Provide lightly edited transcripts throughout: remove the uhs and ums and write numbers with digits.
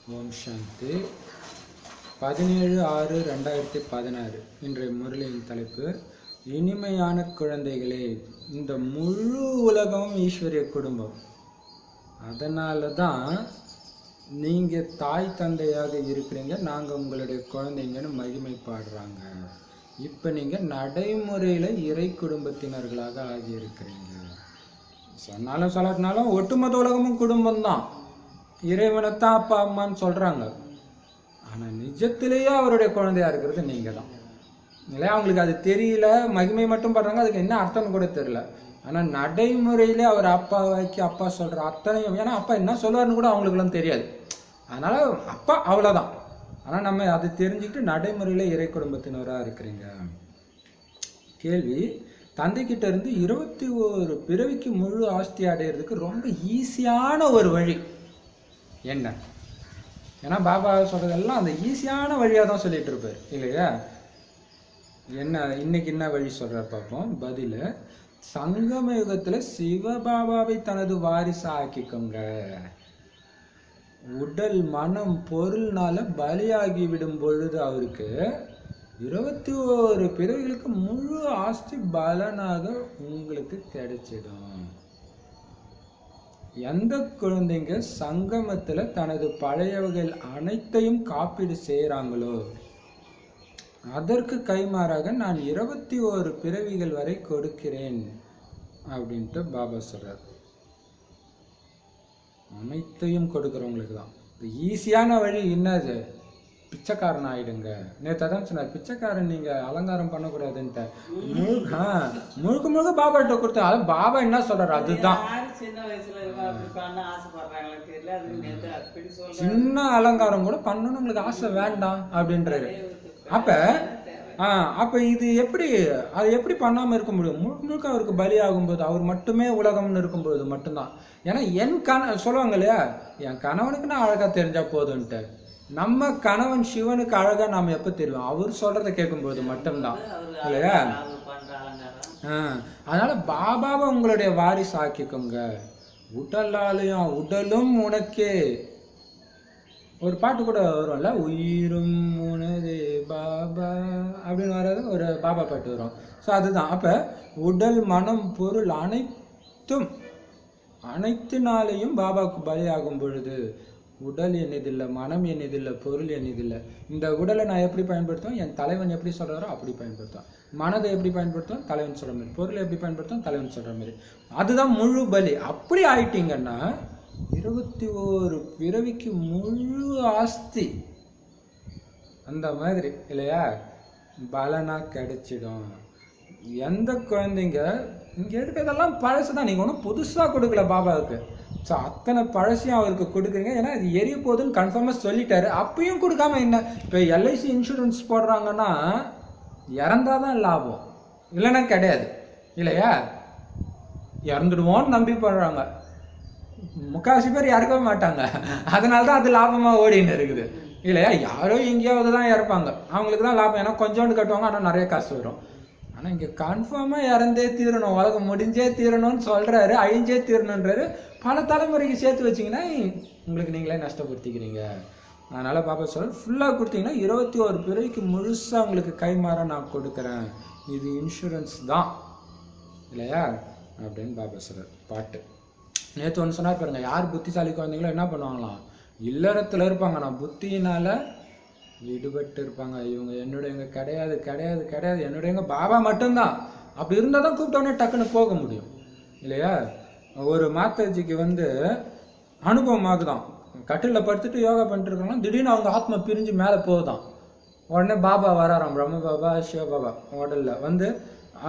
ஓம் சாந்தி. 17/6/2016 இன்றைய முரளியின் தலைப்பு இனிமையான குழந்தைகளே, இந்த முழு உலகமும் ஈஸ்வரிய குடும்பம். அதனால தான் நீங்கள் தாய் தந்தையாக இருக்கிறீங்க, நாங்கள் உங்களுடைய குழந்தைங்கன்னு மகிமை பாடுறாங்க. இப்போ நீங்கள் நடைமுறையில் இறை குடும்பத்தினர்களாக ஆகியிருக்கிறீங்க. சொன்னாலும் சொல்லாட்டினாலும் ஒட்டுமொத்த உலகமும் குடும்பம்தான். இறைவனைத்தான் அப்பா அம்மான்னு சொல்கிறாங்க. ஆனால் நிஜத்திலேயே அவருடைய குழந்தையா இருக்கிறது நீங்கள் தான் இல்லையா? அவங்களுக்கு அது தெரியல, மகிமை மட்டும் படுறாங்க, அதுக்கு என்ன அர்த்தம்னு கூட தெரியல. ஆனால் நடைமுறையிலே அவர் அப்பாவாக்கி அப்பா சொல்கிற அத்தனையும், ஏன்னா அப்பா என்ன சொல்லுவார்னு கூட அவங்களுக்குலாம் தெரியாது. அதனால் அப்பா அவ்வளோதான். ஆனால் நம்ம அதை தெரிஞ்சுக்கிட்டு நடைமுறையில் இறை குடும்பத்தினராக இருக்கிறீங்க. கேள்வி: தந்தைக்கிட்ட இருந்து 21 பிறவிக்கு முழு ஆஸ்தி அடையிறதுக்கு ரொம்ப ஈஸியான ஒரு வழி என்ன? ஏன்னா பாபா சொல்றதெல்லாம் அந்த ஈஸியான வழியாக தான் சொல்லிட்டு இருப்பார் இல்லையா? என்ன இன்னைக்கு என்ன வழி சொல்றார் பார்ப்போம். பதில்: சங்கம யுகத்தில் சிவபாபாவை தனது வாரிசா ஆக்கிக்கோங்க. உடல் மனம் பொருள்னால பலியாகி விடும் பொழுது அவருக்கு 21 பிறவிகளுக்கு முழு ஆஸ்தி பலனாக உங்களுக்கு கிடைச்சிடும். எந்த குழந்தைங்க சங்கமத்துல தனது பழையவர்கள் அனைத்தையும் காப்பீடு செய்யறாங்களோ அதற்கு கைமாறாக நான் 21 பிறவிகள் வரை கொடுக்கிறேன் அப்படின்ட்டு பாபா சொல்றார். அனைத்தையும் கொடுக்கிறவங்களுக்கு தான் ஈஸியான வழி. என்னது? பிச்சைக்காரன் ஆயிடுங்க. நேற்று அதான் சொன்னார், பிச்சைக்காரன் நீங்க அலங்காரம் பண்ணக்கூடாதுன்ட்டு. முழுக்க முழுக்க பாபா கிட்ட கொடுத்தா அது பாபா என்ன சொல்றாரு அதுதான். சின்ன அலங்காரம் கூட பண்ணணும் உங்களுக்கு ஆசை வேண்டாம் அப்படின்றாரு. அப்ப இது எப்படி, அது எப்படி பண்ணாம இருக்க முடியும்? முழுக்க முழுக்க அவருக்கு பலி ஆகும்போது, அவர் மட்டுமே உலகம்னு இருக்கும்போது மட்டும்தான். ஏன்னா சொல்லுவாங்க இல்லையா, என் கணவனுக்கு நான் அழகா தெரிஞ்சா போதும்ன்ட்டு. நம்ம கணவன் சிவனுக்கு அழகா நாம எப்ப தெரியும்? அவர் சொல்றதை கேட்கும்போது மட்டும்தான் இல்லையா? அதனால பாபாவை உங்களுடைய வாரிசு ஆக்கிக்கோங்க. உடலாலையும் உடலும் உனக்கே. ஒரு பாட்டு கூட வரும்ல, உயிரும் உனதே பாபா அப்படின்னு வர்றது ஒரு பாபா பாட்டு வரும். ஸோ அதுதான். அப்ப உடல் மனம் பொருள் அனைத்துனாலையும் பாபாவுக்கு பலியாகும் பொழுது உடல் என்னதில்லை, மனம் என்னதில்லை, பொருள் என்னதில்லை. இந்த உடலை நான் எப்படி பயன்படுத்துவேன்? என் தலைவன் எப்படி சொல்கிறாரோ அப்படி பயன்படுத்துவேன். மனதை எப்படி பயன்படுத்துவேன்? தலைவன் சொல்கிற மாதிரி. பொருளை எப்படி பயன்படுத்துவேன்? தலைவன் சொல்கிற மாதிரி. அதுதான் முழு பலி. அப்படி ஆயிட்டீங்கன்னா 21 பிறவிக்கு முழு ஆஸ்தி அந்த மாதிரி இல்லையா பலனா கிடைச்சிடும். எந்த குழந்தைங்க இங்கே இருக்கிறதெல்லாம் பழசு தான், நீங்கள் ஒன்றும் புதுசாக கொடுக்கல பாபாவுக்கு. ஸோ அத்தனை பழசையும் அவருக்கு கொடுக்குறீங்க. ஏன்னா இது எரிய போகுதுன்னு கன்ஃபார்மாக சொல்லிட்டாரு. அப்பயும் கொடுக்காம என்ன? இப்போ எல்ஐசி இன்சூரன்ஸ் போடுறாங்கன்னா இறந்தாதான் லாபம், இல்லைன்னா கிடையாது இல்லையா? இறந்துடுவோன்னு நம்பி போடுறாங்க. முக்கால்வாசி பேர் இறக்கவே மாட்டாங்க. அதனால தான் அது லாபமாக ஓடின்னு இருக்குது இல்லையா? யாரோ எங்கேயாவது தான் இறப்பாங்க, அவங்களுக்கு தான் லாபம். ஏன்னா கொஞ்சோண்டு கட்டுவாங்க, ஆனால் நிறைய காசு வரும். ஆனால் இங்கே கன்ஃபார்மாக இறந்தே தீரணும், உலகம் முடிஞ்சே தீரணும்னு சொல்கிறாரு, அழிஞ்சே தீரணுன்றாரு. பல தலைமுறைக்கு சேர்த்து வச்சிங்கன்னா உங்களுக்கு நீங்களே நஷ்டப்படுத்திக்கிறீங்க. அதனால் பாப்பா சொல்ற ஃபுல்லாக கொடுத்தீங்கன்னா 21 பிறவிக்கு முழுசாக உங்களுக்கு கைமாற நான் கொடுக்குறேன். இது இன்சூரன்ஸ் தான் இல்லையா அப்படின்னு பாபா சொல்கிறார். பாட்டு நேற்று ஒன்று சொன்னார் பாருங்க, யார் புத்திசாலி குழந்தைங்களோ என்ன பண்ணுவாங்களாம்? இல்லறத்தில் இருப்பாங்க, நான் புத்தியினால் விடுபட்டு இருப்பாங்க. இவங்க என்னுடையவங்க கிடையாது கிடையாது கிடையாது, என்னுடையவங்க பாபா மட்டும்தான். அப்படி இருந்தால் தான் கூப்பிட்டோன்னே டக்குன்னு போக முடியும் இல்லையா? ஒரு மாதாஜிக்கு அனுபவம் ஆகுதான். கட்டிலில் படுத்துட்டு யோகா பண்ணிட்டு இருக்காங்கன்னா திடீர்னு அவங்க ஆத்மா பிரிஞ்சு மேலே போகுதான். உடனே பாபா வராராம், பிரம்ம பாபா சிவபாபா உடல்ல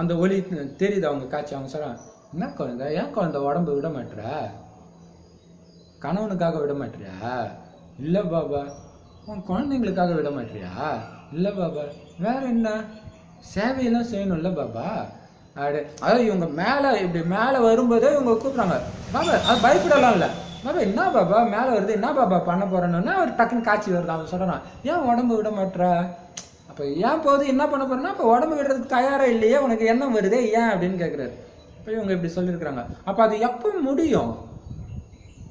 அந்த ஒளி தெரியுது அவங்க காட்சி. அவங்க சொல்கிறாங்க, என்ன குழந்தை, ஏன் குழந்தை உடம்பு விட மாட்டுற? கணவனுக்காக விட மாட்டியா? இல்லை பாபா. உன் குழந்தைங்களுக்காக விட மாட்டியா? இல்லை பாபா. வேற என்ன? சேவையெல்லாம் செய்யணும்ல பாபா. அதாவது இவங்க மேலே இப்படி மேலே வரும்போதே இவங்க கூப்பிட்றாங்க, பாபா அது பயப்படலாம் இல்லை பாபா. என்ன பாபா மேலே வருது, என்ன பாபா பண்ண போறேன்னு அவர் டக்குன்னு காட்சி வருது. அவன் சொல்கிறான், ஏன் உடம்பு விட மாட்டுற? அப்போ ஏன் போகுது, என்ன பண்ண போறேன்னா அப்போ உடம்பு விடுறதுக்கு தயாராக இல்லையே, உனக்கு எண்ணம் வருதே ஏன் அப்படின்னு கேட்குறாரு. இப்போ இவங்க இப்படி சொல்லியிருக்கிறாங்க. அப்போ அது எப்போ முடியும்?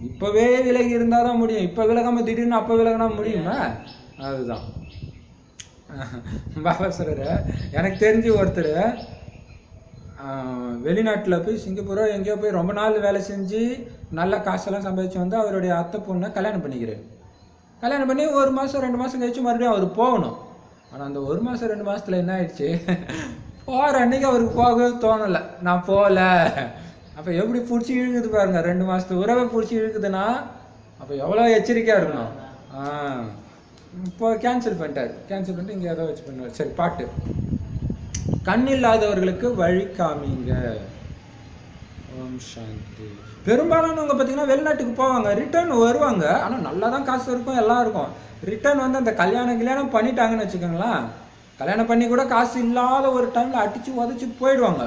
இப்பவே விலகி இருந்தாதான் முடியும். இப்ப விலகாம திடீர்னு அப்ப விலகினா முடியுமா? அதுதான் பாபா சொல்ற. எனக்கு தெரிஞ்சு ஒருத்தர் வெளிநாட்டில் போய் சிங்கப்பூரோ எங்கேயோ போய் ரொம்ப நாள் வேலை செஞ்சு நல்ல காசெல்லாம் சம்பாதிச்சு வந்து அவருடைய அத்தை பொண்ணை கல்யாணம் பண்ணிக்கிறாரு. கல்யாணம் பண்ணி 1 மாதம் 2 மாதம் கழிச்சு மறுபடியும் அவர் போகணும். ஆனால் அந்த 1 மாதம் 2 மாதத்துல என்ன ஆயிடுச்சு, போகிற அன்னைக்கு அவருக்கு போகவே தோணலை, நான் போகல. அப்போ எப்படி பிடிச்சி இழுக்குது பாருங்க, 2 மாதத்து உறவை பிடிச்சி இழுக்குதுன்னா அப்போ எவ்வளோ எச்சரிக்கையாக இருக்கணும். இப்போ கேன்சல் பண்ணிட்டு இங்கே ஏதோ வச்சு பண்ணுவார். சரி, பாட்டு. கண் இல்லாதவர்களுக்கு வழி காமிங்க. ஓம் சாந்தி. பெரும்பாலானவங்க பார்த்தீங்கன்னா வெளிநாட்டுக்கு போவாங்க, ரிட்டர்ன் வருவாங்க. ஆனால் நல்லா தான் காசு இருக்கும், எல்லாம் இருக்கும். ரிட்டர்ன் வந்து அந்த கல்யாணம் பண்ணிட்டாங்கன்னு வச்சுக்கோங்களேன், கல்யாணம் பண்ணி கூட காசு இல்லாத ஒரு டைமில் அடித்து உதச்சி போயிடுவாங்க.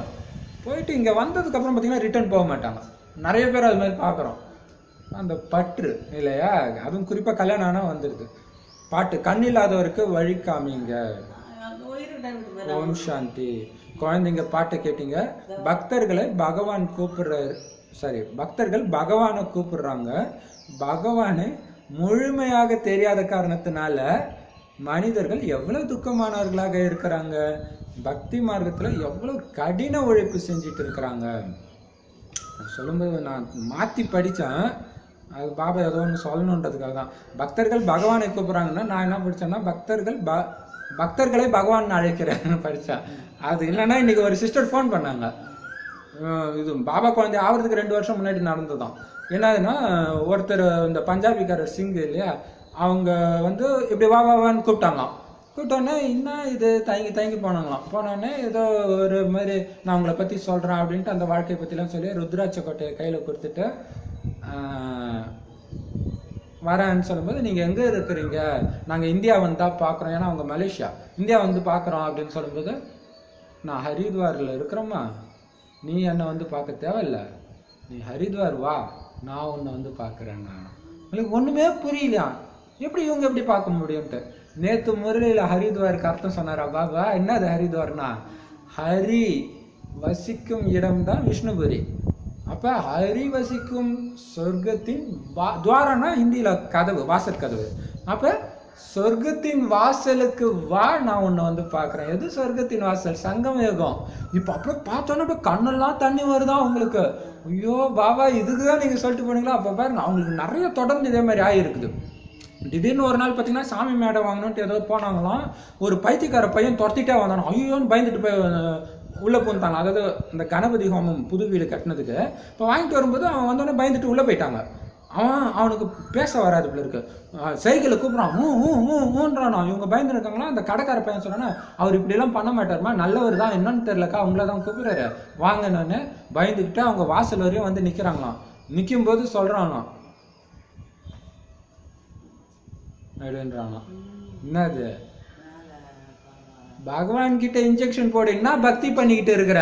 போயிட்டு இங்கே வந்ததுக்கப்புறம் பார்த்தீங்கன்னா ரிட்டர்ன் போக மாட்டாங்க. நிறைய பேர் அது மாதிரி பார்க்குறோம். அந்த பற்று இல்லையா, அதுவும் குறிப்பாக கல்யாணம் ஆனால் வந்துடுது. பாட்டு. கண் இல்லாதவருக்கு வழி காமிங்க. ஓம் சாந்தி. குழந்தைங்க பாட்டை கேட்டீங்க. பக்தர்களை பகவான் கூப்பிடுறாரு. சரி, பக்தர்கள் பகவானை கூப்பிடுறாங்க. பகவானை முழுமையாக தெரியாத காரணத்தினால மனிதர்கள் எவ்வளவு துக்கமானவர்களாக இருக்கிறாங்க. பக்தி மார்க்கத்துல எவ்வளவு கடின உழைப்பு செஞ்சுட்டு இருக்கிறாங்க. சொல்லும்போது நான் மாத்தி படித்தேன், அது பாபா ஏதோ ஒன்று சொல்லணுன்றதுக்காக தான். பக்தர்கள் பகவானை கூப்பிடுறாங்கன்னா நான் என்ன படித்தேன்னா, பக்தர்களை பகவான் அழைக்கிறேன்னு படித்தேன். அது இல்லைன்னா இன்னைக்கு ஒரு சிஸ்டர் ஃபோன் பண்ணாங்க. இது பாபா குழந்தை ஆகிறதுக்கு 2 வருஷம் முன்னாடி நடந்ததுதான். என்னதுன்னா, ஒருத்தர் இந்த பஞ்சாபிக்காரர் சிங் இல்லையா, அவங்க வந்து இப்படி வான்னு கூப்பிட்டாங்களாம். கூப்பிட்டோன்னே இன்னும் இது தயங்கி போனாங்களாம். போனோடனே ஏதோ ஒரு மாதிரி நான் உங்களை பற்றி சொல்கிறேன் அப்படின்ட்டு அந்த வாழ்க்கையை பற்றிலாம் சொல்லி ருத்ராட்ச கோட்டையை கையில் கொடுத்துட்டு வரேன்னு சொல்லும்போது, நீங்கள் எங்கே இருக்கிறீங்க, நாங்கள் இந்தியா வந்தால் பார்க்குறோம், ஏன்னா அவங்க மலேசியா, இந்தியா வந்து பார்க்குறோம் அப்படின்னு சொல்லும்போது, நான் ஹரித்வாரில் இருக்கிறோம்மா, நீ என்னை வந்து பார்க்க தேவையில்லை, நீ ஹரித்வார் வா, நான் உன்னை வந்து பார்க்குறேன். நான் உங்களுக்கு ஒன்றுமே புரியலையா, எப்படி இவங்க எப்படி பார்க்க முடியும்ட்டு. நேற்று முரளியில் ஹரித்வாருக்கு அர்த்தம் சொன்னாரா பாபா. என்னது ஹரித்வார்னா, ஹரி வசிக்கும் இடம்தான் விஷ்ணுபுரி. அப்போ ஹரி வசிக்கும் சொர்க்கத்தின் துவாரம்னா ஹிந்தியில் கதவு, வாசல் கதவு. அப்போ சொர்க்கத்தின் வாசலுக்கு வா, நான் உன்னை வந்து பார்க்குறேன். எது சொர்க்கத்தின் வாசல்? சங்கமயுகம். இப்போ அப்படியே பார்த்தோன்னா இப்போ கண்ணெல்லாம் தண்ணி வருதான் உங்களுக்கு. ஐயோ பாபா, இதுக்கு தான் நீங்கள் சொல்லிட்டு போனீங்களா. அப்போ பாருங்க, அவங்களுக்கு நிறைய தொடர்ந்து இதே மாதிரி ஆகிருக்குது. திடீர்னு ஒரு நாள் பார்த்தீங்கன்னா சாமி மேடை வாங்கணுன்ட்டு ஏதோ போனாங்களாம். ஒரு பைத்தியக்கார பையன் துரத்திட்டே வந்தானோ, ஐயோன்னு பயந்துட்டு போய் உள்ளே போந்தாங்க. அதாவது இந்த கணபதி ஹோமம் புது வீடு கட்டினதுக்கு இப்போ வாங்கிட்டு வரும்போது அவன் வந்தோடனே பயந்துட்டு உள்ளே போயிட்டாங்க. அவனுக்கு பேச வராது போல இருக்கு. சைக்கிளை கூப்பிட்றான், ஊன்றானா. இவங்க பயந்து இருக்காங்களா. அந்த கடைக்கார பையன் சொன்னா, அவர் இப்படிலாம் பண்ண மாட்டாருமா, நல்லவர் தான், என்னன்னு தெரியலக்கா, அவங்கள தான் கூப்பிடுறாரு வாங்கன்னு. பயந்துக்கிட்டு அவங்க வாசல் வரையும் வந்து நிற்கிறாங்களாம். நிற்கும் போது சொல்றானா அப்படின்றானா, என்னது பகவான் கிட்ட இன்ஜெக்ஷன் போடுங்கன்னா பக்தி பண்ணிக்கிட்டு இருக்கிற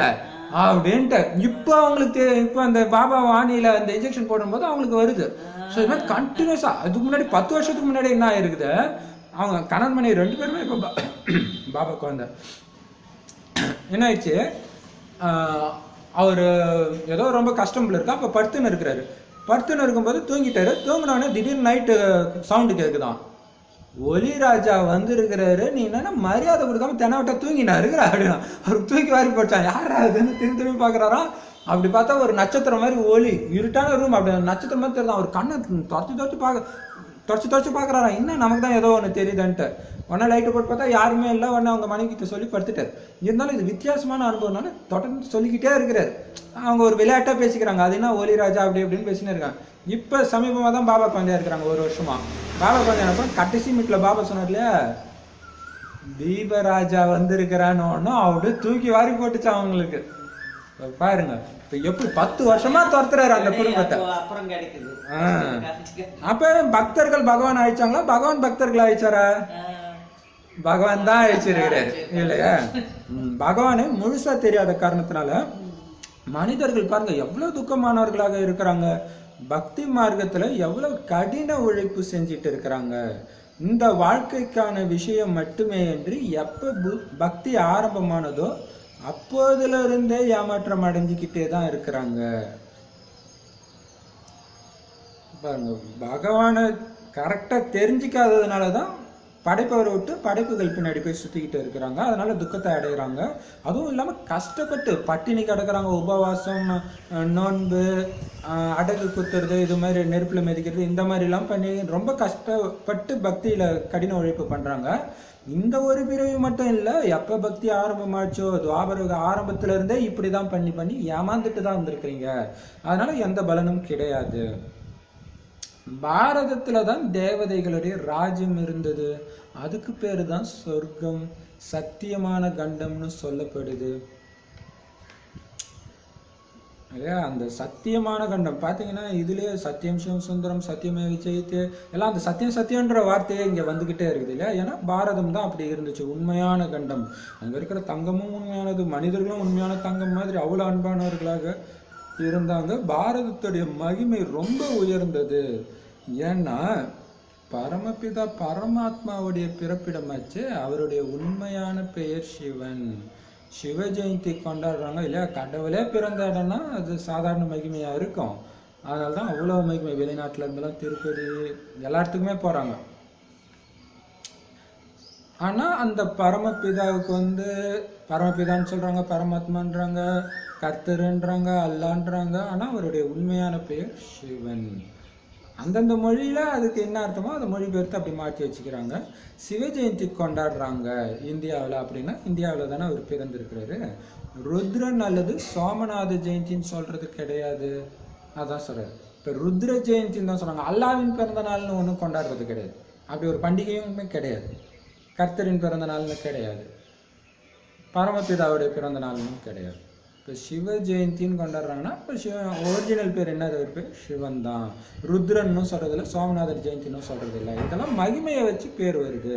அப்படின்ட்டு. இப்போ அவங்களுக்கு இப்போ அந்த பாபா வாணியில அந்த இன்ஜெக்ஷன் போடும்போது அவங்களுக்கு வருது. ஸோ இது மாதிரி கண்டினியூஸா. அதுக்கு முன்னாடி 10 வருஷத்துக்கு முன்னாடி என்ன ஆயிருக்குது, அவங்க கணவன் மனைவி 2 பேருமே இப்போ பாபாவுக்கு வந்த என்ன ஆயிடுச்சு, அவர் ஏதோ ரொம்ப கஷ்டம்ல இருக்கா. அப்போ படுத்துன்னு இருக்கிறாரு. படுத்துன்னு இருக்கும்போது தூங்கிட்டாரு. தூங்கினோடனே திடீர்னு நைட்டு சவுண்டு கேட்குதான், ஒலி ராஜா வந்திருக்கிறாரு, நீ என்னன்னா மரியாதை கொடுக்காம தெனவட்ட தூங்கினா இருக்கிற அப்படின்னா. அவருக்கு தூக்கி வாரி போட்டான். யாரா அதுன்னு திரும்பி பார்க்குறாராம். அப்படி பார்த்தா ஒரு நட்சத்திரம் மாதிரி ஒலி, இருட்டான ரூம், அப்படி நட்சத்திரம் மாதிரி தெரியுதான். அவர் கண்ணை தொடச்சி பார்க்குறாராம். இன்னும் நமக்கு தான் ஏதோ ஒன்று தெரியுதுன்ட்டு. உடனே லைட்டு போட்டு பார்த்தா யாருமே இல்லை. உடனே அவங்க மனைவிக்கிட்ட சொல்லி படுத்துட்டார். இருந்தாலும் இது வித்தியாசமான அனுபவம்னால தொடர்ந்து சொல்லிக்கிட்டே இருக்கிறார். அவங்க ஒரு விளையாட்டாக பேசிக்கிறாங்க, அது என்ன ஒலி ராஜா அப்படி அப்படின்னு பேசினே இருக்காங்க. இப்போ சமீபமாக தான் பாபா குழந்தையா இருக்கிறாங்க, 1 வருஷமா. பாபா குழந்தைய கடைசி மீட்டில் பாபா சொன்னார் இல்லையா, தீபராஜா வந்திருக்கிறான்னு ஒன்றும் அப்படியே தூக்கி வாரி போட்டுச்சு அவங்களுக்கு. பாருங்க இப்ப எப்படி 10 வருஷமா துரத்துறாரு அந்த குடும்பத்தை. அப்ப பக்தர்கள் பகவான் அழிச்சாங்களா, பகவான் பக்தர்கள் அழிச்சாரா? பகவான் தான் அழிச்சிருக்கிறாரு இல்லையா. பகவானே முழுசா தெரியாத காரணத்தினால மனிதர்கள் பாருங்க எவ்வளவு துக்கமானவர்களாக இருக்கிறாங்க. பக்தி மார்க்கத்துல எவ்வளவு கடின உழைப்பு செஞ்சிட்டு இருக்கிறாங்க. இந்த வாழ்க்கைக்கான விஷயம் மட்டுமே என்று எப்ப பக்தி ஆரம்பமானதோ அப்போதுல இருந்தே ஏமாற்றம் அடைஞ்சுக்கிட்டே தான் இருக்கிறாங்க. பாருங்க, பகவானை கரெக்டாக தெரிஞ்சிக்காததுனால தான் படைப்பவரை விட்டு படைப்புகள் பின்னாடி போய் சுற்றிக்கிட்டு இருக்கிறாங்க. அதனால துக்கத்தை அடைகிறாங்க. அதுவும் இல்லாமல் கஷ்டப்பட்டு பட்டினி கிடக்குறாங்க. உபவாசம், நோன்பு, அடகு குத்துறது, இது மாதிரி நெருப்பில் மிதிக்கிறது, இந்த மாதிரிலாம் பண்ணி ரொம்ப கஷ்டப்பட்டு பக்தியில் கடின உழைப்பு பண்ணுறாங்க. இந்த ஒரு பிறவி மட்டும் இல்லை, எப்போ பக்தி ஆரம்பமாச்சோ துவாபர ஆரம்பத்துல இருந்தே இப்படி தான் பண்ணி பண்ணி ஏமாந்துட்டு தான் வந்திருக்கிறீங்க. அதனால எந்த பலனும் கிடையாது. பாரதத்துல தான் தேவதைகளுடைய ராஜ்யம் இருந்தது. அதுக்கு பேரு தான் சொர்க்கம், சத்தியமான கண்டம்னு சொல்லப்படுது இல்லையா? அந்த சத்தியமான கண்டம் பார்த்தீங்கன்னா இதுலயே சத்தியம் சிவம் சுந்தரம் சத்தியமே விஜயித்து எல்லாம் அந்த சத்தியம் சத்தியன்ற வார்த்தையே இங்க வந்துகிட்டே இருக்குது இல்லையா? ஏன்னா பாரதம் தான் அப்படி இருந்துச்சு, உண்மையான கண்டம். அங்க இருக்கிற தங்கமும் உண்மையானது, மனிதர்களும் உண்மையான தங்கம் மாதிரி அவ்வளவு அன்பானவர்களாக இருந்தாங்க. பாரதத்துடைய மகிமை ரொம்ப உயர்ந்தது. ஏன்னா பரமபிதா பரமாத்மாவுடைய பிறப்பிடமாச்சு. அவருடைய உண்மையான பெயர் சிவன். சிவ ஜெயந்தி கொண்டாடுறாங்க இல்லையா? கடவுளே பிறந்த இடம்னா அது சாதாரண மகிமையா இருக்கும். அதனால்தான் அவ்வளவு மகிமை. வெளிநாட்டுல இருந்தெல்லாம் திருப்பதி எல்லா இடத்துக்குமே போறாங்க. ஆனா அந்த பரமபிதாவுக்கு பரமபிதான்னு சொல்றாங்க, பரமாத்மான்றாங்க, கர்த்தருன்றாங்க, அல்லான்றாங்க. ஆனா அவருடைய உண்மையான பெயர் சிவன். அந்தந்த மொழியில அதுக்கு என்ன அர்த்தமோ அதை மொழிபெயர்த்து அப்படி மாற்றி வச்சுக்கிறாங்க. சிவ ஜெயந்தி கொண்டாடுறாங்க இந்தியாவில். அப்படின்னா இந்தியாவில் தானே அவர் பிறந்திருக்கிறாரு. ருத்ரன் அல்லது சோமநாத ஜெயந்தின்னு சொல்றது கிடையாது. அதான் சொல்றாரு. இப்போ ருத்ர ஜெயந்தின்னு தான் சொல்றாங்க. அல்லாவின் பிறந்த நாள்னு ஒன்றும் கொண்டாடுறது கிடையாது. அப்படி ஒரு பண்டிகையுமே கிடையாது. கர்த்தரின் பிறந்த நாள்னு கிடையாது. பரமபிதாவுடைய பிறந்த நாள்னு கிடையாது. இப்போ சிவ ஜெயந்தின்னு கொண்டாடுறாங்கன்னா இப்போ சிவன் ஒரிஜினல் பேர் என்ன? பேர் சிவன் தான். ருத்ரன்னு சொல்றதில்ல, சோமநாதர் ஜெயந்தின்னு சொல்றது இல்லை. இதெல்லாம் மகிமையை வச்சு பேர் வருது.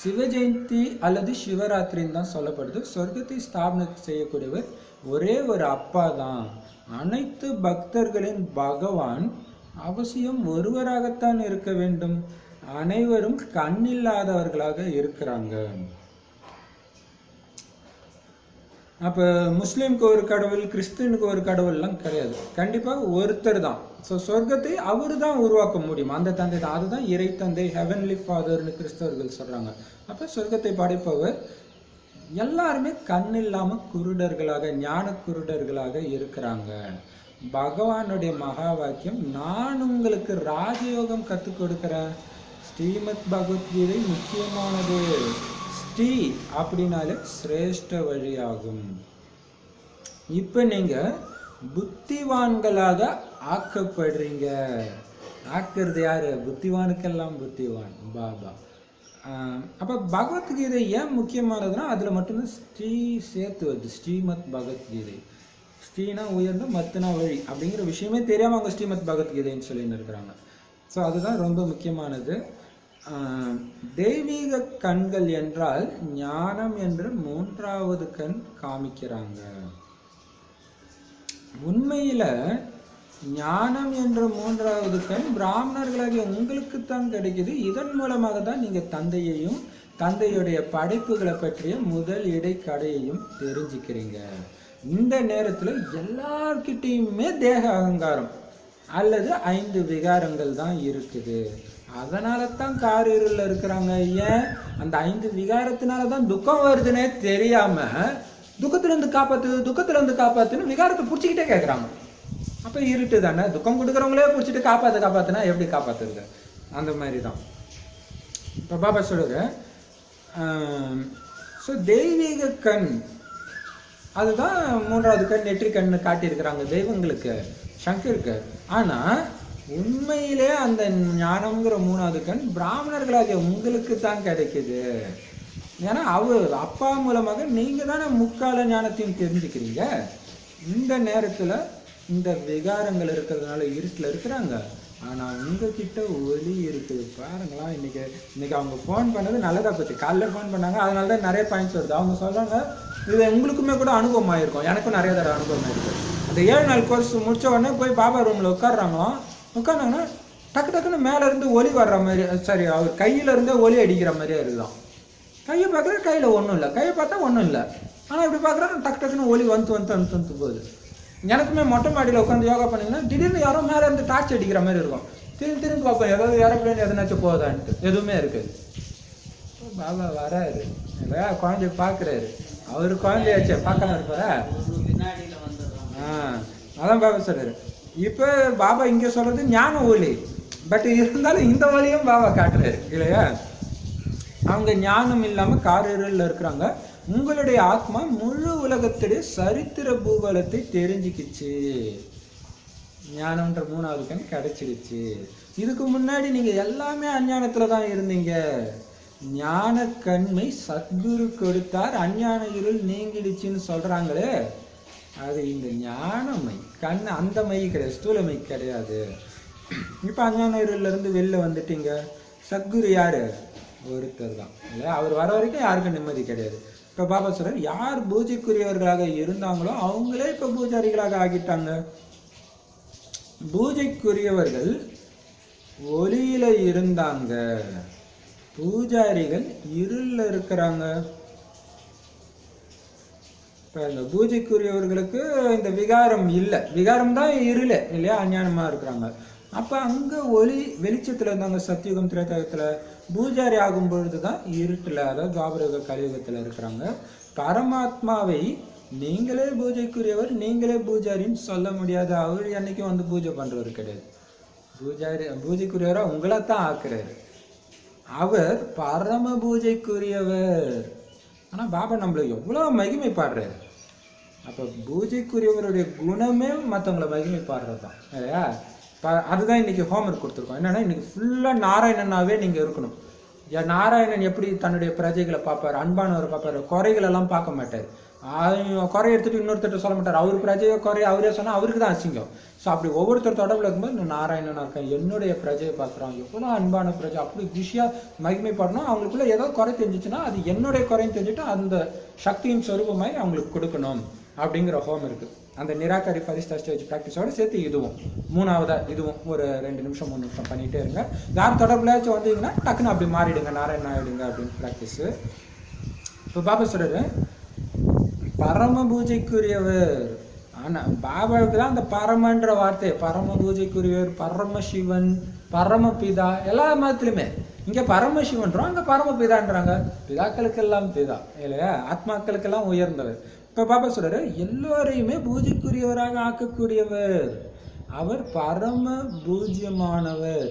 சிவ ஜெயந்தி அல்லது சிவராத்திரின்னு தான் சொல்லப்படுது. சொர்க்கத்தை ஸ்தாபனை செய்யக்கூடியவர் ஒரே ஒரு அப்பா தான். அனைத்து பக்தர்களின் பகவான் அவசியம் ஒருவராகத்தான் இருக்க வேண்டும். அனைவரும் கண்ணில்லாதவர்களாக இருக்கிறாங்க. அப்போ முஸ்லீமுக்கு ஒரு கடவுள், கிறிஸ்டினுக்கு ஒரு கடவுள்லாம் கிடையாது. கண்டிப்பாக ஒருத்தர் தான். ஸோ சொர்க்கத்தை அவர் தான் உருவாக்க முடியும். அந்த தந்தை தான். அதுதான் இறை தந்தை, ஹெவன்லி ஃபாதர்னு கிறிஸ்தவர்கள் சொல்றாங்க. அப்போ சொர்க்கத்தை படைப்பவர் எல்லாருமே கண் இல்லாமல் குருடர்களாக, ஞான குருடர்களாக இருக்கிறாங்க. பகவானுடைய மகா வாக்கியம், நான் உங்களுக்கு ராஜயோகம் கற்றுக் கொடுக்குறேன். ஸ்ரீமத் பகவத்கீதை முக்கியமானது. ஸ்ரீ அப்படின்னாலே சிரேஷ்ட வழியாகும். இப்ப நீங்க புத்திவான்களாக ஆக்கப்படுறீங்க. ஆக்குறது யாரு? புத்திவானுக்கெல்லாம் புத்திவான் பாபா. அப்ப பகவத்கீதை ஏன் முக்கியமானதுன்னா அதுல மட்டும்தான் ஸ்ரீ சேர்த்து வருது. ஸ்ரீமத் பகவத்கீதை. ஸ்ரீனா உயர்ந்த, மத்துனா வழி அப்படிங்கிற விஷயமே தெரியாம அவங்க ஸ்ரீமத் பகவத்கீதைன்னு சொல்லின்னு இருக்கிறாங்க. ஸோ அதுதான் ரொம்ப முக்கியமானது. தெய்வீக கண்கள் என்றால் ஞானம் என்று மூன்றாவது கண் காமிக்கிறாங்க. உண்மையில ஞானம் என்ற மூன்றாவது கண் பிராமணர்களாகிய உங்களுக்குத்தான் கிடைக்குது. இதன் மூலமாக தான் நீங்க தந்தையையும் தந்தையுடைய படைப்புகளை பற்றிய முதல் இடைக்கடையையும் தெரிஞ்சுக்கிறீங்க. இந்த நேரத்துல எல்லார்கிட்டையுமே தேக அகங்காரம் அல்லது 5 விகாரங்கள் தான் இருக்குது. அதனால தான் காரிருள்ல இருக்கிறாங்க. ஏன்? அந்த 5 விகாரத்தினாலதான் துக்கம் வருதுன்னே தெரியாம துக்கத்துல இருந்து காப்பாத்துன்னு விகாரத்தை பிடிச்சிக்கிட்டே கேட்கறாங்க. அப்ப இருட்டு தானே. துக்கம் கொடுக்குறவங்களே பிடிச்சிட்டு காப்பாத்துனா எப்படி காப்பாத்துறது? அந்த மாதிரிதான் இப்ப பாபா சொல்லுற. தெய்வீக கண் அதுதான் மூன்றாவது கண், நெற்றி கண்ணு காட்டியிருக்கிறாங்க தெய்வங்களுக்கு, சங்கருக்கு. ஆனா உண்மையிலே அந்த ஞானம்ங்கிற மூணாவது கண் பிராமணர்களாகிய உங்களுக்கு தான் கிடைக்குது. ஏன்னா அவர் அப்பா மூலமாக நீங்க தானே முக்கால ஞானத்தையும் தெரிஞ்சுக்கிறீங்க. இந்த நேரத்துல இந்த விகாரங்கள் இருக்கிறதுனால இருட்டில் இருக்கிறாங்க. ஆனா உங்ககிட்ட ஒளி இருக்குது. பாருங்களா, இன்னைக்கு அவங்க ஃபோன் பண்ணது நல்லதா போச்சு. காலைல ஃபோன் பண்ணாங்க, அதனாலதான் நிறைய பாயிண்ட்ஸ் வருது. அவங்க சொல்றாங்க இது உங்களுக்குமே கூட அனுபவம் ஆயிருக்கும், எனக்கும் நிறைய தடவை அனுபவம் ஆயிருக்கு. அந்த 7 நாள் கோர்ஸ் முடிச்ச உடனே போய் பாபா ரூம்ல உட்காடுறாங்களாம். உட்காந்தாங்கன்னா டக்குன்னு மேல இருந்து ஒலி வர்ற மாதிரி, சரி அவர் கையில இருந்தே ஒலி அடிக்கிற மாதிரியே இருக்குதான். கையை பார்க்குற கையில ஒன்றும் இல்லை, கையை பார்த்தா ஒன்றும் இல்லை. ஆனா இப்படி பார்க்குறா டக்குன்னு ஒலி வந்து போகுது. எனக்குமே மொட்டை மாடியில் உட்காந்து யோகா பண்ணிங்கன்னா திடீர்னு யாரோ மேலே இருந்து டார்ச் அடிக்கிற மாதிரி இருக்கும். திரும்பி பார்ப்போம் ஏதாவது ஏரோப்ளேன் எதனாச்சும் போதான்ட்டு, எதுவுமே இருக்குது. பாபா வராரு இல்லையா, குழந்தைய பார்க்குறாரு. அவரு குழந்தையாச்சே பார்க்காம இருப்பாரா? அதான் பாபா சொல்றாரு. இப்போ பாபா இங்கே சொல்றது ஞான ஒளி, பட் இருந்தாலும் இந்த வழியும் பாபா காட்டுறாரு இல்லையா. அவங்க ஞானம் இல்லாமல் காரில் இருக்கிறாங்க. உங்களுடைய ஆத்மா முழு உலகத்துடைய சரித்திர பூகோளத்தை தெரிஞ்சுக்கிச்சு. ஞானம்ன்ற 3வது கண் கிடைச்சிடுச்சு. இதுக்கு முன்னாடி நீங்க எல்லாமே அஞ்ஞானத்துல தான் இருந்தீங்க. ஞான கண்மை சத்குரு கொடுத்தார், அஞ்ஞான இருள் நீங்கிடுச்சுன்னு சொல்றாங்களே, அது இந்த ஞானமை கண், அந்த மை கிடையாது, ஸ்தூலமை கிடையாது. இப்ப அஞ்ஞான இருள்ல இருந்து வெளில வந்துட்டீங்க. சத்குரு யாரு? ஒருத்தர் தான் இல்லையா. அவர் வர வரைக்கும் யாருக்கும் நிம்மதி கிடையாது. இப்ப பாபா சொல்றாரு, யார் பூஜைக்குரியவர்களாக இருந்தாங்களோ அவங்களே இப்ப பூஜாரிகளாக ஆகிட்டாங்க. பூஜைக்குரியவர்கள் ஒளியில இருந்தாங்க, பூஜாரிகள் இருள்ல இருக்கிறாங்க. இப்ப இந்த பூஜைக்குரியவர்களுக்கு இந்த விகாரம் இல்லை, விகாரம் தான் இருள இல்லையா, அஞ்ஞானமா இருக்கிறாங்க. அப்ப அங்க ஒளி வெளிச்சத்துல இருந்தாங்க சத்தியுகம் திரேதாயுகத்துல. பூஜாரி ஆகும் பொழுதுதான் இருட்டுல, அதாவது துவாபர கலியுகத்துல இருக்கிறாங்க. பரமாத்மாவை நீங்களே பூஜைக்குரியவர், நீங்களே பூஜாரின்னு சொல்ல முடியாது. அவர் என்னைக்கும் வந்து பூஜை பண்றவர் கிடையாது. பூஜைக்குரியவரா உங்களைத்தான் ஆக்குறாரு. அவர் பரம பூஜைக்குரியவர். ஆனா பாபா நம்மள எவ்வளவு மகிமை பாடுறாரு. அப்ப பூஜைக்குரியவருடைய குணமே மற்றவங்களை மகிமை பாடுறதுதான் இல்லையா. அதுதான் இன்னைக்கு ஹோம்ஒர்க் கொடுத்துருக்கோம். என்னன்னா இன்னைக்கு ஃபுல்லா நாராயணனாவே நீங்க இருக்கணும். நாராயணன் எப்படி தன்னுடைய பிரஜைகளை பார்ப்பாரு, அன்பானவரை பார்ப்பாரு, குறைகள் எல்லாம் பார்க்க மாட்டாரு. குறை எடுத்துட்டு இன்னொருத்தர் சொல்ல மாட்டார். அவர் பிரஜையை குறைய அவரே சொன்னா அவருக்கு தான் அசிங்கம். ஸோ அப்படி ஒவ்வொருத்தர் தொடர்பில் இருக்கும்போது நான் நாராயணனா இருக்கேன், என்னுடைய பிரஜையை பார்க்குறான், எவ்வளோ அன்பான பிரஜை, அப்படி குஷியா மகிமை பண்ணணும். அவங்களுக்குள்ள ஏதாவது குறை தெரிஞ்சிச்சுன்னா அது என்னுடைய குறைன்னு தெரிஞ்சுட்டு அந்த சக்தியின் சொரூபமாய் அவங்களுக்கு கொடுக்கணும் அப்படிங்கிற ஹோம் இருக்கு. அந்த நிராகரி ஃபரிஸ்டா ஸ்டேஜ் ப்ராக்டிஸோட சேர்த்து இதுவும் 3வதா இதுவும் ஒரு 2 நிமிஷம் 3 நிமிஷம் பண்ணிட்டே இருங்க. யார் தொடர்புலையாச்சும் வந்தீங்கன்னா டக்குன்னு அப்படி மாறிடுங்க, நாராயணன் ஆயிடுங்க அப்படின்னு ப்ராக்டிஸ். இப்போ பாபா சொல்றாரு பரம பூஜைக்குரியவர். ஆனா பாபாவுக்கு தான் அந்த பரமன்ற வார்த்தை, பரம பூஜைக்குரியவர், பரமசிவன், பரமபிதா. எல்லா மதத்திலுமே இங்க பரமசிவன்றோம், அங்க பரமபிதான்றாங்க. பிதாக்களுக்கெல்லாம் பிதா இல்லையா, ஆத்மாக்களுக்கெல்லாம் உயர்ந்தவர். இப்ப பாபா சொல்றாரு எல்லோரையுமே பூஜைக்குரியவராக ஆக்கக்கூடியவர், அவர் பரம பூஜ்யமானவர்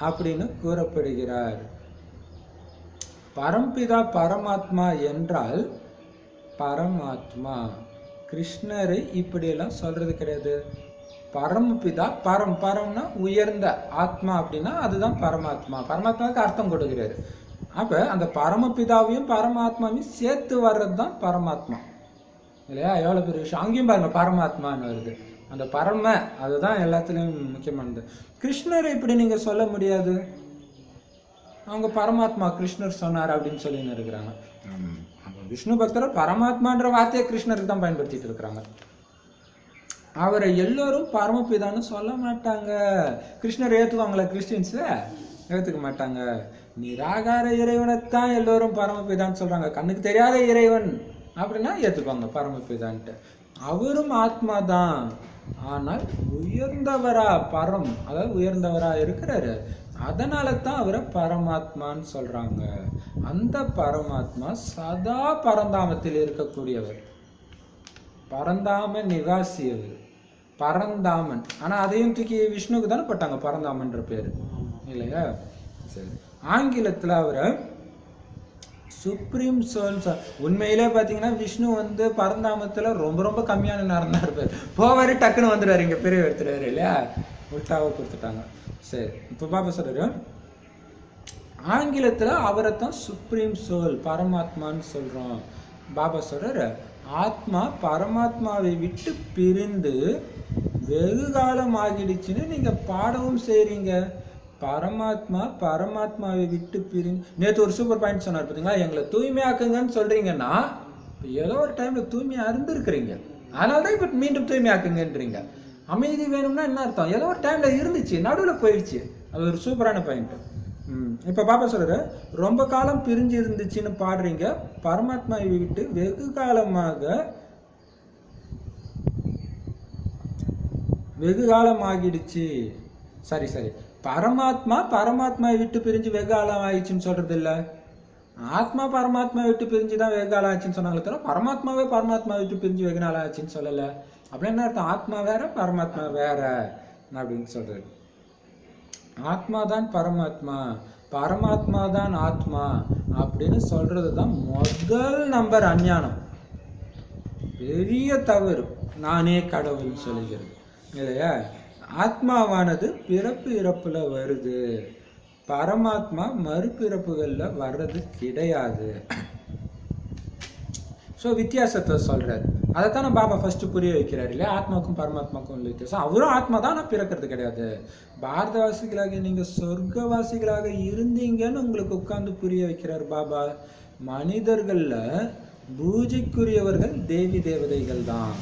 அப்படின்னு கூறப்படுகிறார். பரம்பிதா பரமாத்மா என்றால் பரமாத்மா. கிருஷ்ணரை இப்படியெல்லாம் சொல்றது கிடையாது. பரமபிதா பரம்னா உயர்ந்த ஆத்மா அப்படின்னா அதுதான் பரமாத்மா. பரமாத்மாவுக்கு அர்த்தம் கொடுக்கிறாரு. அப்ப அந்த பரமபிதாவையும் பரமாத்மாவையும் சேர்த்து வர்றதுதான் பரமாத்மா இல்லையா. எவ்வளவு பெரிய விஷயம். அங்கேயும் பாருங்க பரமாத்மான்னு வருது. அந்த பரம அதுதான் எல்லாத்துலயும் முக்கியமானது. கிருஷ்ணரை இப்படி நீங்க சொல்ல முடியாது. அவங்க பரமாத்மா கிருஷ்ணர் சொன்னார் அப்படின்னு சொல்லின்னு இருக்கிறாங்க. விஷ்ணு பக்தர் பரமாத்மான்ற வார்த்தையை கிருஷ்ணருக்கு தான் பயன்படுத்திட்டு இருக்கிறாங்க. அவரை எல்லோரும் பரமபிதான்னு சொல்ல மாட்டாங்க. கிருஷ்ணர் ஏத்துவாங்களா? கிறிஸ்டின்ஸ் ஏத்துக்க மாட்டாங்க. நிராகார இறைவனைத்தான் எல்லோரும் பரமபிதான்னு சொல்றாங்க. கண்ணுக்கு தெரியாத இறைவன் அப்படின்னா ஏத்துக்குவாங்க பரமபிதான்ட்டு. அவரும் ஆத்மா தான், ஆனால் உயர்ந்தவரா பரம், அதாவது உயர்ந்தவரா இருக்கிறாரு. அதனால தான் அவரை பரமாத்மான்னு சொல்றாங்க. அந்த பரமாத்மா சதா பரந்தாமத்தில் இருக்கக்கூடியவர், பரந்தாம நிவாசியவர், பரந்தாமன். ஆனா அதையும் தூக்கி விஷ்ணுக்கு தானே போட்டாங்க பரந்தாமன்ற பேரு இல்லையா. சரி, ஆங்கிலத்துல அவரை சுப்ரீம் சோல். உண்மையிலே பாத்தீங்கன்னா விஷ்ணு வந்து பரந்தாமத்துல ரொம்ப ரொம்ப கம்மியான நேரம் தான் இருப்பாரு. போவாரு டக்குன்னு வந்துடுவாரு, இங்க பெரிய எடுத்துருவாரு இல்லையா. உல்டாவை கொடுத்துட்டாங்க. சரி, இப்ப பாப்பா சொல்றாரு ஆங்கிலத்துல அவரை தான் சுப்ரீம் சோல் பரமாத்மான்னு சொல்றோம். பாபா சொல்றாரு ஆத்மா பரமாத்மாவை விட்டு பிரிந்து வெகு காலம் ஆகிடுச்சுன்னு நீங்க பாடவும் செய்றீங்க. பரமாத்மா பரமாத்மாவை விட்டு பிரிந்து, நேற்று ஒரு சூப்பர் பாயிண்ட் சொன்னார் பார்த்தீங்களா, எங்களை தூய்மையாக்குங்கன்னு சொல்றீங்கன்னா ஏதோ ஒரு டைம்ல தூய்மையா இருந்திருக்கிறீங்க, அதனாலதான் இப்ப மீண்டும் தூய்மையாக்குங்கன்றீங்க. அமைதி வேணும்னா என்ன அர்த்தம்? ஏதோ ஒரு டைம்ல இருந்துச்சு, நடுவுல போயிடுச்சு. அது ஒரு சூப்பரான பாயிண்ட். இப்ப பாப்பா சொல்ற ரொம்ப காலம் பிரிஞ்சு இருந்துச்சுன்னு பாடுறீங்க, பரமாத்மாவை விட்டு வெகு காலமாக வெகு காலம் ஆகிடுச்சு. சரி சரி, பரமாத்மா விட்டு பிரிஞ்சு வெகு காலம் ஆயிடுச்சுன்னு சொல்றது இல்ல. ஆத்மா பரமாத்மா விட்டு பிரிஞ்சுதான் வெகு காலம் ஆச்சுன்னு சொன்னாங்களே தவிர பரமாத்மா விட்டு பிரிஞ்சு வெகு நாள் ஆச்சுன்னு சொல்லல. அப்படி என்ன அர்த்தம்? ஆத்மா வேற பரமாத்மா வேற அப்படின்னு சொல்றது. ஆத்மா தான் பரமாத்மா தான் ஆத்மா அப்படின்னு சொல்றதுதான் முதல் நம்பர் அஞ்ஞானம், பெரிய தவறு. நானே கடவுள் சொல்லுகிறது இல்லையா? ஆத்மாவானது பிறப்பு இறப்புல வருது, பரமாத்மா மறுபிறப்புகள்ல வர்றது கிடையாது. ஸோ வித்தியாசத்தை சொல்றாரு. அதைத்தானே பாபா ஃபர்ஸ்ட் புரிய வைக்கிறாரு இல்லையா? ஆத்மாவுக்கும் பரமாத்மாவுக்கும் உள்ள வித்தியாசம். அவரும் ஆத்மா தான், ஆனால் பிறக்கிறது கிடையாது. பாரதவாசிகளாக நீங்க சொர்க்கவாசிகளாக இருந்தீங்கன்னு உங்களுக்கு உட்கார்ந்து புரிய வைக்கிறார் பாபா. மனிதர்கள்ல பூஜைக்குரியவர்கள் தேவி தேவதைகள் தான்.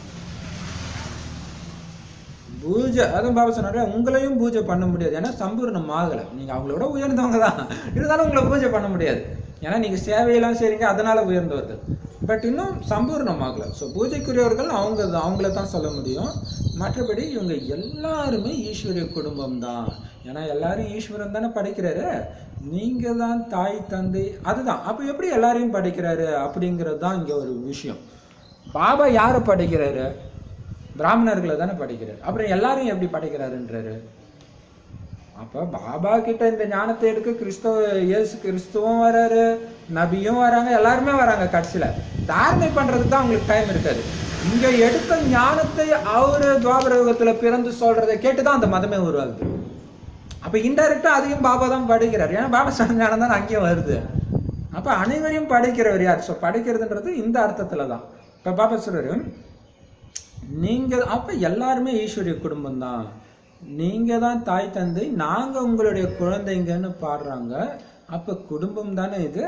பூஜை, அதான் பாபா சொன்னாரு, உங்களையும் பூஜை பண்ண முடியாது, ஏன்னா சம்பூர்ணம் ஆகலை. நீங்க அவங்களோட உயர்ந்தவங்க தான், இருந்தாலும் உங்களை பூஜை பண்ண முடியாது, ஏன்னா நீங்க சேவையெல்லாம் செய்றீங்க, அதனால உயர்ந்தவர்கள். பட் இன்னும் சம்பூர்ணம் ஆகலை. ஸோ பூஜைக்குரியவர்கள் அவங்கள தான் சொல்ல முடியும். மற்றபடி இவங்க எல்லாருமே ஈஸ்வரிய குடும்பம் தான். ஏன்னா எல்லாரும் ஈஸ்வரன் தானே படைக்கிறாரு, நீங்க தான் தாய் தந்தை, அதுதான். அப்ப எப்படி எல்லாரையும் படைக்கிறாரு அப்படிங்கிறது தான் இங்க ஒரு விஷயம். பாபா யாரை படைக்கிறாரு? பிராமணர்களை தானே படைக்கிறாரு. அப்புறம் எல்லாரும் எப்படி படைக்கிறாருன்றாரு? அப்ப பாபா கிட்ட இந்த ஞானத்தை எடுக்க இயேசு கிறிஸ்துவும் வராரு, நபியும் வராங்க, எல்லாருமே வராங்க. கடைசியில தாரணை பண்றதுக்கு தான் அவங்களுக்கு டைம் இருக்காது. இங்க எடுத்த ஞானத்தை அவரு துவாபர யுகத்துல பிறந்து சொல்றதை கேட்டுதான் அந்த மதமே உருவாகுது. அப்ப இன்டைரக்டா அதையும் பாபா தான் படைக்கிறார், ஏன்னா பாபா சொன்ன ஞானம் தான் அங்கேயும் வருது. அப்ப அனைவரையும் படைக்கிறவர் யார்? ஸோ படைக்கிறதுன்றது இந்த அர்த்தத்துல தான். இப்ப பாபா சொல்றாரு, நீங்க அப்ப எல்லாருமே ஈஸ்வரிய குடும்பம் தான், நீங்க தான் தாய் தந்தை, நாங்க உங்களுடைய குழந்தைங்கன்னு பாடுறாங்க. அப்ப குடும்பம் தானே இது.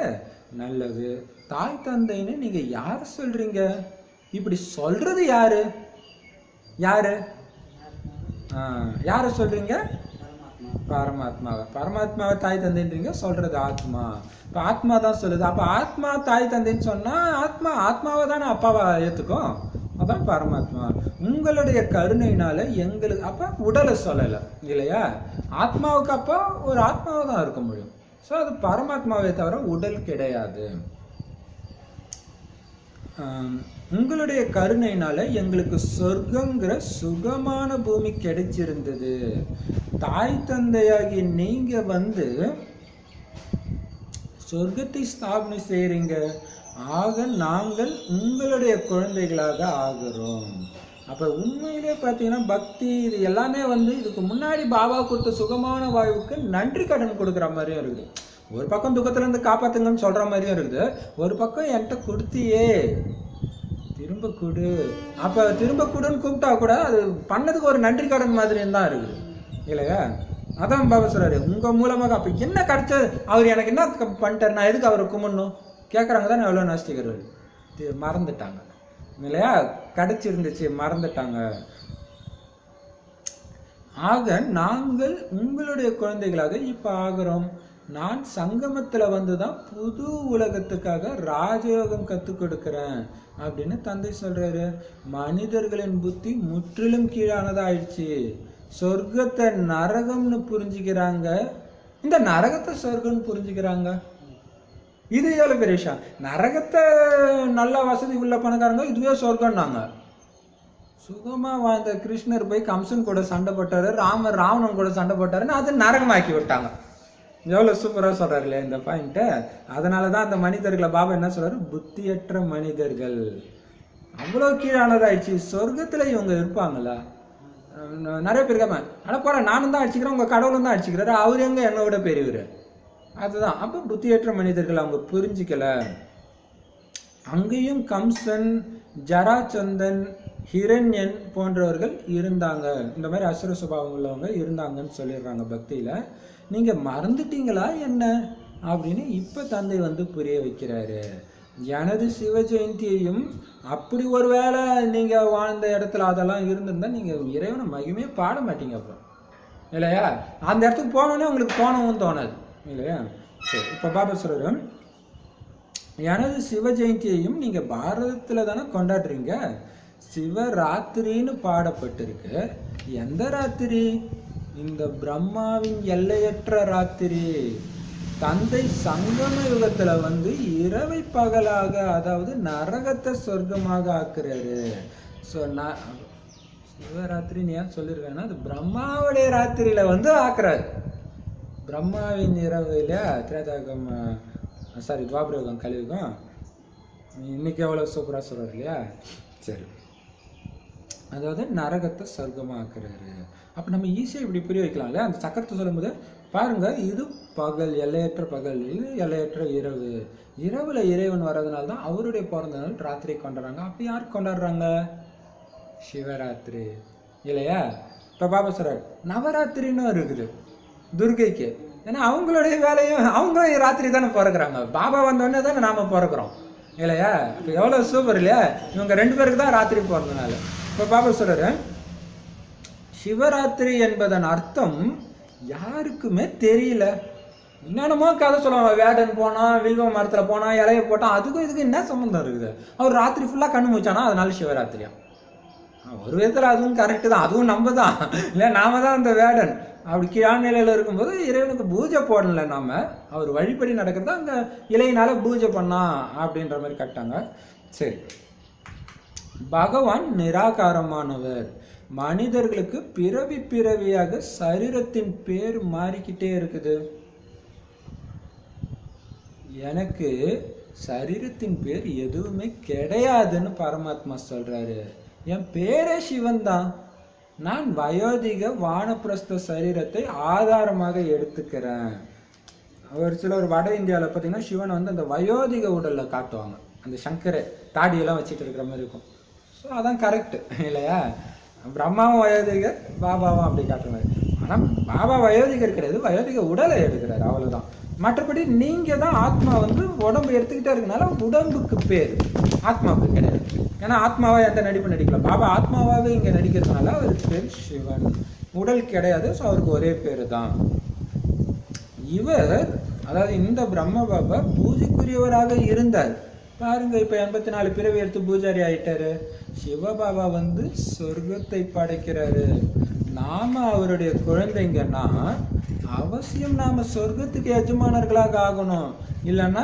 நல்லது. தாய் தந்தைன்னு நீங்க யார சொல்றீங்க? இப்படி சொல்றது யாரு? யார சொல்றீங்க? பரமாத்மாவை தாய் தந்தைன்றீங்க, சொல்றது ஆத்மா. இப்ப ஆத்மா தான் சொல்லுது. அப்ப ஆத்மா தாய் தந்தைன்னு சொன்னா ஆத்மாவை தானே அப்பாவை ஏத்துக்கும், அதான் பரமாத்மா. உங்களுடைய கருணையினால எங்களுக்கு, அப்ப உடலை சொல்லல இல்லையா? ஆத்மாவுக்கு அப்போ ஒரு ஆத்மாவை தான் இருக்க முடியும். ஸோ அது பரமாத்மாவை தவிர உடல் கிடையாது. உங்களுடைய கருணையினால எங்களுக்கு சொர்க்கங்கிற சுகமான பூமி கிடைச்சிருந்தது. தாய் தந்தையாகி நீங்க சொர்க்கத்தை ஸ்தாபனை செய்றீங்க, ஆக நாங்கள் உங்களுடைய குழந்தைகளாக ஆகிறோம். அப்ப உண்மையிலே பார்த்தீங்கன்னா பக்தி இது எல்லாமே இதுக்கு முன்னாடி பாபா கொடுத்த சுகமான வாழ்வுக்கு நன்றி கடன் கொடுக்குற மாதிரியும் இருக்குது. ஒரு பக்கம் துக்கத்துல இருந்து காப்பாத்துங்கன்னு சொல்ற மாதிரியும் இருக்குது, ஒரு பக்கம் என்கிட்ட கொடுத்தியே திரும்ப கொடு, அப்ப திரும்ப கொடுன்னு கூப்பிட்டா கூட அது பண்ணதுக்கு ஒரு நன்றி கடன் மாதிரியும் தான் இருக்குது இல்லையா? அதான் பாபா சொல்றாரு, உங்க மூலமாக அப்ப என்ன கிடைச்சது, அவர் எனக்கு என்ன பண்ணிட்டாரு, நான் எதுக்கு அவரை கும்பிடணும் கேட்குறாங்க தானே எவ்வளோ நாஸ்திகர்கள். மறந்துட்டாங்க இல்லையா? கிடைச்சிருந்துச்சு, மறந்துட்டாங்க. ஆக நாங்கள் உங்களுடைய குழந்தைகளாக இப்ப ஆகிறோம். நான் சங்கமத்துல வந்துதான் புது உலகத்துக்காக ராஜயோகம் கற்றுக் கொடுக்கிறேன் அப்படின்னு தந்தை சொல்றாரு. மனிதர்களின் புத்தி முற்றிலும் கீழானதா ஆயிடுச்சு. சொர்க்கத்தை நரகம்னு புரிஞ்சுக்கிறாங்க, இந்த நரகத்தை சொர்க்கம்னு புரிஞ்சுக்கிறாங்க. இது எவ்வளவு பெரிய விஷயம். நரகத்தை நல்ல வசதி உள்ள பணக்காரங்க இதுவே சொர்க்கம்னாங்க. சுகமா வாழ்ந்த கிருஷ்ணர் போய் கம்சன் கூட சண்டை போட்டாரு, ராவணன் கூட சண்டை போட்டாருன்னு அது நரகமாக்கி விட்டாங்க. எவ்வளவு சூப்பரா சொல்றாரு இல்லையா இந்த பாயிண்ட். அதனாலதான் அந்த மனிதர்களை பாபா என்ன சொல்றாரு, புத்தியற்ற மனிதர்கள். அவ்வளவு கீழானதாயிடுச்சு. சொர்க்கத்துல இவங்க இருப்பாங்களா? நிறைய பேர் இருக்காம, ஆனா போற நானும் தான் அடிச்சுக்கிறேன், உங்க கடவுளும் தான் அடிச்சுக்கிறாரு, அவரு எங்க என்னோட பெரியவர். அதுதான். அப்ப புத்தியற்ற மனிதர்கள் அவங்க புரிஞ்சிக்கல. அங்கேயும் கம்சன், ஜராச்சந்தன், ஹிரண்யன் போன்றவர்கள் இருந்தாங்க. இந்த மாதிரி அசுர சுபாவம் உள்ளவங்க இருந்தாங்கன்னு சொல்லிடுறாங்க பக்தியில. நீங்க மறந்துட்டீங்களா என்ன அப்படின்னு இப்ப தந்தை புரிய வைக்கிறாரு. எனது சிவ ஜெயந்தியையும் அப்படி ஒரு வேளை நீங்க வாழ்ந்த இடத்துல அதெல்லாம் இருந்திருந்தா நீங்க இறைவனை மகிமையே பாட மாட்டீங்க அப்புறம் இல்லையா? அந்த இடத்துக்கு போனோடனே உங்களுக்கு தோணவும் தோணாது இல்லையா? சரி, இப்ப பாபா சொல்றோம், எனது சிவ ஜெயந்தியையும் நீங்க பாரதத்துல தானே கொண்டாடுறீங்க, சிவராத்திரின்னு பாடப்பட்டிருக்கு. எந்த ராத்திரி? இந்த பிரம்மாவின் எல்லையற்ற ராத்திரி. தந்தை சங்கம யுகத்துல இரவை பகலாக, அதாவது நரகத்தை சொர்க்கமாக ஆக்குறாரு. ஸோ சிவராத்திரின்னு ஏன் சொல்லியிருக்காங்கன்னா, அது பிரம்மாவுடைய ராத்திரியில ஆக்குறாரு. பிரம்மாவின் இரவு இல்லையா, திரேதாயுகம் துவாபரயுகம் கலியுகம், இன்னைக்கு எவ்வளவு சூப்பரா சொல்றாரு இல்லையா. சரி, அதாவது நரகத்தை சொர்க்கமா ஆக்குறாரு. அப்ப நம்ம ஈஸியா இப்படி புரிய வைக்கலாம்ல. அந்த சக்கரத்தை சொல்லும் போது பாருங்க, இது பகல், எல்லையற்ற பகல், இது எல்லையற்ற இரவு. இரவுல இறைவன் வர்றதுனால தான் அவருடைய பிறந்த நாள் ராத்திரி கொண்டாடுறாங்க. அப்படி யார் கொண்டாடுறாங்க? சிவராத்திரி இல்லையா. இப்ப பாபா சொல்றாரு நவராத்திரின்னு இருக்குது துர்கைக்கு. ஏன்னா அவங்களுடைய வேலையும், அவங்களும் ராத்திரி தானே பிறகுறாங்க. பாபா வந்தோடனே தானே நாம பிறக்கிறோம் இல்லையா. இப்ப எவ்வளவு சூப்பர் இல்லையா. இவங்க 2 பேருக்கு தான் ராத்திரி பிறந்தனால. இப்ப பாபா சொல்றாரு சிவராத்திரி என்பதன் அர்த்தம் யாருக்குமே தெரியல. என்னென்னமோ கதை சொல்லுவாங்க. வேடன் போனா, வில்வ மரத்துல போனா, இலைய போட்டான், அதுக்கும் இதுக்கும் என்ன சம்பந்தம் இருக்குது? அவர் ராத்திரி ஃபுல்லா கண்ணு மூச்சானா அதனால சிவராத்திரியா? ஒரு விதத்துல அதுவும் கரெக்டு தான். அதுவும் நம்ம தான் இல்ல, நாம தான் அந்த வேடன். அப்படி கீழான நிலையில இருக்கும்போது இறைவனுக்கு பூஜை போடல, நாம அவர் வழிபடி நடக்கிறத அங்க இலையினால பூஜை பண்ணா அப்படின்ற மாதிரி கட்டாங்க. சரி, பகவான் நிராகாரமானவர். மனிதர்களுக்கு பிறவி பிறவியாக சரீரத்தின் பேர் மாறிக்கிட்டே இருக்குது. எனக்கு சரீரத்தின் பேர் எதுவுமே கிடையாதுன்னு பரமாத்மா சொல்றாரு. என் பேரே சிவன் தான். நான் வயோதிக வானப்பிரஸ்த சரீரத்தை ஆதாரமாக எடுத்துக்கிறேன். ஒரு சிலர் வட இந்தியாவில் பார்த்தீங்கன்னா சிவன் அந்த வயோதிக உடல்ல காட்டுவாங்க. அந்த சங்கரை தாடியெல்லாம் வச்சுட்டு இருக்கிற மாதிரி இருக்கும். ஸோ அதான் கரெக்ட் இல்லையா. பிரம்மாவும் வயோதிகர், பாபாவும் அப்படி காட்டுற மாதிரி. ஆனால் பாபா வயோதிகர் கிடையாது, வயோதிக உடலை எடுக்கிறாரு, அவ்வளோதான். மற்றபடி நீங்க தான் ஆத்மா உடம்பு எடுத்துக்கிட்டே இருக்கனால உடம்புக்கு பேர், ஆத்மாவுக்கு கிடையாது. ஏன்னா ஆத்மாவா எந்த நடிப்பு நடிக்கலாம். பாபா ஆத்மாவாவே இங்க நடிக்கிறதுனால அவருக்கு பேர் சிவன். உடல் கிடையாது, ஸோ அவருக்கு ஒரே பேரு தான். இவர், அதாவது இந்த பிரம்ம பாபா பூஜைக்குரியவராக இருந்தார். பாருங்க, இப்ப 84 பிறவி எடுத்து பூஜாரி ஆயிட்டாரு. சிவபாபா சொர்க்கத்தை படைக்கிறாரு. நாம அவருடைய குழந்தைங்கன்னா அவசியம் நாம சொர்க்கத்துக்கு எஜமானர்களாக ஆகணும். இல்லைன்னா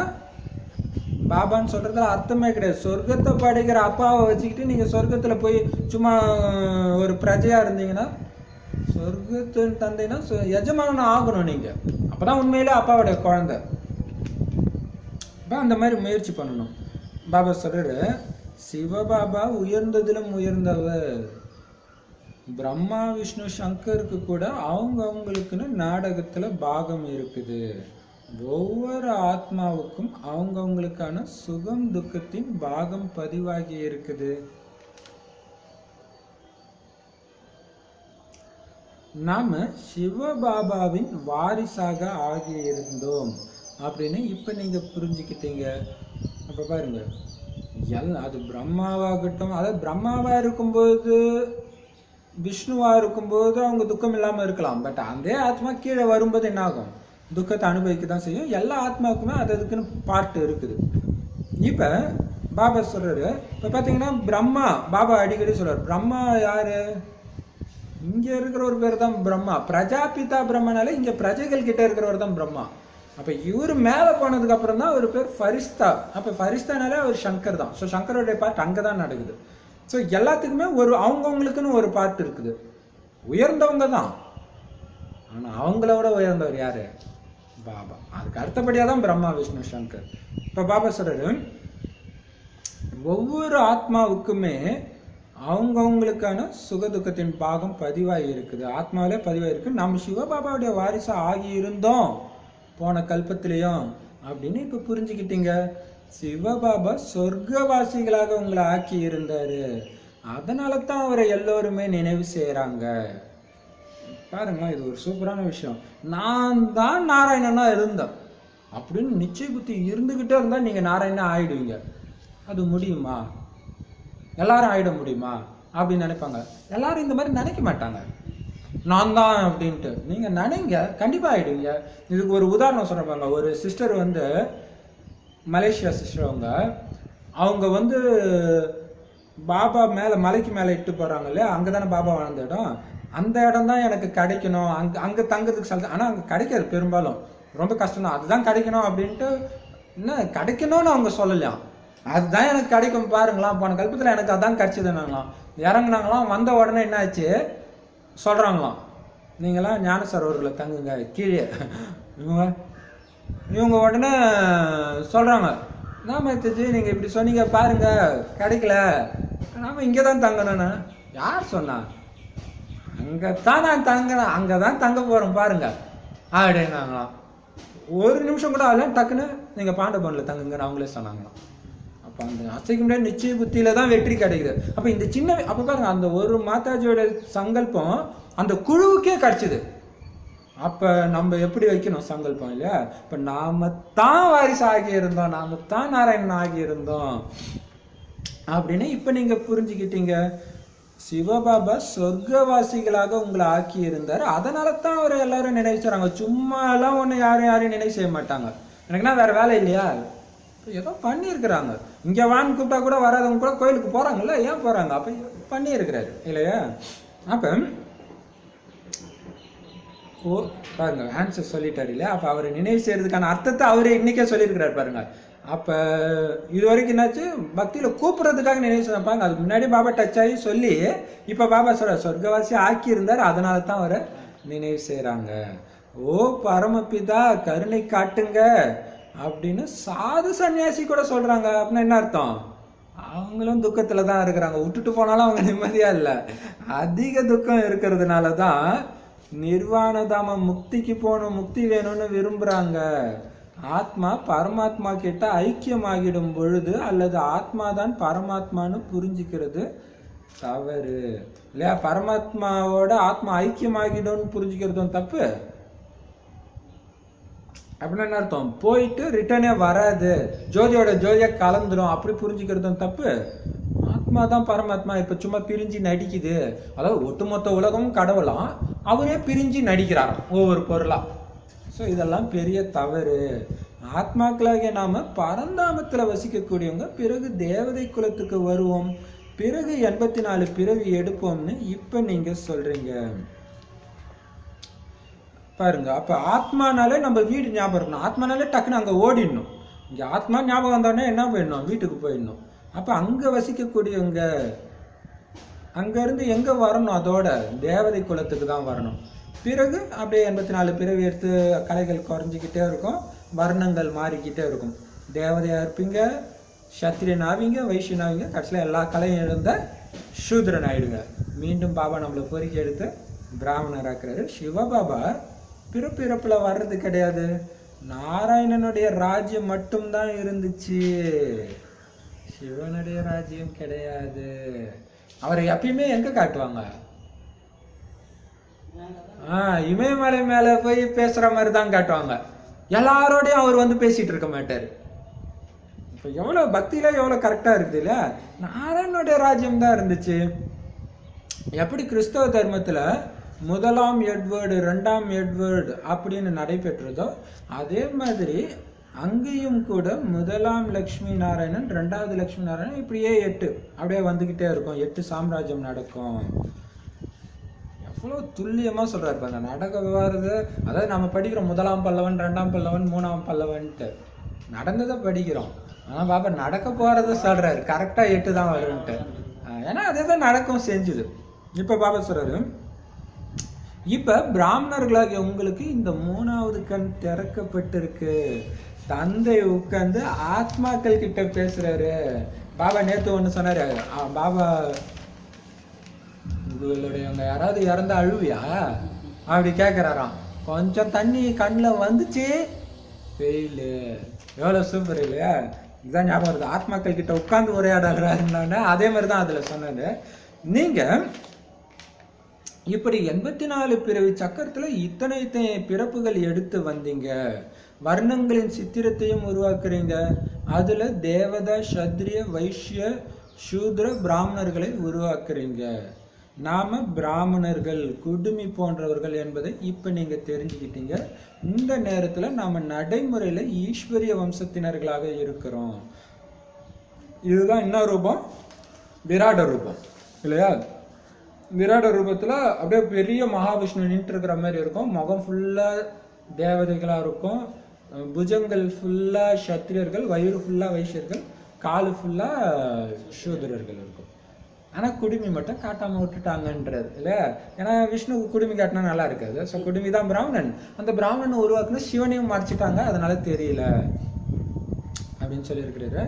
பாபான்னு சொல்றதுல அர்த்தமே கிடையாது. சொர்க்கத்தை படைக்கிற அப்பாவை வச்சுக்கிட்டு நீங்க சொர்க்கத்துல போய் சும்மா ஒரு பிரஜையா இருந்தீங்கன்னா, சொர்க்கத்தின் தந்தைன்னா எஜமானனா ஆகணும் நீங்க. அப்பதான் உண்மையிலே அப்பாவுடைய குழந்தை. அந்த மாதிரி முயற்சி பண்ணணும். பாபா சொல்றாரு, சிவபாபா உயர்ந்ததிலும் உயர்ந்தவர். பிரம்மா விஷ்ணு சங்கருக்கு கூட அவங்களுக்குன்னு நாடகத்துல பாகம் இருக்குது. ஒவ்வொரு ஆத்மாவுக்கும் அவங்களுக்கான சுகம் துக்கத்தின் பாகம் பதிவாகி இருக்குது. நாம சிவபாபாவின் வாரிசாக ஆகி இருந்தோம் அப்படின்னு இப்ப நீங்க புரிஞ்சுக்கிட்டீங்க. அப்ப பாருங்க, அது பிரம்மாவாகட்டும், அதாவது பிரம்மாவா இருக்கும்போது விஷ்ணுவா இருக்கும்போது அவங்க துக்கம் இல்லாம இருக்கலாம். பட் அந்த ஆத்மா கீழே வரும்போது என்ன ஆகும்? துக்கத்தை அனுபவிக்க தான் செய்யும். எல்லா ஆத்மாவுக்குமே அதுக்குன்னு பார்ட் இருக்குது. இப்ப பாபா சொல்றாரு, இப்ப பாத்தீங்கன்னா பிரம்மா, பாபா அடிக்கடி சொல்றாரு, பிரம்மா யாரு? இங்க இருக்கிற ஒரு பேர் தான் பிரம்மா. பிரஜாபிதா பிரம்மனால இங்க பிரஜைகள் கிட்ட இருக்கிறவர் தான் பிரம்மா. அப்ப இவரு மேல போனதுக்கு அப்புறம் தான் ஒரு பேர் ஃபரிஸ்தா. அப்ப ஃபரிஸ்தானாலே அவர் சங்கர் தான். ஸோ சங்கருடைய பார்ட் அங்கதான் நடக்குது. ஸோ எல்லாத்துக்குமே அவங்கவுங்களுக்குன்னு ஒரு பார்ட் இருக்குது. உயர்ந்தவங்க தான், ஆனா அவங்களோட உயர்ந்தவர் யாரு? பாபா. அதுக்கு அடுத்தபடியா தான் பிரம்மா விஷ்ணு சங்கர். இப்ப பாபா சொல்றாரு, ஒவ்வொரு ஆத்மாவுக்குமே அவங்கவுங்களுக்கான சுகதுக்கத்தின் பாகம் பதிவாகி இருக்குது. ஆத்மாவிலே பதிவாகி இருக்கு. நம்ம சிவபாபாவுடைய வாரிசா ஆகி இருந்தோம் போன கல்பத்திலையும் அப்படின்னு இப்ப புரிஞ்சுக்கிட்டீங்க. சிவபாபா சொர்க்கவாசிகளாக உங்களை ஆக்கி இருந்தாரு. அதனால தான் அவரை எல்லோருமே நினைவு செய்யறாங்க. பாருங்க, இது ஒரு சூப்பரான விஷயம். நான் தான் நாராயணனா இருந்தேன் அப்படின்னு நிச்சய புத்தி இருந்துகிட்டே இருந்தா நீங்க நாராயணனா ஆயிடுவீங்க. அது முடியுமா? எல்லாரும் ஆயிட முடியுமா அப்படின்னு நினைப்பாங்க. எல்லாரும் இந்த மாதிரி நினைக்க மாட்டாங்க. நான் தான் அப்படின்ட்டு நீங்க நினைங்க, கண்டிப்பா ஆயிடுவீங்க. இதுக்கு ஒரு உதாரணம் சொல்றாங்க. ஒரு சிஸ்டர் மலேசியா சிஸ்டர், அவங்க பாபா மேல மலைக்கு மேல இட்டு போறாங்க இல்லையா, அங்கதானே பாபா வாழ்ந்த இடம். அந்த இடம் தான் எனக்கு கிடைக்கணும், அங்க தங்குறதுக்கு ஆனா அங்க கிடைக்காது பெரும்பாலும், ரொம்ப கஷ்டம் தான். அதுதான் கிடைக்கணும் அப்படின்ட்டு என்ன கிடைக்கணும்னு அவங்க சொல்லலாம். அதுதான் எனக்கு கிடைக்கும் பாருங்களாம், போன கல்பத்துல எனக்கு அதான் கிடைச்சதுன்னாங்களாம். இறங்குனாங்களாம், வந்த உடனே என்ன ஆச்சு சொல்றாங்களாம், நீங்களாம் ஞான சரோவரில் தங்குங்க கீழே. இவங்க உடனே சொல்றாங்க, நாம தெரிஞ்சு நீங்க இப்படி சொன்னீங்க பாருங்க கிடைக்கல, நாம இங்கதான் தங்கணும்னு யார் சொன்னா, அங்கத்தான் நான் தங்கினேன், அங்கதான் தங்க போறோம் பாருங்க அப்படின்னாங்களாம். ஒரு நிமிஷம் கூட ஆகல, டக்குன்னு நீங்க பாண்டபவன்ல தங்குங்கன்னு அவங்களே சொன்னாங்களாம். அப்ப அந்த அசைக்க முடியாத நிச்சய புத்தியில தான் வெற்றி கிடைக்குது. அப்ப இந்த சின்ன அப்ப பாருங்க, அந்த ஒரு மாதாஜியோட சங்கல்பம் அந்த குழுவுக்கே கிடைச்சது. அப்ப நம்ம எப்படி வைக்கணும் சங்கல்பம் இல்லையா, இப்ப நாம தான் வாரிசு ஆகி இருந்தோம், நாம தான் நாராயணன் ஆகி இருந்தோம் அப்படின்னு இப்ப நீங்க புரிஞ்சுக்கிட்டீங்க. சிவபாபா சொர்க்கவாசிகளாக உங்களை ஆக்கி இருந்தார், அதனால தான் அவர் எல்லாரும் நினைவு செய்றாங்க. சும்மா எல்லாம் ஒண்ணு யாரையும் நினைவு செய்ய மாட்டாங்க. எனக்குன்னா வேற வேலை இல்லையா, ஏதோ பண்ணியிருக்கிறாங்க. இங்க வான்னு கூப்பிட்டா கூட வராதவங்க கூட கோயிலுக்கு போறாங்கல்ல, ஏன் போறாங்க, அப்ப பண்ணியிருக்கிறாரு இல்லையா. அப்ப ஓ பாருங்க ஆன்சர் சொல்லிட்டாரு இல்லையா. அப்ப அவரை நினைவு செய்யறதுக்கான அர்த்தத்தை அவரே இன்னைக்கே சொல்லியிருக்கிறாரு பாருங்க. அப்ப இது வரைக்கும் என்னாச்சு, பக்தியில கூப்பிடுறதுக்காக நினைவு செய்யப்பாங்க, அதுக்கு முன்னாடி பாபா டச் ஆகி சொல்லி இப்ப பாபா சொல்ற சொர்க்கவாசி ஆக்கி இருந்தார், அதனால தான் அவரை நினைவு செய்யறாங்க. ஓ பரமபிதா கருணை காட்டுங்க அப்படின்னு சாது சன்னியாசி கூட சொல்றாங்க. அப்படின்னா என்ன அர்த்தம், அவங்களும் துக்கத்துல தான் இருக்கிறாங்க, விட்டுட்டு போனாலும் அவங்க நிம்மதியா இல்லை, அதிக துக்கம் இருக்கிறதுனாலதான் நிர்வாணதாம முக்திக்கு போகணும், முக்தி வேணும்னு விரும்புறாங்க. ஆத்மா பரமாத்மா கிட்ட ஐக்கியமாகிடும் பொழுது அல்லது ஆத்மா தான் பரமாத்மான்னு புரிஞ்சுக்கிறது தவறு இல்லையா. பரமாத்மாவோட ஆத்மா ஐக்கியமாகிடும் புரிஞ்சுக்கிறதும் தப்பு. அப்படின்னா என்ன அர்த்தம், போயிட்டு ரிட்டர்னே வராது, ஜோதியோட ஜோதியா கலந்துரும் அப்படி புரிஞ்சுக்கிறதும் தப்பு. ஆத்மா தான் பரமாத்மா இப்ப சும்மா பிரிஞ்சு நடிக்குது, அதாவது ஒட்டுமொத்த உலகமும் கடவுளாம், அவரே பிரிஞ்சு நடிக்கிறாராம் ஒவ்வொரு பொருளா. ஸோ இதெல்லாம் பெரிய தவறு. ஆத்மாக்களாகிய நாம பரந்தாமத்துல வசிக்கக்கூடியவங்க, பிறகு தேவதை குலத்துக்கு வருவோம், பிறகு 84 பிறவி எடுப்போம்னு இப்ப நீங்க சொல்றீங்க பாருங்க. அப்ப ஆத்மானாலே நம்ம வீடு ஞாபகம் இருக்கணும், ஆத்மானாலே டக்குன்னு அங்க ஓடிடணும். இங்க ஆத்மா ஞாபகம் வந்தோடனே என்ன போயிடணும், வீட்டுக்கு போயிடணும். அப்ப அங்க வசிக்கக்கூடியவங்க அங்க இருந்து எங்க வரணும், அதோட தேவதை குலத்துக்கு தான் வரணும். பிறகு அப்படியே 84 பிறவி எடுத்து கலைகள் குறைஞ்சிக்கிட்டே இருக்கும், வர்ணங்கள் மாறிக்கிட்டே இருக்கும். தேவதையா இருப்பீங்க, சத்திரியன் ஆவீங்க, வைஷ்யன் ஆவீங்க, கடைசியில் எல்லா கலையும் எழுந்த சூத்ரன் ஆயிடுங்க. மீண்டும் பாபா நம்மளை பொறுக்கி எடுத்து பிராமணர் ஆக்குறாரு. சிவபாபா பிறப்புல வர்றது கிடையாது, நாராயணனுடைய ராஜ்யம் மட்டும்தான் இருந்துச்சு, சிவனுடைய ராஜ்யம் கிடையாது. அவரை எப்பயுமே எங்க காட்டுவாங்க, இமயமலை மேல போய் பேசுற மாதிரி தான் காட்டுவாங்க, எல்லாரோடையும் அவர் வந்து பேசிட்டு இருக்க மாட்டாரு. இப்ப எவ்வளவு பக்தியில எவ்வளவு கரெக்டா இருக்குது இல்ல, நாராயணனுடைய ராஜ்யம் தான் இருந்துச்சு. எப்படி கிறிஸ்தவ தர்மத்துல 1ஆம் எட்வர்டு 2ஆம் எட்வர்டு அப்படின்னு நடைபெற்றதோ, அதே மாதிரி அங்கேயும் கூட 1ஆம் லட்சுமி நாராயணன் 2வது லட்சுமி நாராயணன் இப்படியே 8 அப்படியே வந்துகிட்டே இருக்கும், 8 சாம்ராஜ்யம் நடக்கும். எவ்வளவு துல்லியமா சொல்றாரு பாருங்க. நடக்க வருது, அதாவது நம்ம படிக்கிறோம் 1ஆம் பல்லவன் 2ஆம் பல்லவன் 3ஆம் பல்லவன்ட்டு நடந்ததை படிக்கிறோம், ஆனா பாபா நடக்க போறத சொல்றாரு, கரெக்டா 8 தான் வரும்ட்டு. ஏன்னா அதே தான் நடக்கும் செஞ்சுது. இப்ப பாபா சொல்றாரு, இப்ப பிராமணர்களாகிய உங்களுக்கு இந்த 3வது கண் திறக்கப்பட்டிருக்கு. தந்தை உட்கார்ந்து ஆத்மாக்கள் கிட்ட பேசுறாரு. பாபா நேத்து ஒண்ணு சொன்னாரு, பாபா உங்களுடையவங்க யாராவது இறந்தா அழுவியா அப்படி கேட்கிறாராம். கொஞ்சம் தண்ணி கண்ணில் வந்துச்சு வெயில், எவ்வளவு சூப்பர் இல்லையா. இதுதான் ஞாபகம் வருது, ஆத்மாக்கள் கிட்ட உட்கார்ந்து உரையாடுறாருன்னா அதே மாதிரிதான் அதுல சொன்னது. நீங்க இப்படி 84 பிறவி சக்கரத்துல இத்தனை பிறப்புகள் எடுத்து வந்தீங்க, வர்ணங்களின் சித்திரத்தையும் உருவாக்குறீங்க, அதுல தேவதா சத்ரிய வைஷ்ய சூத்ர பிராமணர்களை உருவாக்குறீங்க. நாம பிராமணர்கள் குடுமி போன்றவர்கள் என்பதை இப்ப நீங்க தெரிஞ்சுக்கிட்டீங்க. இந்த நேரத்துல நாம நடைமுறையில ஈஸ்வரிய வம்சத்தினர்களாக இருக்கிறோம். இதுதான் என்ன ரூபம், விராட ரூபம் இல்லையா? விராட ரூபத்துல அப்படியே பெரிய மகாவிஷ்ணு நின்று இருக்கிற மாதிரி இருக்கும். முகம் ஃபுல்லா தேவதைகளா இருக்கும். புஜங்கள் ஃபுல்லா சத்திரியர்கள், வயிறு ஃபுல்லா வைசியர்கள், காலு ஃபுல்லா சூத்திரர்கள் இருக்கும். ஆனா குடுமி மட்டும் காட்டாம விட்டுட்டாங்கன்றது இல்ல. ஏன்னா விஷ்ணுக்கு குடுமி காட்டினா நல்லா இருக்காது. ஸோ குடுமி தான் பிராமணன். அந்த பிராமணன் உருவாக்குன சிவனையும் மறைச்சிட்டாங்க, அதனால தெரியல அப்படின்னு சொல்லி இருக்கிறாரு.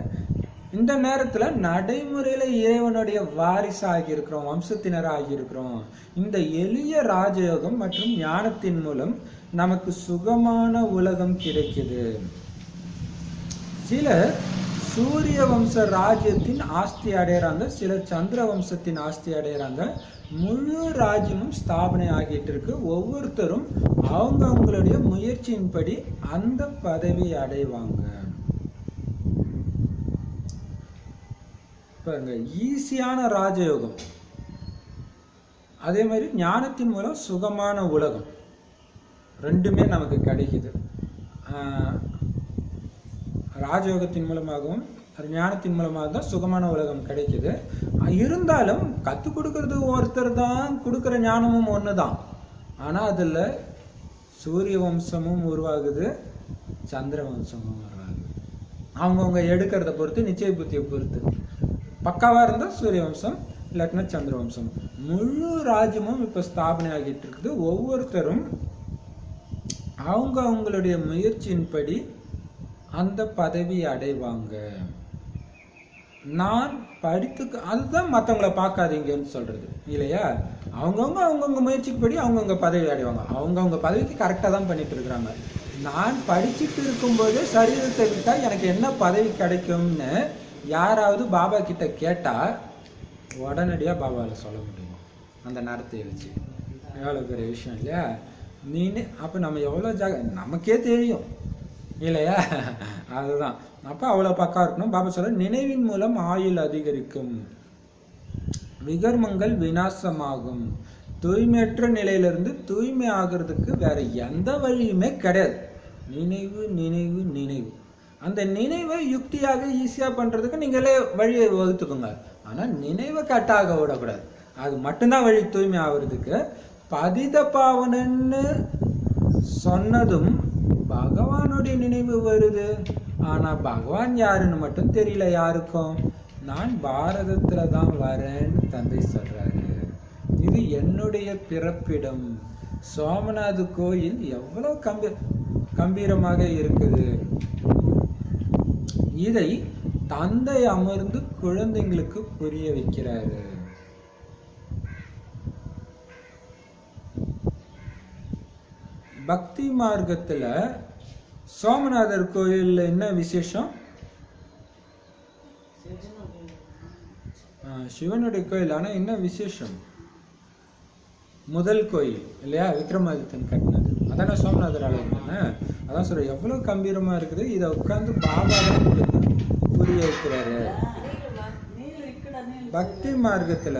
இந்த நேரத்துல நடைமுறையில இறைவனுடைய வாரிசு ஆகியிருக்கிறோம், வம்சத்தினர் ஆகியிருக்கிறோம். இந்த எளிய ராஜயோகம் மற்றும் ஞானத்தின் மூலம் நமக்கு சுகமான உலகம் கிடைக்குது. சிலர் சூரிய வம்ச ராஜ்யத்தின் ஆஸ்தி அடைகிறாங்க, சிலர் சந்திர வம்சத்தின் ஆஸ்தி அடைகிறாங்க. முழு ராஜ்யமும் ஸ்தாபனை ஆகிட்டு இருக்கு. ஒவ்வொருத்தரும் அவங்களுடைய முயற்சியின்படி அந்த பதவி அடைவாங்க. பாருங்க, ஈஸியான ராஜயோகம், அதே மாதிரி ஞானத்தின் மூலம் சுகமான உலகம், ரெண்டுமே நமக்கு கிடைக்குது. ராஜயோகத்தின் மூலமாகவும் ஞானத்தின் மூலமாக தான் சுகமான உலகம் கிடைக்குது. இருந்தாலும் கற்றுக் கொடுக்கறது ஒருத்தர் தான், கொடுக்குற ஞானமும் ஒன்று தான். ஆனால் அதில் சூரிய வம்சமும் உருவாகுது, சந்திர வம்சமும் உருவாகுது. அவங்கவுங்க எடுக்கிறத பொறுத்து, நிச்சய புத்தியை பொறுத்து. பக்காவாக இருந்தால் சூரிய வம்சம், இல்லாட்டினா சந்திர வம்சம். முழு ராஜ்யமும் இப்போ ஸ்தாபனை ஆகிட்டு இருக்குது. ஒவ்வொருத்தரும் அவங்களுடைய முயற்சியின்படி அந்த பதவி அடைவாங்க. நான் படித்து, அதுதான் மற்றவங்கள பார்க்காதீங்கன்னு சொல்றது இல்லையா? அவங்கவுங்க முயற்சிக்கு படி அவங்கவுங்க பதவி அடைவாங்க. அவங்கவுங்க பதவிக்கு கரெக்டாக தான் பண்ணிட்டு இருக்கிறாங்க. நான் படிச்சுட்டு இருக்கும்போது சரீரத்தை விட்டா எனக்கு என்ன பதவி கிடைக்கும்னு யாராவது பாபா கிட்ட கேட்டா உடனடியாக பாபாவில் சொல்ல முடியும் அந்த நேரத்தை வச்சு. எவ்வளோ பெரிய விஷயம் இல்லையா? நீனே அப்போ நம்ம எவ்வளோ நமக்கே தெரியும் இல்லையா? அதுதான். அப்போ அவ்வளோ பக்கா இருக்கணும். பாபா சொல்ற, நினைவின் மூலம் ஆயுள் அதிகரிக்கும், விகர்மங்கள் விநாசமாகும். தூய்மையற்ற நிலையிலிருந்து தூய்மை ஆகிறதுக்கு வேற எந்த வழியுமே கிடையாது. நினைவு நினைவு நினைவு. அந்த நினைவை யுக்தியாக ஈஸியாக பண்றதுக்கு நீங்களே வழியை வகுத்துக்கோங்க. ஆனால் நினைவை கட்டாக விடக்கூடாது. அது மட்டும்தான் வழி தூய்மை ஆகுறதுக்கு. பதித பாவனன்னு சொன்னதும் பகவானுடைய நினைவு வருது. ஆனா பகவான் யாருன்னு மட்டும் தெரியல யாருக்கும். நான் பாரதத்துல தான் வரேன்னு தந்தை சொல்றாரு. இது என்னுடைய பிறப்பிடம். சோமநாத் கோயில் எவ்வளவு கம்பீரமாக இருக்குது. இதை தந்தை அமர்ந்து குழந்தைங்களுக்கு புரிய வைக்கிறாரு. பக்தி மார்க்கத்துல சோமநாதர் கோயில்ல என்ன விசேஷம்? சிவனுடைய கோயில். ஆனா என்ன விசேஷம்? முதல் கோயில் இல்லையா, விக்ரமாதித்தன் கட்டினது. அதான சோமநாதர் ஆலயம் தானே. அதான் சொல்ற, எவ்வளவு கம்பீரமா இருக்குது. இதை உட்கார்ந்து பாபா தான் புரிய வைக்கிறாரு. பக்தி மார்க்கத்துல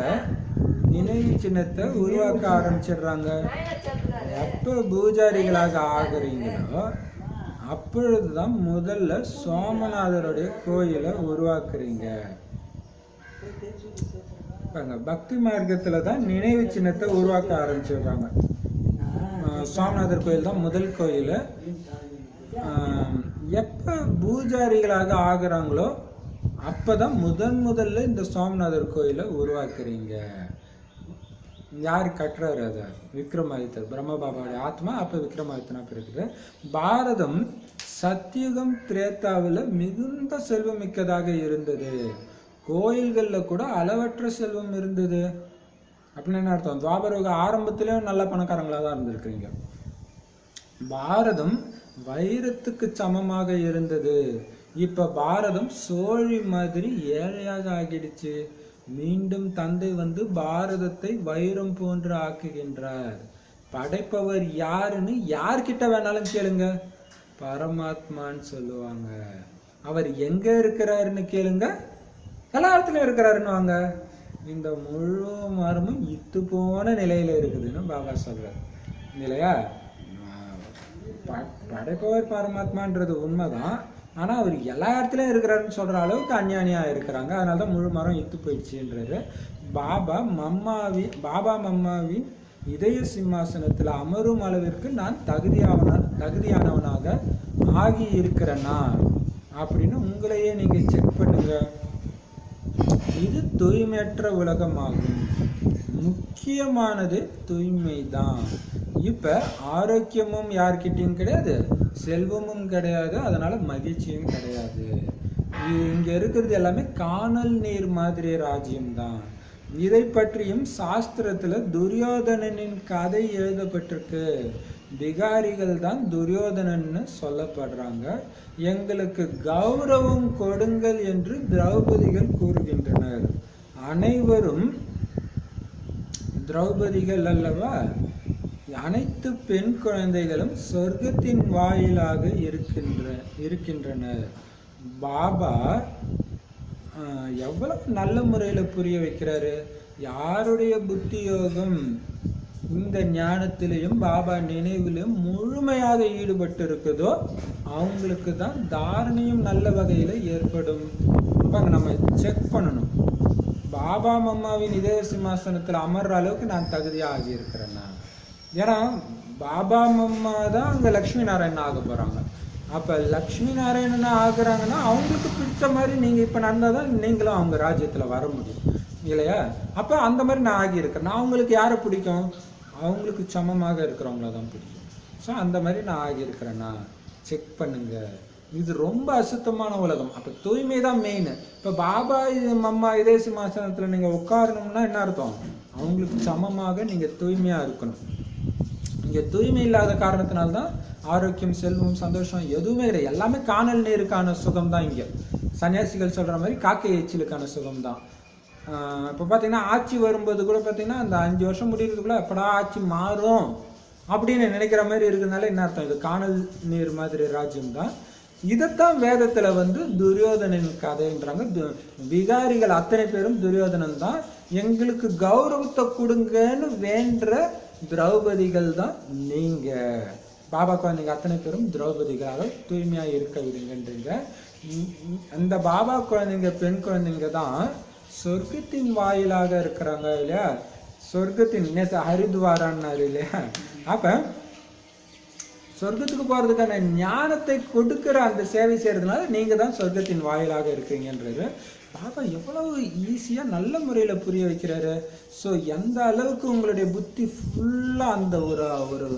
நினைவு சின்னத்தை உருவாக்க ஆரம்பிச்சிடுறாங்க. எப்ப பூஜாரிகளாக ஆகுறீங்களோ அப்பொழுதுதான் முதல்ல சோமநாதருடைய கோயிலை உருவாக்குறீங்க. பக்தி மார்க்கத்துல தான் நினைவு சின்னத்தை உருவாக்க ஆரம்பிச்சிடுறாங்க. சோமநாதர் கோயில் தான் முதல் கோயில். எப்ப பூஜாரிகளாக ஆகுறாங்களோ அப்பதான் முதல்ல இந்த சோமநாதர் கோயிலை உருவாக்குறீங்க. யாரு கட்டுறாரு? அத விக்ரமாதித்தர், பிரம்ம பாபாவுடைய ஆத்மா. அப்ப விக்ரமாதித்தனா பிறகுது. பாரதம் சத்தியுகம் திரேதாவில் மிகுந்த செல்வம் மிக்கதாக இருந்தது. கோயில்கள்ல கூட அளவற்ற செல்வம் இருந்தது. அப்படின்னு என்ன அர்த்தம்? துவாபர ஆரம்பத்திலேயும் நல்ல பணக்காரங்களா தான் இருந்திருக்கிறீங்க. பாரதம் வைரத்துக்கு சமமாக இருந்தது. இப்ப பாரதம் சோழி மாதிரி ஏழையாக ஆகிடுச்சு. மீண்டும் தந்தை வந்து பாரதத்தை வைரம் போன்று ஆக்குகின்றார். படைப்பவர் யாருன்னு யார்கிட்ட வேணாலும் கேளுங்க, பரமாத்மான்னு சொல்லுவாங்க. அவர் எங்க இருக்கிறாருன்னு கேளுங்க, எல்லா இடத்துலயும் இருக்கிறாருன்னு வாங்க. இந்த முழு மரமும் இத்து போன நிலையில இருக்குதுன்னு பாபா சொல்றாரு இல்லையா? படைப்பவர் பரமாத்மான்றது உண்மைதான். ஆனா அவர் எல்லா இடத்துலயும் இருக்கிறாருன்னு சொல்ற அளவுக்கு அஞ்ஞானியா இருக்கிறாங்க. அதனாலதான் முழு மரம் இத்து போயிடுச்சுன்றாரு. பாபா மம்மாவின் இதய சிம்மாசனத்துல அமரும் அளவிற்கு நான் தகுதியானவனாக ஆகி இருக்கிறேனா அப்படின்னு உங்களையே நீங்க செக் பண்ணுங்க. இது தூய்மையற்ற உலகமாகும். முக்கியமானது தூய்மைதான். இப்ப ஆரோக்கியமும் யார்கிட்டயும் கிடையாது, செல்வமும் கிடையாது, அதனால மகிழ்ச்சியும் கிடையாது. இங்க இருக்கிறது எல்லாமே காணல் நீர் மாதிரி ராஜ்யம்தான். இதை பற்றியும் சாஸ்திரத்துல துரியோதனனின் கதை எழுதப்பட்டிருக்கு. விகாரிகள் தான் துரியோதனன்னு சொல்லப்படுறாங்க. எங்களுக்கு கௌரவம் கொடுங்கள் என்று திரௌபதிகள் கூறுகின்றனர். அனைவரும் திரௌபதிகள் அல்லவா? அனைத்து பெண் குழந்தைகளும் சொர்க்கத்தின் வாயிலாக இருக்கின்றனர். பாபா எவ்வளவு நல்ல முறையில புரிய வைக்கிறாரு. யாருடைய புத்தி யோகம் இந்த ஞானத்திலையும் பாபா நினைவிலும் முழுமையாக ஈடுபட்டு இருக்குதோ அவங்களுக்கு தான் தாரணையும் நல்ல வகையில ஏற்படும். நம்ம செக் பண்ணணும். பாபா மம்மாவின் இதய சிம்மாசனத்துல அமர்ற அளவுக்கு நான் தகுதியா ஆகி இருக்கிறேன்னா. ஏன்னா பாபா மம்மா தான் அங்க லட்சுமி நாராயணன் ஆக போறாங்க. அப்ப லட்சுமி நாராயணன் ஆகுறாங்கன்னா அவங்களுக்கு பிடிச்ச மாதிரி நீங்க இப்ப நடந்தாதான் நீங்களும் அவங்க ராஜ்யத்துல வர முடியும் இல்லையா? அப்ப அந்த மாதிரி நான் ஆகி இருக்கிறேன். நான் அவங்களுக்கு யாரை பிடிக்கும்? அவங்களுக்கு சமமாக இருக்கிறவங்கள தான் பிடிக்கும். ஸோ அந்த மாதிரி நான் ஆகி இருக்கிறேன்னா செக் பண்ணுங்க. இது ரொம்ப அசுத்தமான உலகம். அப்ப தூய்மை தான் மெயின். இப்ப பாபா மம்மா இதய சிம்மாசனத்துல நீங்க உட்காரணும்னா என்ன அர்த்தம்? அவங்களுக்கு சமமாக நீங்க தூய்மையா இருக்கணும். இங்க தூய்மை இல்லாத காரணத்தினால்தான் ஆரோக்கியம், செல்வம், சந்தோஷம் எதுவுமே கிடையாது. எல்லாமே காணல் நீருக்கான சுகம் தான். இங்க சன்னியாசிகள் சொல்ற மாதிரி காக்கை எச்சிலுக்கான சுகம் தான். இப்போ பார்த்தீங்கன்னா ஆட்சி வரும்போது கூட பார்த்தீங்கன்னா அந்த 5 வருஷம் முடிகிறதுக்குள்ள எப்படா ஆட்சி மாறும் அப்படின்னு நினைக்கிற மாதிரி இருக்கிறதுனால என்ன அர்த்தம்? இது காணல் நீர் மாதிரி ராஜ்யம் தான். இதைத்தான் வேதத்துல துரியோதனின் கதைன்றாங்க. விகாரிகள் அத்தனை பேரும் துரியோதனன் தான். எங்களுக்கு கௌரவத்தை கொடுங்கன்னு வேண்ட திரௌபதிகள் தான் நீங்க. பாபா குழந்தைங்க அத்தனை பேரும் திரௌபதிகளாக தூய்மையா இருக்க விடுங்கன்றீங்க. அந்த பாபா குழந்தைங்க பெண் குழந்தைங்க தான் சொர்க்கத்தின் வாயிலாக இருக்கிறாங்க இல்லையா? சொர்க்கத்தின் நேற்று ஹரித்வாரான்னாரு இல்லையா? அப்ப சொர்க்கத்துக்கு போறதுக்கான ஞானத்தை கொடுக்கிற அந்த சேவை செய்யறதுனால நீங்க தான் சொர்க்கத்தின் வாயிலாக இருக்கீங்கன்றது பாபா எவ்வளவு ஈஸியா நல்ல முறையில புரிய வைக்கிறாரு. ஸோ எந்த அளவுக்கு உங்களுடைய புத்தி ஃபுல்லா அந்த ஒரு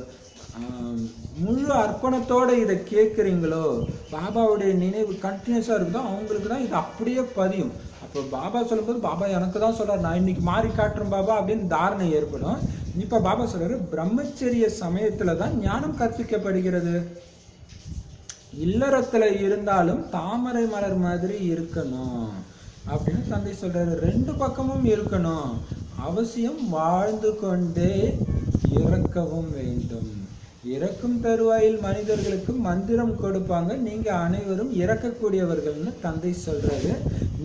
முழு அர்ப்பணத்தோட இதை கேட்குறீங்களோ, பாபாவுடைய நினைவு கண்டினியூஸா இருக்குதோ, அவங்களுக்கு தான் இது அப்படியே பதியும். அப்போ பாபா சொல்லும்போது பாபா எனக்கு தான் சொல்றாரு, நான் இன்னைக்கு மாறி காட்டுறேன் பாபா அப்படின்னு தாரணை ஏற்படும். இப்ப பாபா சொல்றாரு பிரம்மச்சரிய சமயத்துல தான் ஞானம் கற்பிக்கப்படுகிறது. இல்லறத்துல இருந்தாலும் தாமரை மலர் மாதிரி இருக்கணும் அப்படின்னு தந்தை சொல்றாரு. 2 பக்கமும் இருக்கணும். அவசியம் வாழ்ந்து கொண்டே இறக்கவும் வேண்டும். இறக்கும் தருவாயில் மனிதர்களுக்கு மந்திரம் கொடுப்பாங்க, நீங்க அனைவரும் இறக்கக்கூடியவர்கள்னு தந்தை சொல்றாரு.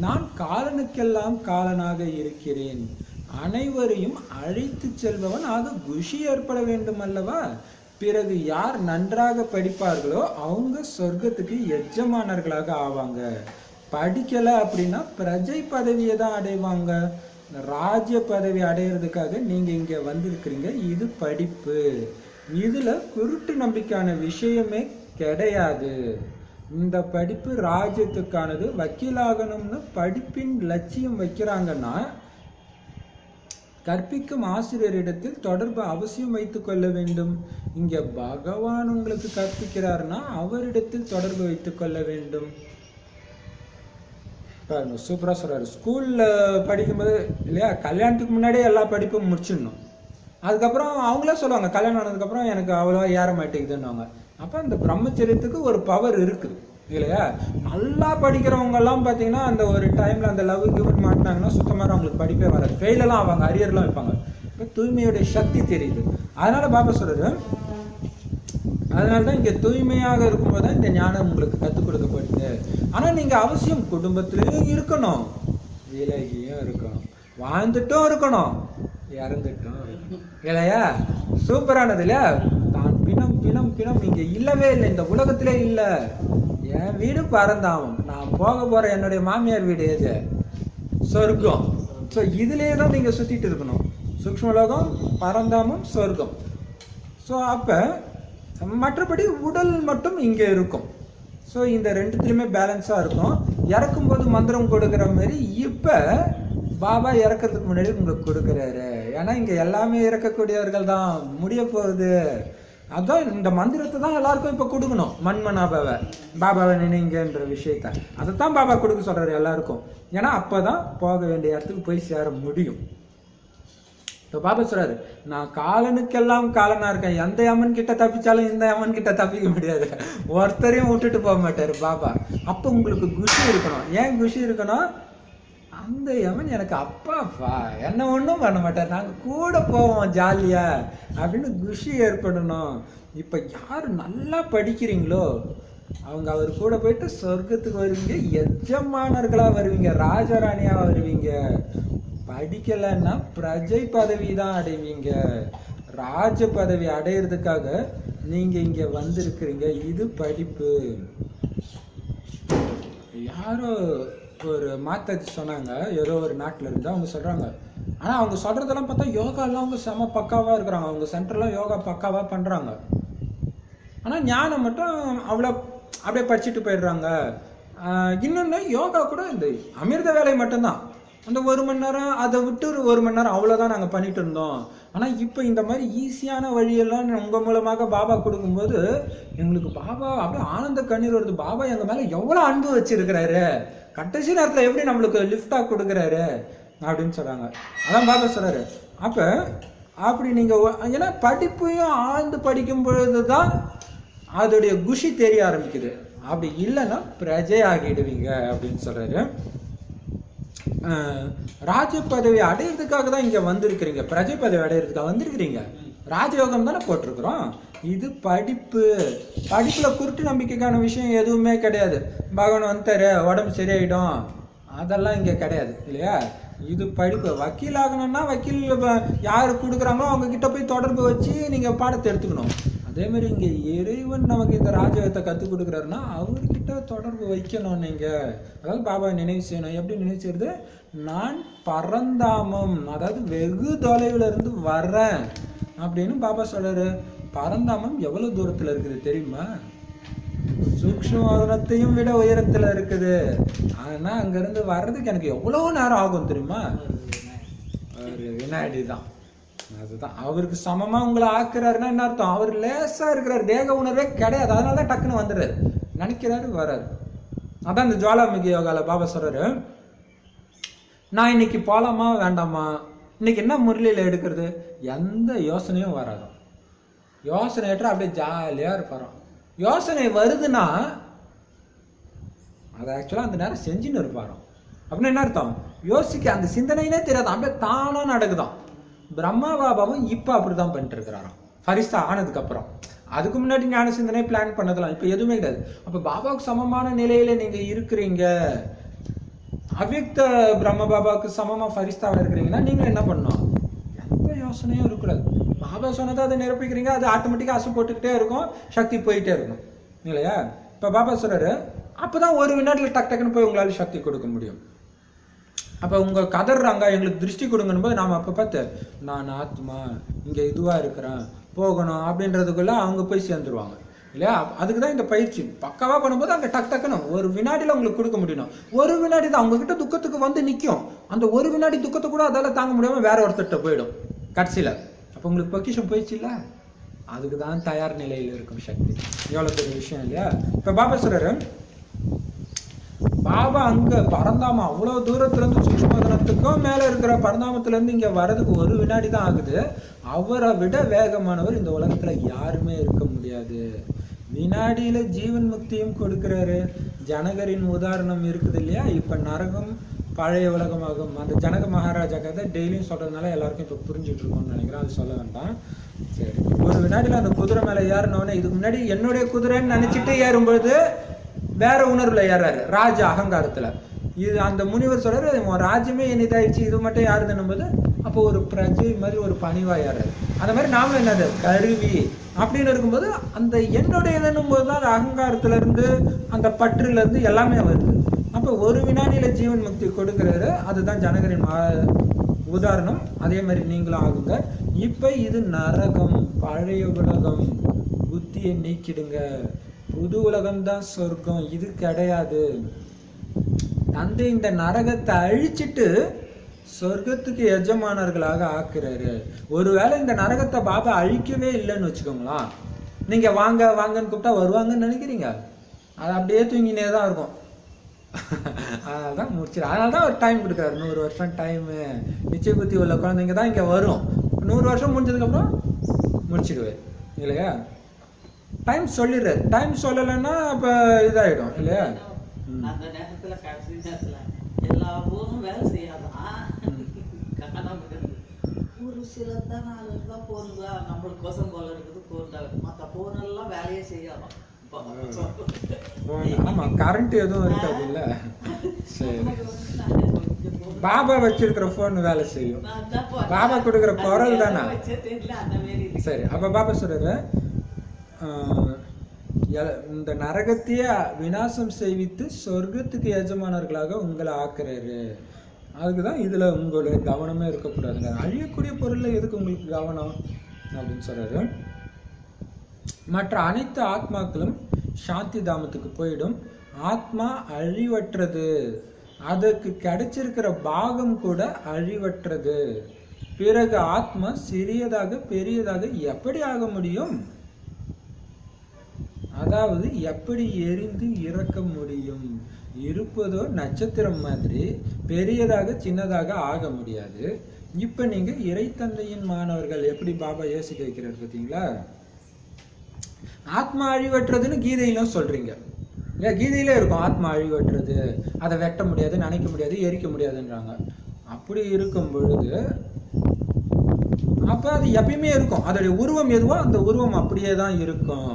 நான் காலனுக்கெல்லாம் காலனாக இருக்கிறேன். அனைவரையும் அழைத்து செல்பவன் ஆக குஷி ஏற்பட வேண்டும் அல்லவா? பிறகு யார் நன்றாக படிப்பார்களோ அவங்க சொர்க்கத்துக்கு எஜமானர்களாக ஆவாங்க. படிக்கல அப்படின்னா பிரஜை பதவியை தான் அடைவாங்க. ராஜ்ய பதவி அடையிறதுக்காக நீங்க இங்க வந்திருக்கிறீங்க. இது படிப்பு. இதுல குருட்டு நம்பிக்கையான விஷயமே கிடையாது. இந்த படிப்பு ராஜ்யத்துக்கானது. வக்கீலாகணும்னு படிப்பின் லட்சியம் வைக்கிறாங்கன்னா கற்பிக்கும் ஆசிரியரிடத்தில் தொடர்பு அவசியம் வைத்துக் கொள்ள வேண்டும். இங்க பகவான் உங்களுக்கு கற்பிக்கிறாருன்னா அவரிடத்தில் தொடர்பு வைத்துக் கொள்ள வேண்டும். சூப்பரா சொல்றாரு. ஸ்கூல்ல படிக்கும்போது இல்லையா, கல்யாணத்துக்கு முன்னாடியே எல்லா படிப்பும் முடிச்சிடணும். அதுக்கப்புறம் அவங்களே சொல்லுவாங்க கல்யாணம் ஆனதுக்கு அப்புறம் எனக்கு அவ்வளவா ஏற மாட்டேங்குதுன்னுவாங்க. அப்ப அந்த பிரம்மச்சரியத்துக்கு ஒரு பவர் இருக்குது இல்லையா? நல்லா படிக்கிறவங்க எல்லாம் பாத்தீங்கன்னா அந்த ஒரு டைம்ல அந்த லவ் கிவ் மாட்டினாங்கன்னா சுத்தமாக அவங்களுக்கு படிப்பே வராது. ஃபெயில் எல்லாம் ஆவாங்க, அரியர்லாம் வைப்பாங்க. இப்போ தூய்மையுடைய சக்தி தெரியுது. அதனால பாபா சொல்றது, அதனாலதான் இங்க தூய்மையாக இருக்கும்போது தான் இந்த ஞானம் உங்களுக்கு கற்றுக் கொடுக்கப்படுது. ஆனா நீங்க அவசியம் குடும்பத்திலையும் இருக்கணும், விலகியும் இருக்கணும், வாழ்ந்துட்டும் இருக்கணும், இறந்துட்டும் இருக்கணும் இல்லையா? சூப்பரானது இல்லையா? தான் பிணம் பிணம் பிணம் இங்க இல்லவே இல்லை, இந்த உலகத்திலே இல்லை. என் வீடு பரந்தாமம், நான் போக போற என்னுடைய மாமியார் வீடு எது? சொர்க்கம். ஸோ இதுலேயே தான் நீங்க சுத்திட்டு இருக்கணும். சூக்ஷ்மலோகம், பரந்தாமம், சொர்க்கம். ஸோ அப்ப மற்றபடி உடல் மட்டும் இங்க இருக்கும். ஸோ இந்த ரெண்டுத்துலையுமே பேலன்ஸா இருக்கும். இறக்கும்போது மந்திரம் கொடுக்குற மாதிரி இப்ப பாபா இறக்கிறதுக்கு முன்னாடி உங்களுக்கு கொடுக்குறாரு. ஏன்னா இங்க எல்லாமே இறக்கக்கூடியவர்கள் தான். முடிய போகுது. அதான் இந்த மந்திரத்தை தான் எல்லாருக்கும் இப்ப கொடுக்கணும். மண்மனாபாவை, பாபாவை நினைங்கன்ற விஷயத்த அதைத்தான் பாபா கொடுக்க சொல்றாரு எல்லாருக்கும். ஏன்னா அப்பதான் போக வேண்டிய இடத்துக்கு போய் சேர முடியும். இப்போ பாபா சொல்றாரு, நான் காலனுக்கெல்லாம் காலனா இருக்கேன். எந்த அம்மன் கிட்ட தப்பிச்சாலும் இந்த அம்மன் கிட்ட தப்பிக்க முடியாது. ஒருத்தரையும் விட்டுட்டு போக மாட்டாரு பாபா. அப்ப உங்களுக்கு குஷி இருக்கணும். ஏன் குஷி இருக்கணும்? அந்த யமன் எனக்கு அப்பாப்பா, என்ன ஒன்றும் பண்ண மாட்டார், நாங்கள் கூட போவோம் ஜாலியா அப்படின்னு குஷி ஏற்படணும். இப்போ யார் நல்லா படிக்கிறீங்களோ அவங்க அவர் கூட போயிட்டு சொர்க்கத்துக்கு வருவீங்க, எஜமானர்களா வருவீங்க, ராஜராணியா வருவீங்க. படிக்கலைன்னா பிரஜை பதவி தான் அடைவீங்க. ராஜ பதவி அடையிறதுக்காக நீங்க இங்க வந்திருக்கிறீங்க. இது படிப்பு. யாரோ ஒரு மாத்தாச்சி சொன்னாங்க, ஏதோ ஒரு நாட்டில் இருந்து. அவங்க சொல்றாங்க, ஆனா அவங்க சொல்றதெல்லாம் பார்த்தா யோகா எல்லாம் அவங்க செம பக்காவா இருக்கிறாங்க. அவங்க சென்டர்லாம் யோகா பக்காவா பண்றாங்க. ஆனா ஞானம் மட்டும் அவ்வளோ அப்படியே படிச்சுட்டு போயிடுறாங்க. இன்னொன்னு யோகா கூட இந்த அமிர்த வேலை மட்டும்தான். அந்த 1 மணி நேரம், அதை விட்டு ஒரு 1 மணி நேரம் அவ்வளோதான் நாங்கள் பண்ணிட்டு இருந்தோம். ஆனால் இப்போ இந்த மாதிரி ஈஸியான வழியெல்லாம் உங்கள் மூலமாக பாபா கொடுக்கும்போது எங்களுக்கு பாபா அப்படியே ஆனந்த கண்ணீர் வருது. பாபா எங்கள் மேலே எவ்வளோ அன்பு வச்சிருக்கிறாரு, கடைசி நேரத்தில் எப்படி நம்மளுக்கு லிஃப்டாக கொடுக்குறாரு அப்படின்னு சொல்கிறாங்க. அதான் பாபா சொல்கிறாரு. அப்போ அப்படி நீங்கள் ஏன்னா படிப்பையும் ஆழ்ந்து படிக்கும் பொழுது தான் அதோடைய குஷி தெரிய ஆரம்பிக்குது. அப்படி இல்லைன்னா பிரஜை ஆகிடுவீங்க அப்படின்னு சொல்கிறாரு. ராஜ பதவி அடையிறதுக்காக தான் இங்க வந்திருக்கிறீங்க. பிரஜை பதவி அடையிறதுக்காக வந்திருக்கிறீங்க. ராஜயோகம் தானே போட்டிருக்கிறோம். இது படிப்பு. படிப்புல குருட்டு நம்பிக்கைக்கான விஷயம் எதுவுமே கிடையாது. பகவான் வந்துட்டாரு உடம்பு சரியாயிடும் அதெல்லாம் இங்க கிடையாது இல்லையா. இது படிப்பு. வக்கீல் ஆகணும்னா வக்கீல் யாரு கொடுக்குறாங்களோ அவங்க கிட்ட போய் தொடர்பு வச்சு நீங்க பாடத்தை எடுத்துக்கணும். அதே மாதிரி இங்க இறைவன் நமக்கு இந்த ராஜயோகத்தை கற்றுக் கொடுக்குறாருன்னா அவர்கிட்ட தொடர்பு வைக்கணும் நீங்க. அதாவது பாபாவை நினைவு செய்யணும். எப்படி நினைவு செய்யறது? நான் பரந்தாமம், அதாவது வெகு தொலைவில் இருந்து வர்றேன் அப்படின்னு பாபா சொல்றாரு. பரந்தாமம் எவ்வளவு தூரத்துல இருக்குது தெரியுமா? சூக்ஷ்மத்தையும் விட உயரத்துல இருக்குது. ஆனா அங்க இருந்து வர்றதுக்கு எனக்கு எவ்வளவு நேரம் ஆகும் தெரியுமா? ஒரு வினாடி தான். அதுதான் அவருக்கு சமமா உங்களை ஆக்குறாருன்னா என்ன அர்த்தம்? அவர் லேசா இருக்கிறார், தேக உணர்வே கிடையாது. அதனாலதான் டக்குன்னு வந்துடுறாரு, நினைக்கிறாரு, வர்றாரு. அதான் இந்த ஜுவாலாமுகி யோகால பாபா சொல்றாரு, நான் இன்னைக்கு போலாமா வேண்டாமா, இன்னைக்கு என்ன முரளியில எடுக்கிறது, எந்த யோசனையும் வராது. யோசனை ஏற்ற அப்படியே ஜாலியா இருப்பாராம். யோசனை வருதுன்னா அதை ஆக்சுவலா அந்த நேரம் செஞ்சுன்னு இருப்பாராம். அப்படின்னு என்ன அர்த்தம்? யோசிக்க அந்த சிந்தனையிலே தெரியாது, அப்படியே தானா நடக்குதான். பிரம்மா பாபாவும் இப்ப அப்படிதான் பண்ணிட்டு இருக்கிறாராம் ஃபரிஸ்தா ஆனதுக்கு அப்புறம். அதுக்கு முன்னாடி ஞான சிந்தனை பிளான் பண்ணதெல்லாம் இப்ப எதுவுமே கிடையாது. அப்ப பாபாவுக்கு சமமான நிலையில நீங்க இருக்கிறீங்க. அவ்யக்த பிரம்ம பாபாவுக்கு சமமா ஃபரிஸ்தாவா இருக்கிறீங்கன்னா நீங்க என்ன பண்ணணும்? எந்த யோசனையும் இருக்கக்கூடாது. பாபா சொன்னதை அதை நிரப்பிக்கிறீங்க, அது ஆட்டோமேட்டிக்கா அசு போட்டுக்கிட்டே இருக்கும், சக்தி போயிட்டே இருக்கும் இல்லையா. இப்ப பாபா சொல்றாரு, அப்பதான் ஒரு வினாடில டக் டக்குன்னு போய் உங்களால சக்தி கொடுக்க முடியும். அப்ப உங்க கதறாங்க எங்களுக்கு திருஷ்டி கொடுங்கன்னு போது நாம அப்ப பார்த்து நான் ஆத்மா இங்க இதுவா இருக்கிறேன் போகணும் அப்படின்றதுக்குள்ள அவங்க போய் சேர்ந்துருவாங்க இல்லையா. அதுக்குதான் இந்த பயிற்சி பக்காவா பண்ணும்போது அங்க டக் டக்குன்னு ஒரு வினாடியில உங்களுக்கு கொடுக்க முடியும். ஒரு வினாடி தான் அவங்க கிட்ட துக்கத்துக்கு வந்து நிக்கும். அந்த ஒரு வினாடி துக்கத்தை கூட அதால தாங்க முடியாம வேற ஒருத்தர்கிட்ட போயிடும் கடைசியில. அப்ப உங்களுக்கு பொக்கிஷம் போயிடுச்சு இல்ல. அதுக்குதான் தயார் நிலையில இருக்கும் சக்தி. எவ்வளவு பெரிய விஷயம் இல்லையா. இப்ப பாபா சொல்றாரு, பாபா அங்க பரந்தாமம் அவ்வளவு தூரத்துல இருந்து சூக்ஷ்மதனத்துக்கும் மேல இருக்கிற பரந்தாமத்துல இருந்து இங்க வர்றதுக்கு ஒரு வினாடி தான் ஆகுது. அவரை விட வேகமானவர் இந்த உலகத்துல யாருமே இருக்க முடியாது. வினாடியில ஜீவன் முக்தியும் கொடுக்கிறாரு. ஜனகரின் உதாரணம் இருக்குது இல்லையா. இப்ப நரகம் பழைய உலகமாகும். அந்த ஜனக மகாராஜா கதை டெய்லியும் சொல்றதுனால எல்லாருக்கும் இப்ப புரிஞ்சுட்டு இருக்கோம்னு நினைக்கிறேன், அது சொல்ல வேண்டாம். சரி, ஒரு வினாடியில அந்த குதிரை மேல ஏறினோடனே இதுக்கு முன்னாடி என்னுடைய குதிரைன்னு நினைச்சிட்டு ஏறும்பொழுது வேற உணர்வுல ஏறாரு, ராஜ அகங்காரத்துல. இது அந்த முனிவர் சொல்றாரு, ராஜ்யமே இனிதாயிடுச்சு, இது மட்டும் யாருதுன்னும் போது அப்போ ஒரு பிரஜை மாதிரி ஒரு பணிவா ஏறாரு. அந்த மாதிரி நாமளும் என்னது கருவி அப்படின்னு இருக்கும்போது அந்த என்னுடையதுன்னும் போதுதான் அந்த அகங்காரத்துல இருந்து அந்த பற்றுல இருந்து எல்லாமே வருது. அப்ப ஒரு வினாடியில ஜீவன் முக்தி கொடுக்கிறாரு. அதுதான் ஜனகரின் உதாரணம். அதே மாதிரி நீங்களும் ஆகுங்க. இப்ப இது நரகம், பழைய உலகம், புத்தியை நீக்கிடுங்க. புது உலகம்தான் சொர்க்கம், இது கிடையாது. தந்தை இந்த நரகத்தை அழிச்சிட்டு சொர்க்கத்துக்கு எஜமானர்களாக ஆக்குறாரு. ஒருவேளை இந்த நரகத்தை பாபா அழிக்கவே இல்லைன்னு வச்சுக்கோங்களா, நீங்க வாங்க வாங்கன்னு கூப்பிட்டா வருவாங்கன்னு நினைக்கிறீங்க? அது அப்படியே தூங்கினே தான் இருக்கும். அதனால்தான் முடிச்சிடும். அதனால்தான் ஒரு டைம் கொடுக்குறாரு, 100 வருஷம் டைமு. நிச்சய புத்தி உள்ள குழந்தைங்க தான் இங்க வரும். 100 வருஷம் முடிஞ்சதுக்கு அப்புறம் முடிச்சிடுவேன் இல்லையா? டைம் சொல்லிடுறாரு. டைம் சொல்லலைன்னா அப்ப இதாயிடும் இல்லையா? அந்த நேரத்துல கடைசி நேரத்துல எல்லா ஊரும் வேலை செய்யாதான், ஒரு சிலர் தான் நாள் தான் போனுங்க, நம்மளுக்கு கோசம் போல இருக்குது போட்டாங்க, மற்ற போனெல்லாம் வேலையே செய்யாதான். ஆமா, கரண்ட் எதுவும் இருக்காது இல்ல. சரி, பாபா வச்சிருக்கிற போன் வேலை செய்யும். பாபா கொடுக்குற குரல் தானே. சரி, அப்ப பாபா சொல்றாரு, இந்த நரகத்தையே விநாசம் செய்வித்து சொர்க்கத்துக்கு எஜமானர்களாக உங்களை ஆக்குறாரு. அதுக்குதான் இதுல உங்களுடைய கவனமே இருக்கக்கூடாதுங்க. அழியக்கூடிய பொருள்ல எதுக்கு உங்களுக்கு கவனம் அப்படின்னு சொல்றாரு. மற்ற அனைத்து ஆத்மாக்களும் சாந்தி தாமத்துக்கு போயிடும். ஆத்மா அழிவற்றது, அதுக்கு கிடைச்சிருக்கிற பாகம் கூட அழிவற்றது. பிறகு ஆத்மா சிறியதாக பெரியதாக எப்படி ஆக முடியும்? அதாவது எப்படி எரிந்து இறக்க முடியும்? இருப்பதோ நட்சத்திரம் மாதிரி, பெரியதாக சின்னதாக ஆக முடியாது. இப்ப நீங்க இறை தந்தையின் மாணவர்கள் எப்படி பாபா யோசிக்க வைக்கிறார் பார்த்தீங்களா? ஆத்மா அழிவற்றதுன்னு கீதையிலும் சொல்றீங்க. கீதையில இருக்கும் ஆத்மா அழிவற்றது, அதை வெட்ட முடியாது, நினைக்க முடியாது, எரிக்க முடியாதுன்றாங்க. அப்படி இருக்கும் பொழுது அப்ப அது எப்பயுமே இருக்கும். அதோடைய உருவம் எதுவோ அந்த உருவம் அப்படியே தான் இருக்கும்.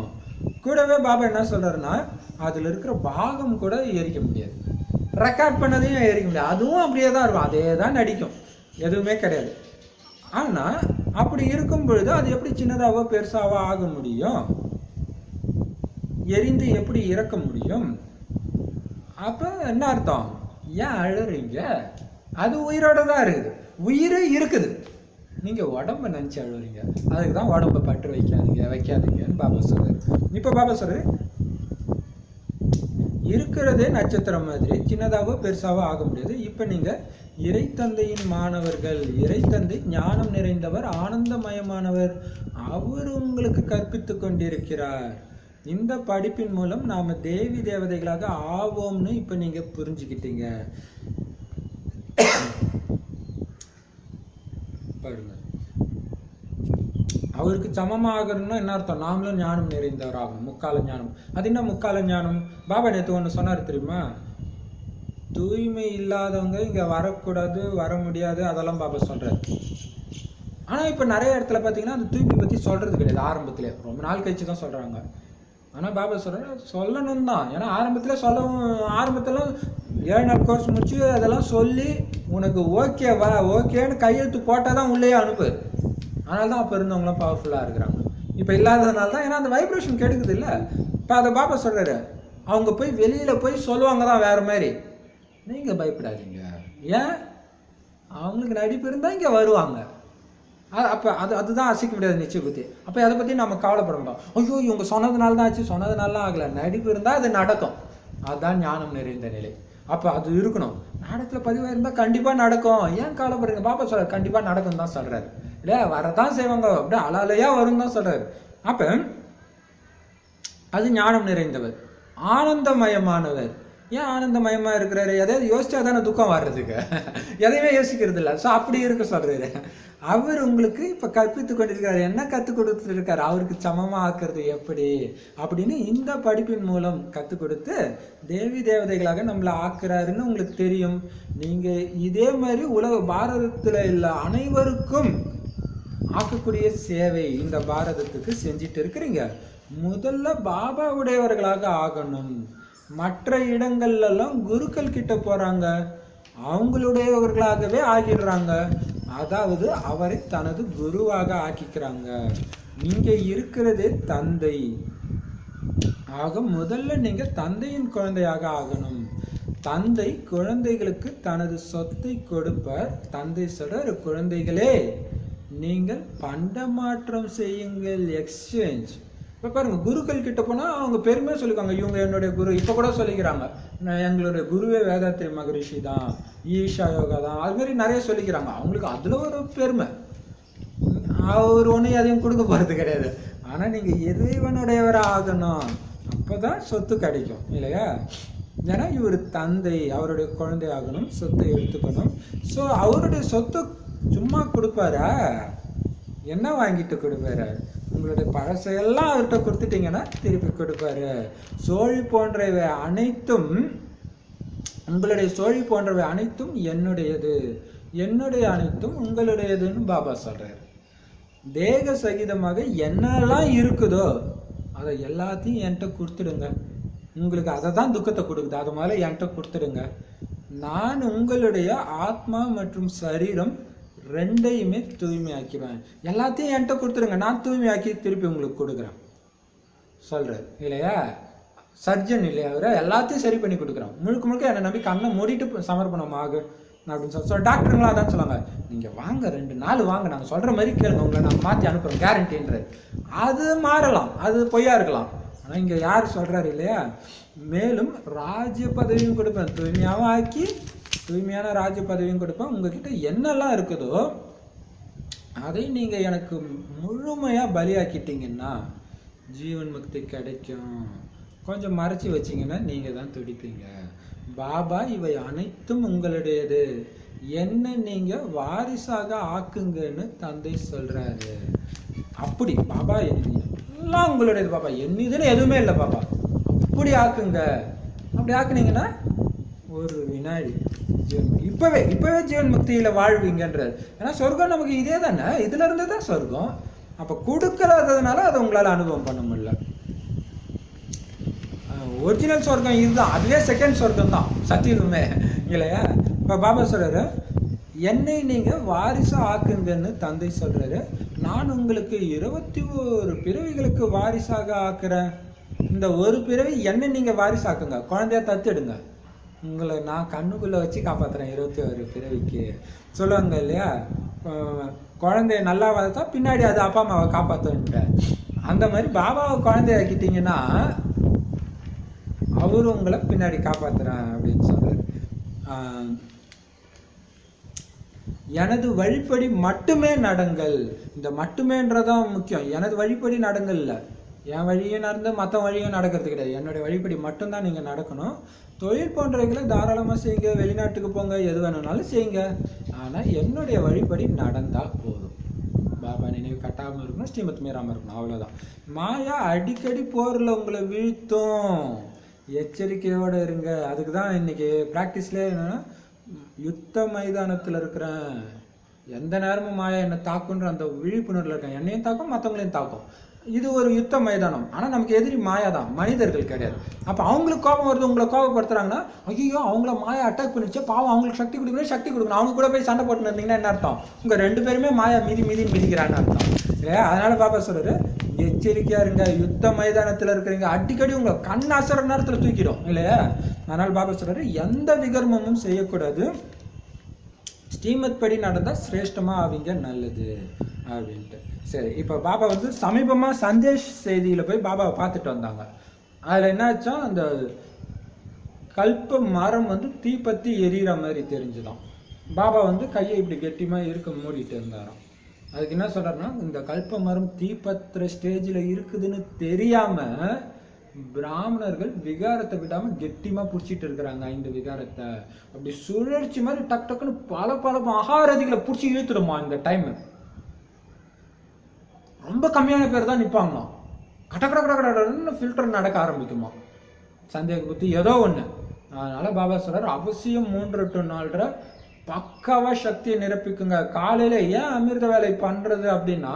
கூடவே பாபா என்ன சொல்றாருன்னா, அதுல இருக்கிற பாகம் கூட எரிக்க முடியாது, ரெக்கார்ட் பண்ணதையும் எரிக்க முடியாது, அதுவும் அப்படியே தான் இருக்கும், அதே தான் நடிக்கும், எதுவுமே கிடையாது. ஆனா அப்படி இருக்கும் பொழுது அது எப்படி சின்னதாவோ பெருசாவோ ஆக முடியும்? எரிந்து எப்படி இறக்க முடியும்? அப்ப என்ன அர்த்தம்? ஏன் அழுறீங்க? அது உயிரோட தான் இருக்குது, உயிரே இருக்குது, நீங்க உடம்ப நினைச்சு அழுறீங்க. அதுக்குதான் உடம்ப பற்று வைக்காதீங்கன்னு பாபா சொல்றாரு. இப்ப பாபா சொல்றாரு, இருக்கிறதே நட்சத்திரம் மாதிரி சின்னதாவோ பெருசாவோ ஆக முடியாது. இப்ப நீங்க இறை தந்தையின் மாணவர்கள். இறை தந்தை ஞானம் நிறைந்தவர், ஆனந்தமயமானவர். அவர் உங்களுக்கு கற்பித்து கொண்டிருக்கிறார். இந்த படிப்பின் மூலம் நாம தேவி தேவதைகளாக ஆவோம்னு இப்ப நீங்க புரிஞ்சுக்கிட்டீங்க. பாருங்க, அவருக்கு சமமாகணும்னா என்ன அர்த்தம்? நாமளும் ஞானம் நிறைந்தவர் ஆகணும், முக்கால ஞானம். அது என்ன முக்கால ஞானம்? பாபா நேற்று ஒன்று சொன்னார் தெரியுமா? தூய்மை இல்லாதவங்க இங்க வரக்கூடாது, வர முடியாது, அதெல்லாம் பாபா சொல்றாரு. ஆனா இப்ப நிறைய இடத்துல பாத்தீங்கன்னா அந்த தூய்மை பத்தி சொல்றது கிடையாது. ஆரம்பத்திலே ரொம்ப நாள் கழிச்சு தான் சொல்றாங்க. ஆனா பாபா சொல்றாரு, சொல்லணும் தான். ஏன்னா ஆரம்பத்துல 7 நாள் கோர்ஸ் முடிச்சு அதெல்லாம் சொல்லி உனக்கு ஓகேவா ஓகேன்னு கையெழுத்து போட்டாதான் உள்ளே அனுப்பு. அதனால்தான் அப்ப இருந்தவங்களாம் பவர்ஃபுல்லா இருக்கிறாங்க. இப்ப இல்லாததுனால தான், ஏன்னா அந்த வைப்ரேஷன் கெடுக்குது இல்ல. இப்ப அதை பாபா சொல்றாரு, அவங்க போய் வெளியில போய் சொல்லுவாங்க தான் வேற மாதிரி. நீங்க பயப்படாதீங்க. ஏன்? அவங்களுக்கு நடிப்பு இருந்தா இங்க வருவாங்க. அப்ப அதுதான் அசைக்க முடியாது நிச்சய புத்தி. அப்ப அதை பத்தி நம்ம கவலைப்பட மாட்டோம். ஐயோ இவங்க சொன்னதுனால தான் ஆச்சு, சொன்னதுனால ஆகல. நடிப்பு இருந்தா அது நடக்கும். அதுதான் ஞானம் நிறைந்த நிலை. அப்ப அது இருக்கணும். நாடகத்துல பதிவா இருந்தா கண்டிப்பா நடக்கும். ஏன் கவலைப்படுறீங்க? பாப்பா சொல்றாரு, கண்டிப்பா நடக்கும் தான் சொல்றாரு இல்லையா? வரதான் செய்வாங்க, அப்படியே அலாலையா வரும் தான் சொல்றாரு. அப்ப அது ஞானம் நிறைந்தவர், ஆனந்தமயமானவர். ஏன் ஆனந்தமயமா இருக்கிறாரு? எதையாவது யோசிச்சா தானே துக்கம் வர்றதுக்கு, எதையுமே யோசிக்கிறது இல்லை. ஸோ அப்படி இருக்க சொல்றாரு. அவர் உங்களுக்கு இப்ப கற்பித்து கொண்டிருக்கிறார். என்ன கற்றுக் கொடுத்துட்டு இருக்காரு? அவருக்கு சமமா ஆக்குறது எப்படி அப்படின்னு இந்த படிப்பின் மூலம் கற்றுக் கொடுத்து தேவி தேவதைகளாக நம்மளை ஆக்குறாருன்னு உங்களுக்கு தெரியும். நீங்க இதே மாதிரி உலக பாரதத்துல இல்ல அனைவருக்கும் ஆக்கக்கூடிய சேவை இந்த பாரதத்துக்கு செஞ்சிட்டு இருக்கிறீங்க. முதல்ல பாபா உடையவர்களாக ஆகணும். மற்ற இடங்கள்ல எல்லாம் குருக்கள் கிட்ட போறாங்க, அவங்களுடையவர்களாகவே ஆகிடுறாங்க. அதாவது அவரை தனது குருவாக ஆக்கிக்கிறாங்க. நீங்க இருக்கிறதே தந்தை. ஆக முதல்ல நீங்க தந்தையின் குழந்தையாக ஆகணும். தந்தை குழந்தைகளுக்கு தனது சொத்தை கொடுப்பார். தந்தை சொல்ற, குழந்தைகளே நீங்கள் பண்டமாற்றம் செய்யுங்கள், எக்ஸ்சேஞ்ச். இப்ப பாருங்க, குருக்கள் கிட்ட போனா அவங்க பெருமையா சொல்லிக்காங்க, இவங்க என்னுடைய குரு. இப்ப கூட சொல்லிக்கிறாங்க, எங்களுடைய குருவே வேதாத்ரி மகரிஷி தான், ஈஷா யோகா தான், அது மாதிரி நிறைய சொல்லிக்கிறாங்க. அவங்களுக்கு அதுல ஒரு பெருமை. அவர் ஒன்றும் எதையும் கொடுக்க போறது கிடையாது. ஆனா நீங்க இறைவனுடையவரா ஆகணும், அப்பதான் சொத்து கிடைக்கும் இல்லையா? ஏன்னா இவர் தந்தை, அவருடைய குழந்தை ஆகணும், சொத்தை எடுத்துக்கணும். ஸோ அவருடைய சொத்து சும்மா கொடுப்பாரா? என்ன வாங்கிட்டு கொடுப்பாரு? உங்களுடைய பழசையெல்லாம் அவர்கிட்ட கொடுத்துட்டீங்கன்னா திருப்பி கொடுப்பாரு. சோழி போன்றவை அனைத்தும், உங்களுடைய சோழி போன்றவை அனைத்தும் என்னுடையது, என்னுடைய அனைத்தும் உங்களுடையதுன்னு பாபா சொல்றாரு. தேக சகிதமாக என்னெல்லாம் இருக்குதோ அதை எல்லாத்தையும் என்கிட்ட கொடுத்துடுங்க. உங்களுக்கு அதை தான் துக்கத்தை கொடுக்குது, அது முதல்ல என்கிட்ட கொடுத்துடுங்க. நான் உங்களுடைய ஆத்மா மற்றும் சரீரம் ரெண்டையுமே தூய்மையாக்கிடுவேன். எல்லாத்தையும் என்கிட்ட கொடுத்துடுங்க, நான் தூய்மையாக்கி திருப்பி உங்களுக்கு கொடுக்குறேன் சொல்றாரு இல்லையா? சர்ஜன் இல்லையா அவரை? எல்லாத்தையும் சரி பண்ணி கொடுக்குறோம். முழுக்க முழுக்க என்னை நம்பி கண்ணை மூடிட்டு சமர்ப்பணம் ஆகு அப்படின்னு சொல்லி டாக்டருங்களா தான் சொல்லுவாங்க, நீங்க வாங்க 2 நாள் வாங்க, நாங்க சொல்ற மாதிரி கேளுங்க, உங்களை நாங்க மாத்தி அனுப்புறோம் கேரண்டின்றது. அது மாறலாம், அது பொய்யா இருக்கலாம். ஆனா இங்க யார் சொல்றாரு இல்லையா? மேலும் ராஜ்ய பதவியும் கொடுப்பேன், தூய்மையாவும் ஆக்கி தூய்மையான ராஜ்ய பதவியும் கொடுப்பேன். உங்ககிட்ட என்னெல்லாம் இருக்குதோ அதை நீங்க எனக்கு முழுமையா பலியாக்கிட்டீங்கன்னா ஜீவன் முக்தி கிடைக்கும். கொஞ்சம் மறைச்சி வச்சீங்கன்னா நீங்க தான் துடிப்பீங்க. பாபா இவை அனைத்தும் உங்களுடையது, என்ன நீங்க வாரிசாக ஆக்குங்கன்னு தந்தை சொல்றாரு. அப்படி பாபா எல்லாம் உங்களுடையது பாபா, என்னதுன்னு எதுவுமே இல்லை பாபா, அப்படி ஆக்குங்க. அப்படி ஆக்குனீங்கன்னா ஒரு வினாடி இப்பவே ஜீவன் முக்தியில வாழ்வீங்கன்றார். ஏன்னா சொர்க்கம் நமக்கு இதே தானே, இதுல இருந்து தான் சொர்க்கம். அப்ப கொடுக்கறதுனால அதை உங்களால அனுபவம் பண்ண முடியல. ஒரிஜினல் சொர்க்கம் இதுதான், அதுவே செகண்ட் சொர்க்கம் தான் சத்தியமே இல்லையா? இப்ப பாபா சொல்றாரு, என்னை நீங்க வாரிசா ஆக்குங்கன்னு தந்தை சொல்றாரு. நான் உங்களுக்கு 21 பிறவிகளுக்கு வாரிசாக ஆக்குறேன். இந்த ஒரு பிறவி என்னை நீங்க வாரிசாக்குங்க, குழந்தைய தத்தெடுங்க, உங்களை நான் கண்ணுக்குள்ள வச்சு காப்பாத்துறேன் 21 பிறவிக்கு சொல்லுவாங்க இல்லையா? குழந்தைய நல்லா வளர்த்தா பின்னாடி அது அப்பா அம்மாவை காப்பாற்றுன்ட்டு, அந்த மாதிரி பாபாவை குழந்தையாக்கிட்டீங்கன்னா அவரு உங்களை பின்னாடி காப்பாத்துறேன் அப்படின்னு சொல்றாரு. எனது வழிப்படி மட்டுமே நடங்கள். இந்த மட்டுமேன்றதான் முக்கியம். எனது வழிப்படி நடங்கள் இல்லை, என் வழியும் நடந்து மற்ற வழியும் நடக்கிறது கிடையாது. என்னுடைய வழிப்படி மட்டும்தான் நீங்க நடக்கணும். தொழில் போன்றவைகளை தாராளமா செய்யுங்க, வெளிநாட்டுக்கு போங்க, எது வேணும்னாலும் செய்யுங்க. ஆனா என்னுடைய வழிப்படி நடந்தா போதும். பாபா நினைவு கட்டாம இருக்கணும், ஸ்ரீமத் மீறாம இருக்கணும், அவ்வளவுதான். மாயா அடிக்கடி போர்ல உங்களை வீழ்த்தும், எச்சரிக்கையோட இருங்க. அதுக்கு தான் இன்னைக்கு பிராக்டிஸ்ல என்னன்னா, யுத்த மைதானத்துல இருக்கிறேன், எந்த நேரமும் மாயா என்னை தாக்குன்ற அந்த விழிப்புணர்வுல இருக்கேன். என்னையும் தாக்கும், மற்றவங்களையும் தாக்கும். இது ஒரு யுத்த மைதானம். ஆனா நமக்கு எதிரி மாயா தான், மனிதர்கள் கிடையாது. அப்ப அவங்களுக்கு கோபம் வருது, உங்களை கோபப்படுத்துறாங்கன்னா, ஐயோ அவங்கள மாயா அட்டாக் பண்ணிச்சு, பாவம் அவங்களுக்கு சக்தி கொடுக்கணும், சக்தி கொடுக்கணும், அவங்க கூட போய் சண்டை போட்டு இருந்தீங்கன்னா என்ன அர்த்தம்? உங்க 2 பேருமே மாயா மிதிக்கிறான்னு அர்த்தம் இல்லையா? அதனால பாபா சொல்றாரு, எச்சரிக்கையா இருங்க, யுத்த மைதானத்துல இருக்கிறீங்க, அடிக்கடி உங்களை கண் அசர நேரத்துல தூக்கிடும் இல்லையா? அதனால பாபா சொல்றாரு, எந்த விகர்மமும் செய்யக்கூடாது, ஸ்ரீமத் படி நடந்தா சிரேஷ்டமா ஆவீங்க, நல்லது அப்படின்ட்டு. சரி, இப்ப பாபா வந்து சமீபமா சந்தேஷ் செய்தியில போய் பாபாவை பார்த்துட்டு வந்தாங்க. அதுல என்னாச்சா, அந்த கல்ப மரம் வந்து தீப்பத்தி எரியிற மாதிரி தெரிஞ்சுதான். பாபா வந்து கையை இப்படி கெட்டிமா இருக்க மூடிட்டு இருந்தாராம். அதுக்கு என்ன சொல்றாருன்னா, இந்த கல்ப மரம் தீப்பத்திர ஸ்டேஜ்ல இருக்குதுன்னு தெரியாம பிராமணர்கள் விகாரத்தை விடாம கெட்டிமா புடிச்சிட்டு இருக்கிறாங்க. 5 விகாரத்தை அப்படி சுழற்சி மாதிரி டக் டக்குன்னு பல மகாரதிகளை புடிச்சு இழுத்துடுமா. இந்த டைம் ரொம்ப கம்மியான பேர் தான் நிப்பாங்க. கடன்னு ஃபில்டர் நடக்க ஆரம்பிக்குமா, சந்தேக புத்தி ஏதோ ஒண்ணு. அதனால பாபா சொல்றாரு, அவசியம் 3 to 4 பக்காவா சக்தியை நிரப்பிக்குங்க. காலையில ஏன் அமிர்த வேலை பண்றது அப்படின்னா,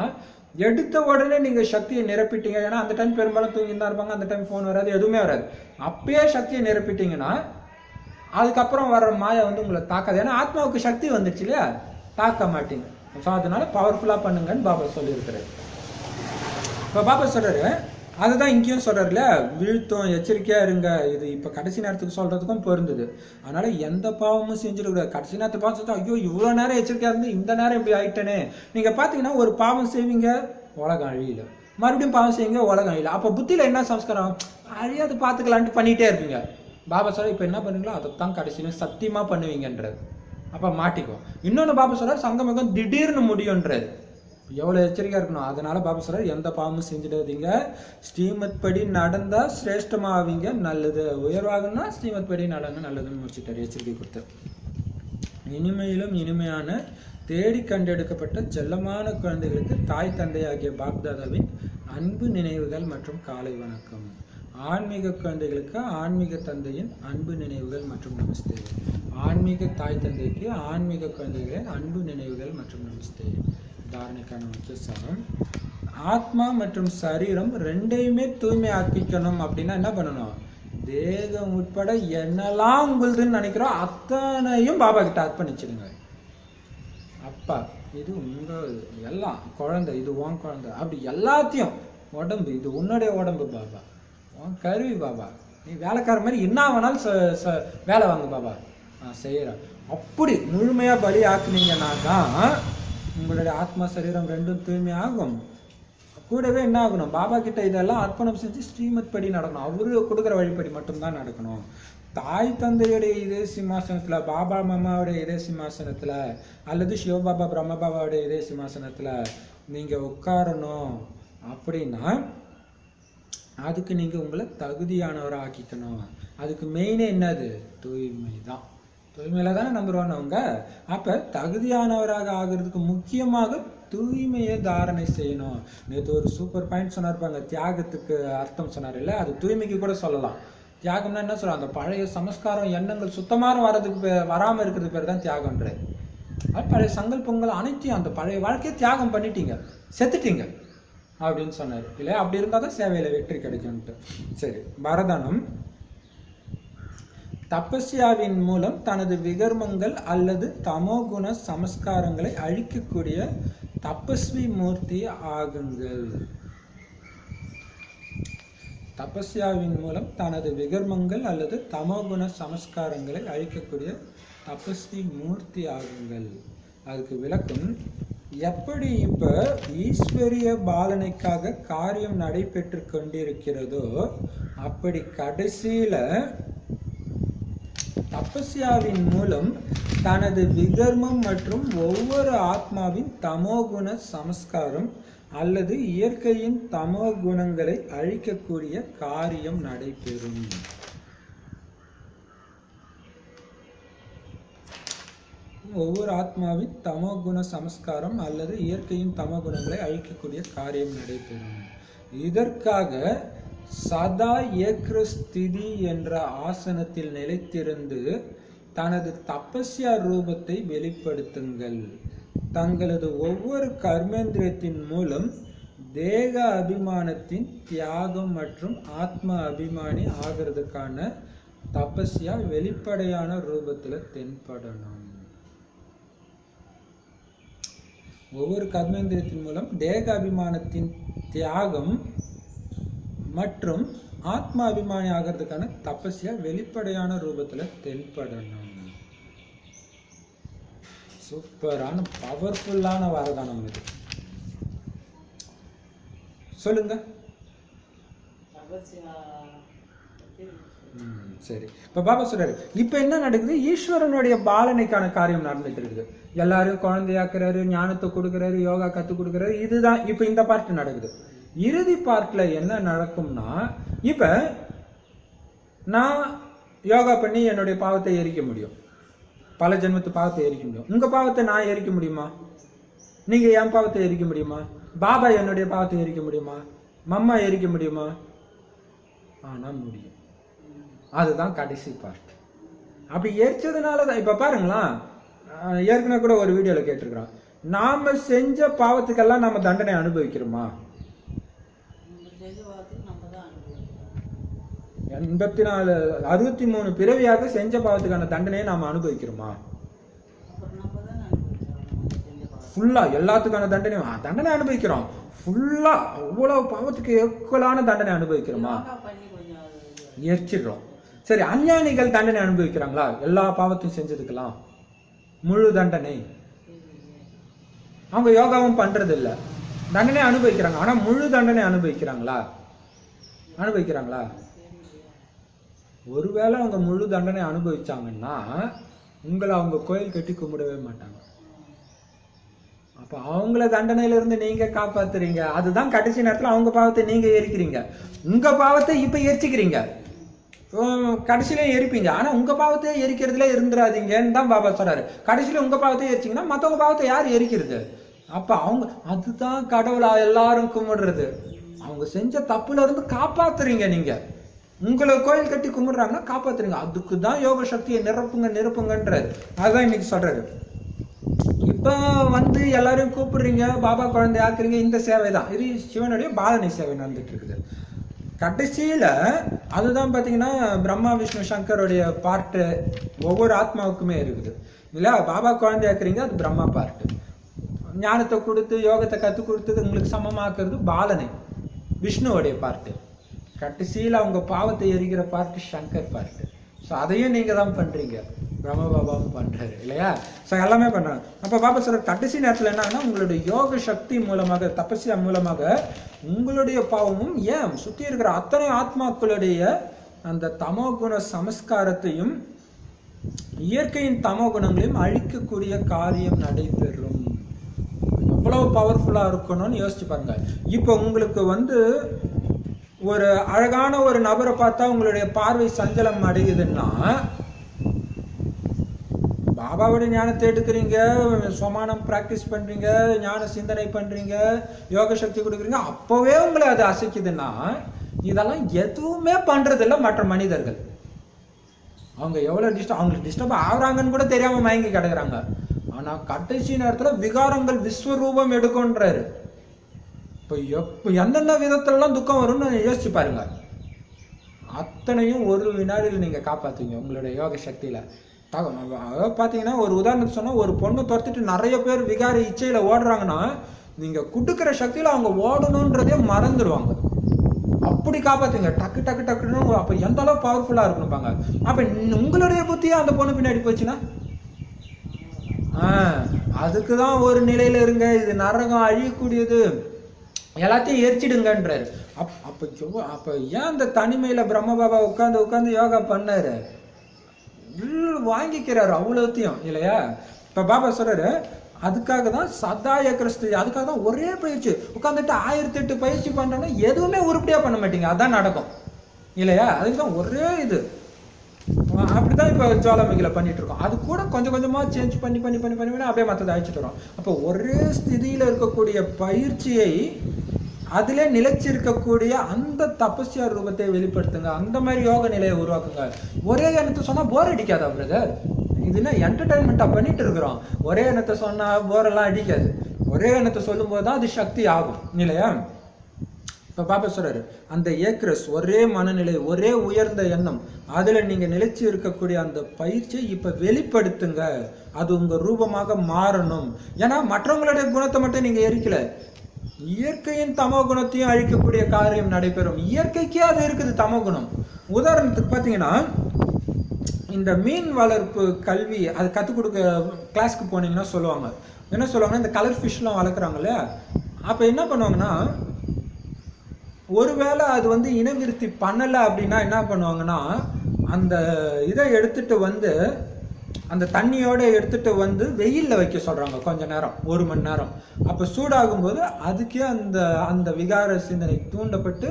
எடுத்த உடனே நீங்க சக்தியை நிரப்பிட்டீங்க. ஏன்னா அந்த டைம் பெரும்பாலும் தூங்கிட்டு தான் இருப்பாங்க, அந்த டைம் ஃபோன் வராது, எதுவுமே வராது. அப்பயே சக்தியை நிரப்பிட்டீங்கன்னா அதுக்கப்புறம் வர்ற மாயா வந்து உங்களை தாக்காது. ஏன்னா ஆத்மாவுக்கு சக்தி வந்துடுச்சு இல்லையா, தாக்க மாட்டீங்க. ஸோ அதனால பவர்ஃபுல்லா பண்ணுங்கன்னு பாபா சொல்லியிருக்கிறாரு. இப்போ பாபா சொல்றாரு, அதுதான் இங்கேயும் சொல்றாருல, வீழ்த்தும், எச்சரிக்கையா இருங்க. இது இப்ப கடைசி நேரத்துக்கு சொல்றதுக்கும் பொருந்தது. அதனால எந்த பாவமும் செஞ்சிடக்கூடாது. கடைசி நேரத்துக்கு பாவம் செஞ்சா, ஐயோ இவ்வளவு நேரம் எச்சரிக்கையா இருந்து இந்த நேரம் இப்படி ஆயிட்டேனே. நீங்க பாத்தீங்கன்னா ஒரு பாவம் செய்வீங்க, உலகம் அழியல, மறுபடியும் பாவம் செய்வீங்க, உலகம் அழியல. அப்ப புத்தியில என்ன சம்ஸ்காரம், அழியாது பாத்துக்கலான்ட்டு பண்ணிட்டே இருப்பீங்க. பாபா சொல்ற இப்ப என்ன பண்ணுவீங்களோ அதைத்தான் கடைசியில சத்தியமா பண்ணுவீங்கன்றது. அப்ப மாட்டிக்கும். இன்னொன்னு பாபா சொல்றாரு, சங்கமகம் திடீர்னு முடியும்ன்றது. எவ்வளவு எச்சரிக்கையா இருக்கணும். அதனால பாபா சொல்றாரு, எந்த பாவமும் செஞ்சிடாதீங்க. ஸ்ரீமத் படி நடந்தா சிரேஷ்டமாவீங்க, நல்லது. உயர்வாகனா ஸ்ரீமத் படி நடங்க, நல்லதுன்னு முடிச்சுட்டாரு, எச்சரிக்கை கொடுத்து. இனிமையிலும் இனிமையான தேடி கண்டெடுக்கப்பட்ட செல்லமான குழந்தைகளுக்கு தாய் தந்தையாகிய பாப்தாதாவின் அன்பு நினைவுகள் மற்றும் காலை வணக்கம். ஆன்மீக குழந்தைகளுக்கு ஆன்மீக தந்தையின் அன்பு நினைவுகள் மற்றும் நமஸ்தே. ஆன்மீக தாய் தந்தைக்கு ஆன்மீக குழந்தைகளின் அன்பு நினைவுகள் மற்றும் நமஸ்தே. தாரணைக்கான முக்கிய சாரம், ஆத்மா மற்றும் சரீரம் ரெண்டையுமே தூய்மை ஆக்கிக்கணும். அப்படின்னா என்ன பண்ணணும், தேகம் உட்பட என்னெல்லாம் உங்களுதுன்னு நினைக்கிறோம் அத்தனையும் பாபா கிட்ட அர்ப்பணிச்சிடுங்க. அப்பா இது உங்க எல்லாம் குழந்தை, இது உன் குழந்தை, அப்படி எல்லாத்தையும், உடம்பு இது உன்னுடைய உடம்பு பாபா, உன் கருவி பாபா, நீ வேலைக்கார மாதிரி என்ன வேணாலும் வேலை வாங்க பாபா, நான் செய்யறேன். அப்படி முழுமையா பலி ஆக்குனீங்கன்னா தான் உங்களுடைய ஆத்மா சரீரம் ரெண்டும் தூய்மை ஆகும். கூடவே என்ன ஆகணும், பாபா கிட்ட இதெல்லாம் அர்ப்பணம் செஞ்சு ஸ்ரீமத் படி நடக்கணும். அவரு கொடுக்குற வழிபடி மட்டும்தான் நடக்கணும். தாய் தந்தையுடைய இதே சிம்மாசனத்துல, பாபா மாமாவுடைய இதே சிம்மாசனத்துல, அல்லது சிவபாபா பிரம்ம பாபாவுடைய இதே சிம்மாசனத்துல நீங்க உட்காரணும் அப்படின்னா அதுக்கு நீங்க உங்களை தகுதியானவராக ஆக்கிக்கணும். அதுக்கு மெயினே என்னது, தூய்மை தான். தூய்மையில தானே நம்பர் ஒன் அவங்க. அப்ப தகுதியானவராக ஆகிறதுக்கு முக்கியமாக தூய்மையை தாரணை செய்யணும். நேற்று ஒரு சூப்பர் பாயிண்ட் சொன்னார்ப்பாங்க, தியாகத்துக்கு அர்த்தம் சொன்னார் இல்ல, அது தூய்மைக்கு கூட சொல்லலாம். தியாகம்னா என்ன சொல்றோம், அந்த பழைய சமஸ்காரம் எண்ணங்கள் சுத்தமாக வர்றதுக்கு வராம இருக்கிறது பேர் தான் தியாகம்ன்றது. அது பழைய சங்கல்பங்கள் அனைத்தையும், அந்த பழைய வாழ்க்கையை தியாகம் பண்ணிட்டீங்க, செத்துட்டீங்க அப்படின்னு சொன்னார் இல்லையா. அப்படி இருந்தால் தான் சேவையில வெற்றி கிடைக்கும்ட்டு. சரி, வரதானம். தபஸ்யாவின் மூலம் தனது விகர்மங்கள் அல்லது தமோகுண சமஸ்காரங்களை அழிக்கக்கூடிய தபஸ்வி மூர்த்தி ஆகுங்கள். தபஸ்யாவின் மூலம் தனது விகர்மங்கள் அல்லது தமோகுண சமஸ்காரங்களை அழிக்கக்கூடிய தபஸ்வி மூர்த்தி ஆகுங்கள். அதுக்கு விளக்கம், எப்படி இப்ப ஈஸ்வரிய பாலனைக்காக காரியம் நடைபெற்று கொண்டிருக்கிறதோ அப்படி கடைசியில தபஸ்யாவின் மூலம் தனது விகர்மம் மற்றும் ஒவ்வொரு ஆத்மாவின் தமோகுண சமஸ்காரம் அல்லது இயற்கையின் தமோ குணங்களை அழிக்கக்கூடிய காரியம் நடைபெறும். ஒவ்வொரு ஆத்மாவின் தமோ குண சமஸ்காரம் அல்லது இயற்கையின் தமோ குணங்களை அழிக்கக்கூடிய காரியம் நடைபெறும். இதற்காக சதா ஏக்ர ஸ்திதி என்ற ஆசனத்தில் நிலைத்திருந்து தனது தபஸ்யா ரூபத்தை வெளிப்படுத்துங்கள். தங்களது ஒவ்வொரு கர்மேந்திரியத்தின் மூலம் தேக அபிமானத்தின் தியாகம் மற்றும் ஆத்ம அபிமானி ஆகிறதுக்கான தபஸ்யா வெளிப்படையான ரூபத்துல தென்படணும். ஒவ்வொரு கர்மேந்திரியத்தின் மூலம் தேக அபிமானத்தின் தியாகம் மற்றும் ஆத்மா அபிமானி ஆகிறதுக்கான தபஸ்யா வெளிப்படையான ரூபத்துல தென்படணும். சூப்பரான பவர்ஃபுல்லான வரதானம் இது. சொல்லுங்க. சரி, இப்ப பாபா சொல்றாரு, இப்ப என்ன நடக்குது, ஈஸ்வரனுடைய பாலனைக்கான காரியம் நடந்துட்டு இருக்குது. எல்லாரும் குழந்தையாக்குறாரு, ஞானத்தை கொடுக்குறாரு, யோகா கத்து கொடுக்குறாரு. இதுதான் இப்ப இந்த பார்ட் நடக்குது. இறுதி பார்ட்ல என்ன நடக்கும்னா, இப்ப நான் யோகா பண்ணி என்னுடைய பாவத்தை எரிக்க முடியும், பல ஜென்மத்து பாவத்தை எரிக்க முடியும். உங்க பாவத்தை நான் எரிக்க முடியுமா? நீங்க என் பாவத்தை எரிக்க முடியுமா? பாபா என்னுடைய பாவத்தை எரிக்க முடியுமா? மம்மா எரிக்க முடியுமா? ஆனா முடியும். அதுதான் கடைசி பார்ட். அப்படி எரிச்சதுனாலதான் இப்ப பாருங்களா, ஏற்கனவே கூட ஒரு வீடியோல கேட்டிருக்கிறான், நாம செஞ்ச பாவத்துக்கெல்லாம் நம்ம தண்டனை அனுபவிக்கிறோமா? நம்ம செஞ்ச பாவத்துக்கு நம்ம தான் அனுபவிக்கிறோம். 84 63 பிறவியாக செஞ்ச பாவத்துக்கான தண்டனையை நாம அனுபவிக்கிறோமா? அப்புறம் நம்ம தான் அனுபவிக்கிறோம். நம்ம செஞ்ச பாவம் ஃபுல்லா எல்லாத்துக்கான தண்டனை அனுபவிக்கிறோம். ஃபுல்லா அவ்வளவு பாவத்துக்கு ஈக்குவலான தண்டனை அனுபவிக்கிறோமா? பண்ணி கொஞ்சம் எரிச்சிடுறோம். சரி, அஞ்ஞானிகள் தண்டனை அனுபவிக்கிறாங்களா? எல்லா பாவத்தையும் செஞ்சதுக்கெல்லாம் முழு தண்டனை. அவங்க யோகாவும் பண்றது இல்ல, தண்டனை அனுபவிக்கிறாங்க. ஆனா முழு தண்டனை அனுபவிக்கிறாங்களா? ஒருவேளை அவங்க முழு தண்டனை அனுபவிச்சாங்கன்னா உங்களை அவங்க கோயில் கட்டி கும்பிடவே மாட்டாங்க. அப்ப அவங்கள தண்டனையில இருந்து நீங்க காப்பாத்துறீங்க. அதுதான் கடைசி நேரத்துல அவங்க பாவத்தை நீங்க எரிக்கிறீங்க. உங்க பாவத்தை இப்ப எரிச்சுக்கிறீங்க, கடைசியில எரிப்பீங்க. ஆனா உங்க பாவத்தை எரிக்கிறதுல இருந்துடாதீங்கன்னு தான் பாபா சொல்றாரு. கடைசியில உங்க பாவத்தை எரிச்சிங்கன்னா மத்தவங்க பாவத்தை யார் எரிக்கிறது? அப்ப அவங்க அதுதான் கடவுளா எல்லாரும் கும்பிடுறது. அவங்க செஞ்ச தப்புல இருந்து காப்பாத்துறீங்க. நீங்க உங்களை கோயில் கட்டி கும்பிடுறாங்கன்னா காப்பாத்துறீங்க. அதுக்கு தான் யோக சக்தியை நிரப்புங்கன்றாரு. அதுதான் இன்னைக்கு சொல்றாரு. இப்ப எல்லாரையும் கூப்பிடுறீங்க, பாபா குழந்தை ஆக்குறீங்க. இந்த சேவை தான், இது சிவனுடைய பாலனை சேவை நடந்துட்டு இருக்குது. கடைசியில அதுதான் பாத்தீங்கன்னா பிரம்மா விஷ்ணு சங்கருடைய பார்ட்டு ஒவ்வொரு ஆத்மாவுக்குமே இருக்குது இல்லையா? பாபா குழந்தை ஆக்குறீங்க, அது பிரம்மா பார்ட்டு. ஞானத்தை கொடுத்து யோகத்தை கற்றுக் கொடுத்தது உங்களுக்கு சமமாக்குறது பாலனை, விஷ்ணுவோடைய பார்ட்டு. கடைசியில் அவங்க பாவத்தை எரிக்கிற பார்ட்டு சங்கர் பார்ட்டு. ஸோ அதையும் நீங்க தான் பண்றீங்க, பிரம்ம பாபாவும் பண்றாரு இல்லையா? ஸோ எல்லாமே பண்றாங்க. அப்ப பாபா சொல்ற கடைசி நேரத்தில் என்னன்னா, உங்களுடைய யோக சக்தி மூலமாக, தபஸ்யா மூலமாக உங்களுடைய பாவமும் ஏன் சுத்தி இருக்கிற அத்தனை ஆத்மாக்களுடைய அந்த தமோ குண சமஸ்காரத்தையும் இயற்கையின் தமோ குணங்களையும் அழிக்கக்கூடிய காரியம் நடைபெறும். எவ்வளவு பவர்ஃபுல்லா இருக்கணும்னு யோசிச்சு பாருங்க. இப்ப உங்களுக்கு ஒரு அழகான ஒரு நபரை பார்த்தா உங்களுடைய பார்வை சஞ்சலம் அடையுதுன்னா, பாபாவோட ஞானத்தை எடுக்கிறீங்க, சமானம் பிராக்டிஸ் பண்றீங்க, ஞான சிந்தனை பண்றீங்க, யோக சக்தி கொடுக்குறீங்க, அப்பவே உங்களை அது அசைக்குதுன்னா, இதெல்லாம் எதுவுமே பண்றது இல்லை மற்ற மனிதர்கள். அவங்க எவ்வளவு அவங்களுக்கு டிஸ்டர்ப் ஆகுறாங்கன்னு கூட தெரியாம மயங்கி கிடக்குறாங்க. ஆனா கடைசி நேரத்துல விகாரங்கள் விஸ்வரூபம் எடுக்கும்ன்றாரு. இப்ப எந்தெந்த விதத்துலலாம் துக்கம் வரும்னு யோசிச்சு பாருங்க. அத்தனையும் ஒரு வினாடியில் நீங்க காப்பாத்துவீங்க உங்களுடைய யோக சக்தியில. பாத்தீங்கன்னா ஒரு உதாரணத்துக்கு சொன்னா, ஒரு பொண்ணு துரத்திட்டு நிறைய பேர் விகார இச்சையில ஓடுறாங்கன்னா, நீங்க குடுக்கிற சக்தியில அவங்க ஓடணும்ன்றதே மறந்துடுவாங்க. அப்படி காப்பாத்துங்க, டக்கு டக்கு டக்குன்னு. அப்ப எந்த அளவு பவர்ஃபுல்லா இருக்கணும்பாங்க. அப்ப உங்களுடைய புத்தியா அந்த பொண்ணு பின்னாடி போச்சுன்னா, அதுக்குதான் ஒரு நிலையில இருங்க, இது நரகம், அழியக்கூடியது, எல்லாத்தையும் எரிச்சிடுங்கன்றாரு. அப்ப ஏன் அந்த தனிமையில பிரம்ம பாபா உட்கார்ந்து யோகா பண்ணாரு, வாங்கிக்கிறாரு அவ்வளோத்தையும் இல்லையா? இப்ப பாபா சொல்றாரு, அதுக்காக தான் சதாய கிறிஸ்து, அதுக்காக தான் ஒரே பயிற்சி உட்காந்துட்டு 1008 பயிற்சி பண்றோம்னா எதுவுமே உருப்படியா பண்ண மாட்டீங்க, அதான் நடக்கும் இல்லையா? அதுக்குதான் ஒரே இது. அப்படிதான் இப்ப ஜுவாலாமுகில பண்ணிட்டு இருக்கோம். அது கூட கொஞ்சம் கொஞ்சமா சேஞ்ச் பண்ணி பண்ணி பண்ணி பண்ணி அப்படியே மற்றதை அழிச்சிட்டு வரோம். அப்போ ஒரே ஸ்திதியில இருக்கக்கூடிய பயிற்சியை அதுல நிலைச்சிருக்கக்கூடிய அந்த தபஸ்யா ரூபத்தை வெளிப்படுத்துங்க. அந்த மாதிரி யோக நிலையை உருவாக்குங்க. ஒரே எண்ணத்தை சொன்னா போர் அடிக்காதா பிரதர்? இதுன்னா என்டர்டைன்மெண்டா பண்ணிட்டு இருக்கிறோம். ஒரே எண்ணத்தை சொன்னா போரெல்லாம் அடிக்காது. ஒரே எண்ணத்தை சொல்லும் போதுதான் அது சக்தி ஆகும் இல்லையா? இப்ப பாபா சொல்றாரு, அந்த ஏக்ரஸ், ஒரே மனநிலை, ஒரே உயர்ந்த எண்ணம், அதுல நீங்க நிலைச்சு இருக்கக்கூடிய அந்த பயிற்சியை இப்ப வெளிப்படுத்துங்க. அது உங்க ரூபமாக மாறணும். ஏன்னா மற்றவங்களுடைய குணத்தை மட்டும் நீங்க எரிக்கல, இயற்கையின் தமோ குணத்தையும் அழிக்கக்கூடிய காரியம் நடைபெறும். இயற்கைக்கே அது இருக்குது தமோ குணம். உதாரணத்துக்கு பாத்தீங்கன்னா, இந்த மீன் வளர்ப்பு கல்வி அது கற்றுக் கொடுக்க கிளாஸ்க்கு போனீங்கன்னா சொல்லுவாங்க, என்ன சொல்லுவாங்கன்னா, இந்த கலர் ஃபிஷ்லாம் வளர்க்குறாங்க இல்லையா, அப்போ என்ன பண்ணுவாங்கன்னா, ஒருவேளை அது இனவிருத்தி பண்ணலை அப்படின்னா என்ன பண்ணுவாங்கன்னா, அந்த இதை எடுத்துட்டு அந்த தண்ணியோட எடுத்துட்டு வெயிலில் வைக்க சொல்கிறாங்க கொஞ்ச நேரம், 1 மணி நேரம். அப்போ சூடாகும்போது அதுக்கே அந்த அந்த விகார சிந்தனை தூண்டப்பட்டு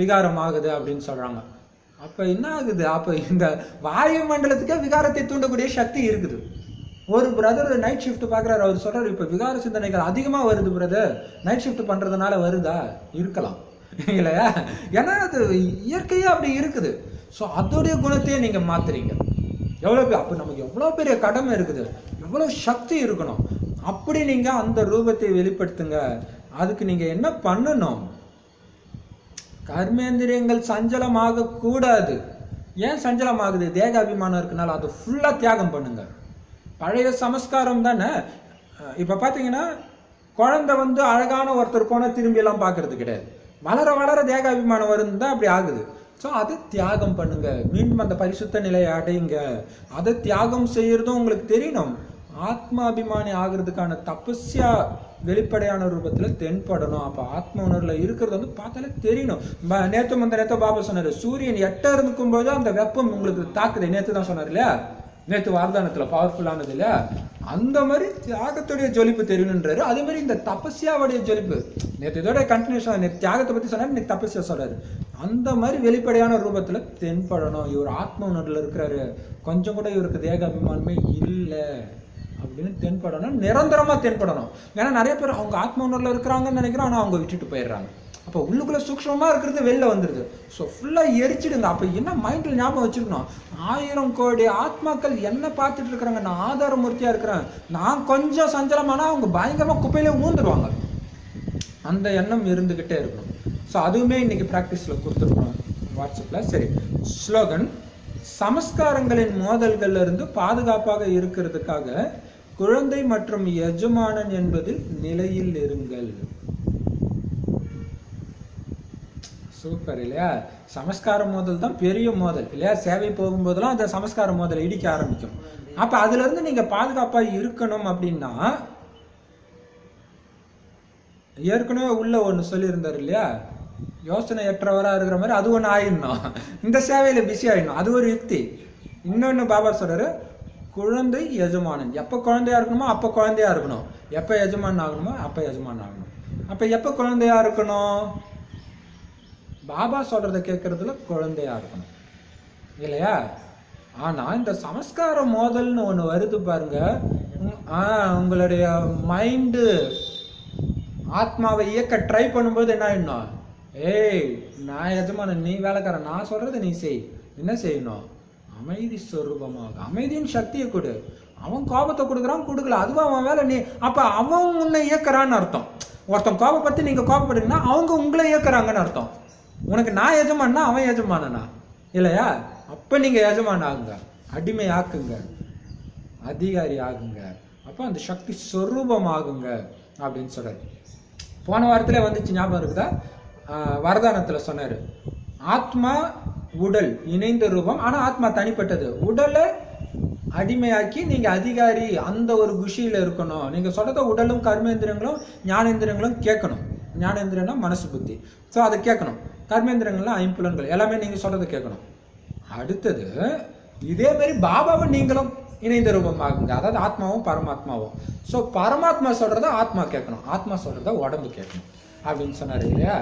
விகாரம் ஆகுது அப்படின்னு சொல்கிறாங்க. அப்போ என்ன ஆகுது, அப்போ இந்த வாயு மண்டலத்துக்கே விகாரத்தை தூண்டக்கூடிய சக்தி இருக்குது. ஒரு பிரதர் நைட் ஷிஃப்ட் பார்க்குறாரு, அவர் சொல்றாரு, இப்போ விகார சிந்தனைகள் அதிகமாக வருது பிரதர், நைட் ஷிஃப்ட் பண்ணுறதுனால வருதா? இருக்கலாம் இல்லையா? ஏன்னா அது இயற்கையே அப்படி இருக்குது. ஸோ அதோடைய குணத்தையே நீங்கள் மாத்துறீங்க. எவ்வளோ அப்போ நமக்கு எவ்வளோ பெரிய கடமை இருக்குது, எவ்வளோ சக்தி இருக்கணும். அப்படி நீங்க அந்த ரூபத்தை வெளிப்படுத்துங்க. அதுக்கு நீங்க என்ன பண்ணணும்? கர்மேந்திரியங்கள் சஞ்சலமாக கூடாது. ஏன் சஞ்சலமாகுது? தேக அபிமானம் இருக்கனால. அதை ஃபுல்லா தியாகம் பண்ணுங்க. பழைய சமஸ்காரம் தானே. இப்ப பாத்தீங்கன்னா குழந்தை அழகான ஒருத்தர் போனா திரும்பி எல்லாம் பாக்குறது கிடையாது. வளர வளர தேக அபிமானம் வரும் தான் அப்படி ஆகுது. ஸோ அதை தியாகம் பண்ணுங்க. மீண்டும் அந்த பரிசுத்த நிலையை அடையுங்க. அதை தியாகம் செய்யறதும் உங்களுக்கு தெரியணும். ஆத்மா அபிமானி ஆகிறதுக்கான தபஸ்யா வெளிப்படையான ரூபத்துல தென்படணும். அப்ப ஆத்ம உணர்வுல இருக்கிறது பார்த்தாலே தெரியணும். நேத்து பாபா சொன்னாரு, சூரியன் எட்ட இருக்கும் போது அந்த வெப்பம் உங்களுக்கு தாக்குது. நேத்து தான் சொன்னார் இல்லையா, நேத்து வார்தானத்துல பவர்ஃபுல்லானது இல்லையா, அந்த மாதிரி தியாகத்துடைய ஜொலிப்பு தெரியணுன்றாரு. அதே மாதிரி இந்த தபஸ்யாவுடைய ஜொலிப்பு, நேற்று இதோட கண்டினியூஷன், தியாகத்தை பத்தி சொன்னாரு, இன்னைக்கு தபஸ்யா சொல்றாரு. அந்த மாதிரி வெளிப்படையான ரூபத்துல தென்படணும். இவர் ஆத்ம உணர்வுல இருக்கிறாரு, கொஞ்சம் கூட இவருக்கு தேக அபிமானமே இல்லை அப்படின்னு தென்படணும். நிரந்தரமா தென்படணும். ஏன்னா நிறைய பேர் அவங்க ஆத்ம உணர்வுல இருக்கிறாங்கன்னு நினைக்கிறோம், ஆனா அவங்க விட்டுட்டு போயிடுறாங்க. அப்போ உள்ளுக்குள்ள சூக்ஷ்மமா இருக்கிறது வெளில வந்துடுது. ஸோ ஃபுல்லா எரிச்சிடுங்க. அப்ப என்ன மைண்ட்ல ஞாபகம் வச்சிருக்கணும், 1000 கோடி ஆத்மாக்கள் என்ன பார்த்துட்டு இருக்கிறாங்க, நான் ஆதாரமூர்த்தியா இருக்கிறேன், நான் கொஞ்சம் சஞ்சலமானா அவங்க பயங்கரமா குப்பையில ஊந்துருவாங்க. அந்த எண்ணம் இருந்துகிட்டே இருக்கணும். ஸோ அதுவுமே இன்னைக்கு பிராக்டிஸ்ல கொடுத்துருக்கோம் வாட்ஸ்அப்ல. சரி, ஸ்லோகன். சமஸ்காரங்களின் மோதல்கள்ல இருந்து பாதுகாப்பாக இருக்கிறதுக்காக குழந்தை மற்றும் எஜமானன் என்பதில் நிலையில் இருங்கள். சூப்பர் இல்லையா? சமஸ்கார மோதல் தான் பெரிய மோதல் இல்லையா? சேவை போகும்போதெல்லாம் அந்த சமஸ்கார மோதலை இடிக்க ஆரம்பிக்கும். அப்ப அதுல இருந்து நீங்க பாதுகாப்பா இருக்கணும் அப்படின்னா, ஏற்கனவே உள்ள ஒண்ணு சொல்லியிருந்தாரு இல்லையா, யோசனை ஏற்றவரா இருக்கிற மாதிரி அது ஒண்ணு ஆயிடணும். இந்த சேவையில பிஸி ஆயிடணும். அது ஒரு யுக்தி. இன்னொன்னு பாபா சொல்றாரு, குழந்தை எஜமானன். எப்ப குழந்தையா இருக்கணுமோ அப்ப குழந்தையா இருக்கணும், எப்ப எஜமான் ஆகணுமோ அப்ப எஜமான் ஆகணும். அப்ப எப்ப குழந்தையா இருக்கணும்? பாபா சொல்றத கேட்கறதுல குழந்தையா இருக்கணும் இல்லையா? ஆனா இந்த சமஸ்கார மோதல்னு ஒண்ணு வருது பாருங்க. உங்களுடைய மைண்டு ஆத்மாவை இயக்க ட்ரை பண்ணும்போது என்ன ஆயிடணும், ஏய் நான் எஜமானன், நீ வேலைக்காரன், நான் சொல்றதை நீ செய். என்ன செய்யணும்? அமைதி ஸ்வரூபமாக அமைதியின் சக்தியை கொடு. அவன் கோபத்தை கொடுக்குறான், கொடுக்கல, அதுவும் அவன் வேலை. நீ அப்ப அவன் உன்னை இயக்குறான்னு அர்த்தம். ஒருத்தன் கோபப்பட்டு நீங்க கோபப்படுறீங்கன்னா அவங்க உங்களை இயக்குறாங்கன்னு அர்த்தம். உனக்கு நான் எஜமானா அவன் எஜமானனா இல்லையா? அப்ப நீங்க எஜமான ஆகுங்க, அடிமை ஆக்குங்க, அதிகாரி ஆகுங்க. அப்ப அந்த சக்தி சொரூபம் ஆகுங்க அப்படின்னு சொல்றாரு. போன வாரத்துல வந்துச்சு, ஞாபகம் இருக்குதா? வரதானத்துல சொன்னாரு, ஆத்மா உடல் இணைந்த ரூபம், ஆனா ஆத்மா தனிப்பட்டது. உடலை அடிமையாக்கி நீங்க அதிகாரி, அந்த ஒரு குஷியில இருக்கணும். நீங்க சொல்றத உடலும் கர்மேந்திரங்களும் ஞானேந்திரங்களும் கேட்கணும். ஞானேந்திரம்னா மனசு புத்தி, ஸோ அதை கேட்கணும். கர்மேந்திரங்கள்லாம் ஐம்புலன்கள் எல்லாமே நீங்க சொல்றதை கேட்கணும். அடுத்தது இதே மாதிரி பாபாவும் நீங்களும் இணைந்த ரூபம் ஆகுங்க, அதாவது ஆத்மாவும் பரமாத்மாவும். ஸோ பரமாத்மா சொல்றத ஆத்மா கேட்கணும், ஆத்மா சொல்றத உடம்பு கேட்கணும் அப்படின்னு சொன்னாரு இல்லையா?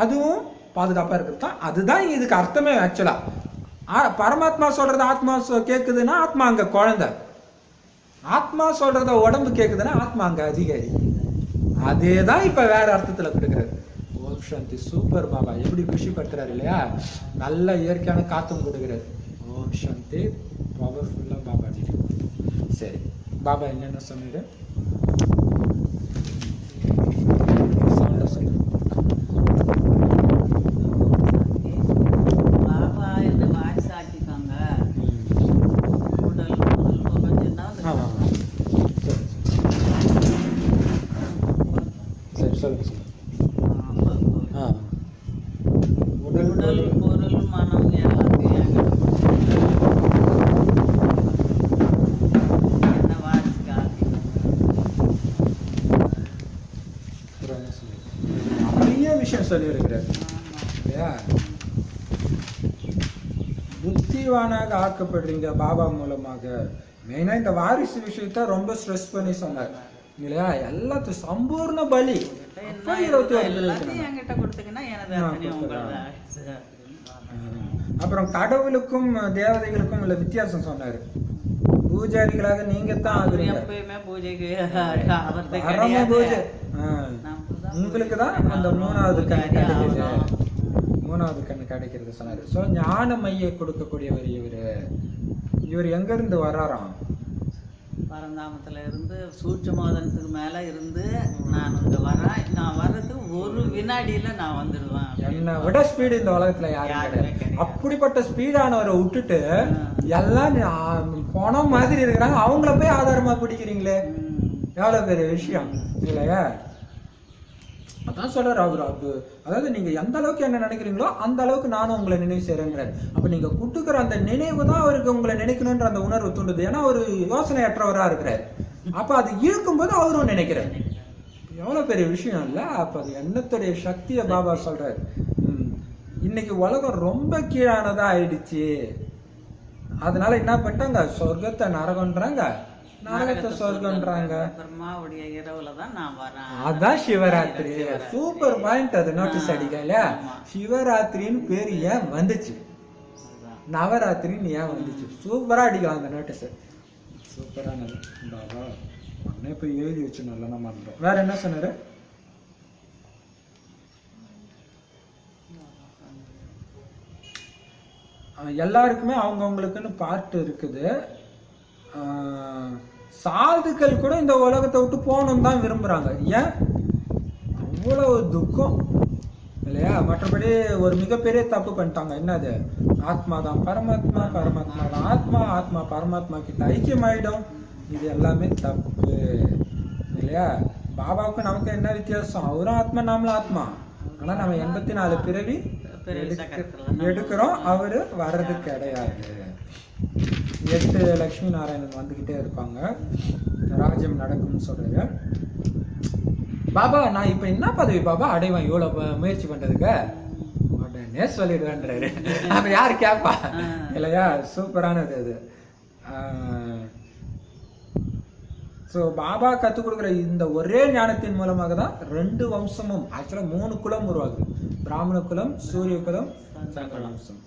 அதுவும் பாதுகாப்பா இருக்கிறது தான். அதுதான் இதுக்கு அர்த்தமே ஆக்சுவலா. பரமாத்மா சொல்றத ஆத்மா கேட்குதுன்னா ஆத்மா அங்க குழந்தை, ஆத்மா சொல்றத உடம்பு கேட்குதுன்னா ஆத்மா அங்க அதிகாரி. அதேதான் இப்ப வேற அர்த்தத்துல கொடுக்குறாரு. ஓம் சாந்தி. சூப்பர் பாபா எப்படி குஷிப்படுத்துறாரு இல்லையா? நல்ல இயற்கையான காத்தும் கொடுக்குறாரு. ஓம் சாந்தி. பவர்ஃபுல்லா பாபா. சரி, பாபா என்னென்ன சொன்னாரு? புத்திவானாக ஆக்கப்படுறீங்க பாபா மூலமாக. மெயினா இந்த வாரிசு விஷயத்த ரொம்ப ஸ்ட்ரெஸ் பண்ணி சொன்னார் இல்லையா? எல்லாத்தையும் சம்பூர்ண பலி. அப்புறம் கடவுளுக்கும் தேவதைகளுக்கும் உள்ள வித்தியாசம் சொன்னாரு. பூஜாரிகளாக நீங்க தான் ஆகுறீங்க, உங்களுக்கு தான் அந்த மூணாவது கண்ணு கிடைக்குது, மூணாவது கண்ணு கிடைக்கிறது சொன்னாரு. ஸோ ஞான மைய கொடுக்கக்கூடியவர் இவர் எங்க இருந்து வர்றாராம்? பரந்தாமத்துல இருந்து சூட்சுமோதனத்துக்கு மேல இருந்து நான் இங்க வரேன். நான் வர்றதுக்கு ஒரு வினாடியில நான் வந்துடுவேன். என்னை விட ஸ்பீடு இந்த உலகத்துல யாரும் கிடையாது. அப்படிப்பட்ட ஸ்பீடானவரை விட்டுட்டு எல்லாம் போன மாதிரி இருக்கிறாங்க, அவங்கள போய் ஆதாரமா பிடிக்கிறீங்களே, எவ்வளவு பெரிய விஷயம் இல்லையா? அதான் சொல்றாரு அவரு. அதாவது நீங்க எந்த அளவுக்கு என்ன நினைக்கிறீங்களோ அந்த அளவுக்கு நானும் உங்களை நினைவு செய்யறேன்றாரு. அப்ப நீங்க குட்டுக்கிற அந்த நினைவு தான் அவருக்கு உங்களை நினைக்கணும்ன்ற அந்த உணர்வு தூண்டுது. ஏன்னா ஒரு யோசனையற்றவரா இருக்கிறாரு. அப்ப அது இருக்கும் போது அவரும் நினைக்கிறாரு. எவ்வளவு பெரிய விஷயம் இல்ல? அப்ப அது எண்ணத்துடைய சக்தியை பாபா சொல்றாரு. இன்னைக்கு உலகம் ரொம்ப கீழானதா ஆயிடுச்சு. அதனால என்ன பண்ணிட்டாங்க, சொர்க்கத்தை நரகம்ன்றாங்க, நரகத்தை சொர்க்கம்ன்றாங்க. பிரம்மாவுடைய இரவுல தான் நான் வரேன். அதான் சிவராத்திரி. Super point. அது நோட்டீஸ் அடிக்கல. சிவராத்திரின்னு பேரு ஏன் வந்துச்சு, நவராத்திரின்னு ஏன் வந்துச்சு? சூப்பரா அடிக்கலாம் அந்த நோட்டீஸ். சூப்பரானது. உடனே போய் எழுதி வச்சு நல்லா நம்ம பண்றோம். வேற என்ன சொன்னாரு? எல்லாருக்குமே அவங்கவுங்களுக்குன்னு பார்ட் இருக்குது. சாதுக்கள் கூட இந்த உலகத்தை விட்டு போகணும்னு தான் விரும்புறாங்க. ஏன்? அவ்வளவு துக்கம் இல்லையா? மற்றபடி ஒரு மிகப்பெரிய தப்பு பண்ணிட்டாங்க. என்னது? ஆத்மா தான் பரமாத்மா, பரமாத்மா தான் ஆத்மா, ஆத்மா பரமாத்மா கிட்ட ஐக்கியம் ஆயிடும். இது எல்லாமே தப்பு இல்லையா? பாபாவுக்கு நமக்கு என்ன வித்தியாசம்? அவரும் ஆத்மா, நாமளும் ஆத்மா. ஆனா நம்ம 84 பிறவி எடுக்கிறோம், அவரு வர்றது கிடையாது. 8 லட்சுமி நாராயணன் வந்துகிட்டே இருப்பாங்க. ராஜ்யம் நடக்கும்னு சொல்றாரு. பாபா நான் இப்ப என்ன பதவி பாபா அடைவேன் இவ்வளவு முயற்சி பண்றதுக்கு? உடனே சொல்லிடுவேன்றாரு. அப்ப யாரு கேப்பா இல்லையா? சூப்பரானது அது. ஸோ பாபா கற்றுக் கொடுக்குற இந்த ஒரே ஞானத்தின் மூலமாக தான் 2 வம்சமும், ஆக்சுவலா 3 குலம் உருவாகுது. பிராமண குலம், சூரிய குலம், சங்கர வம்சம்.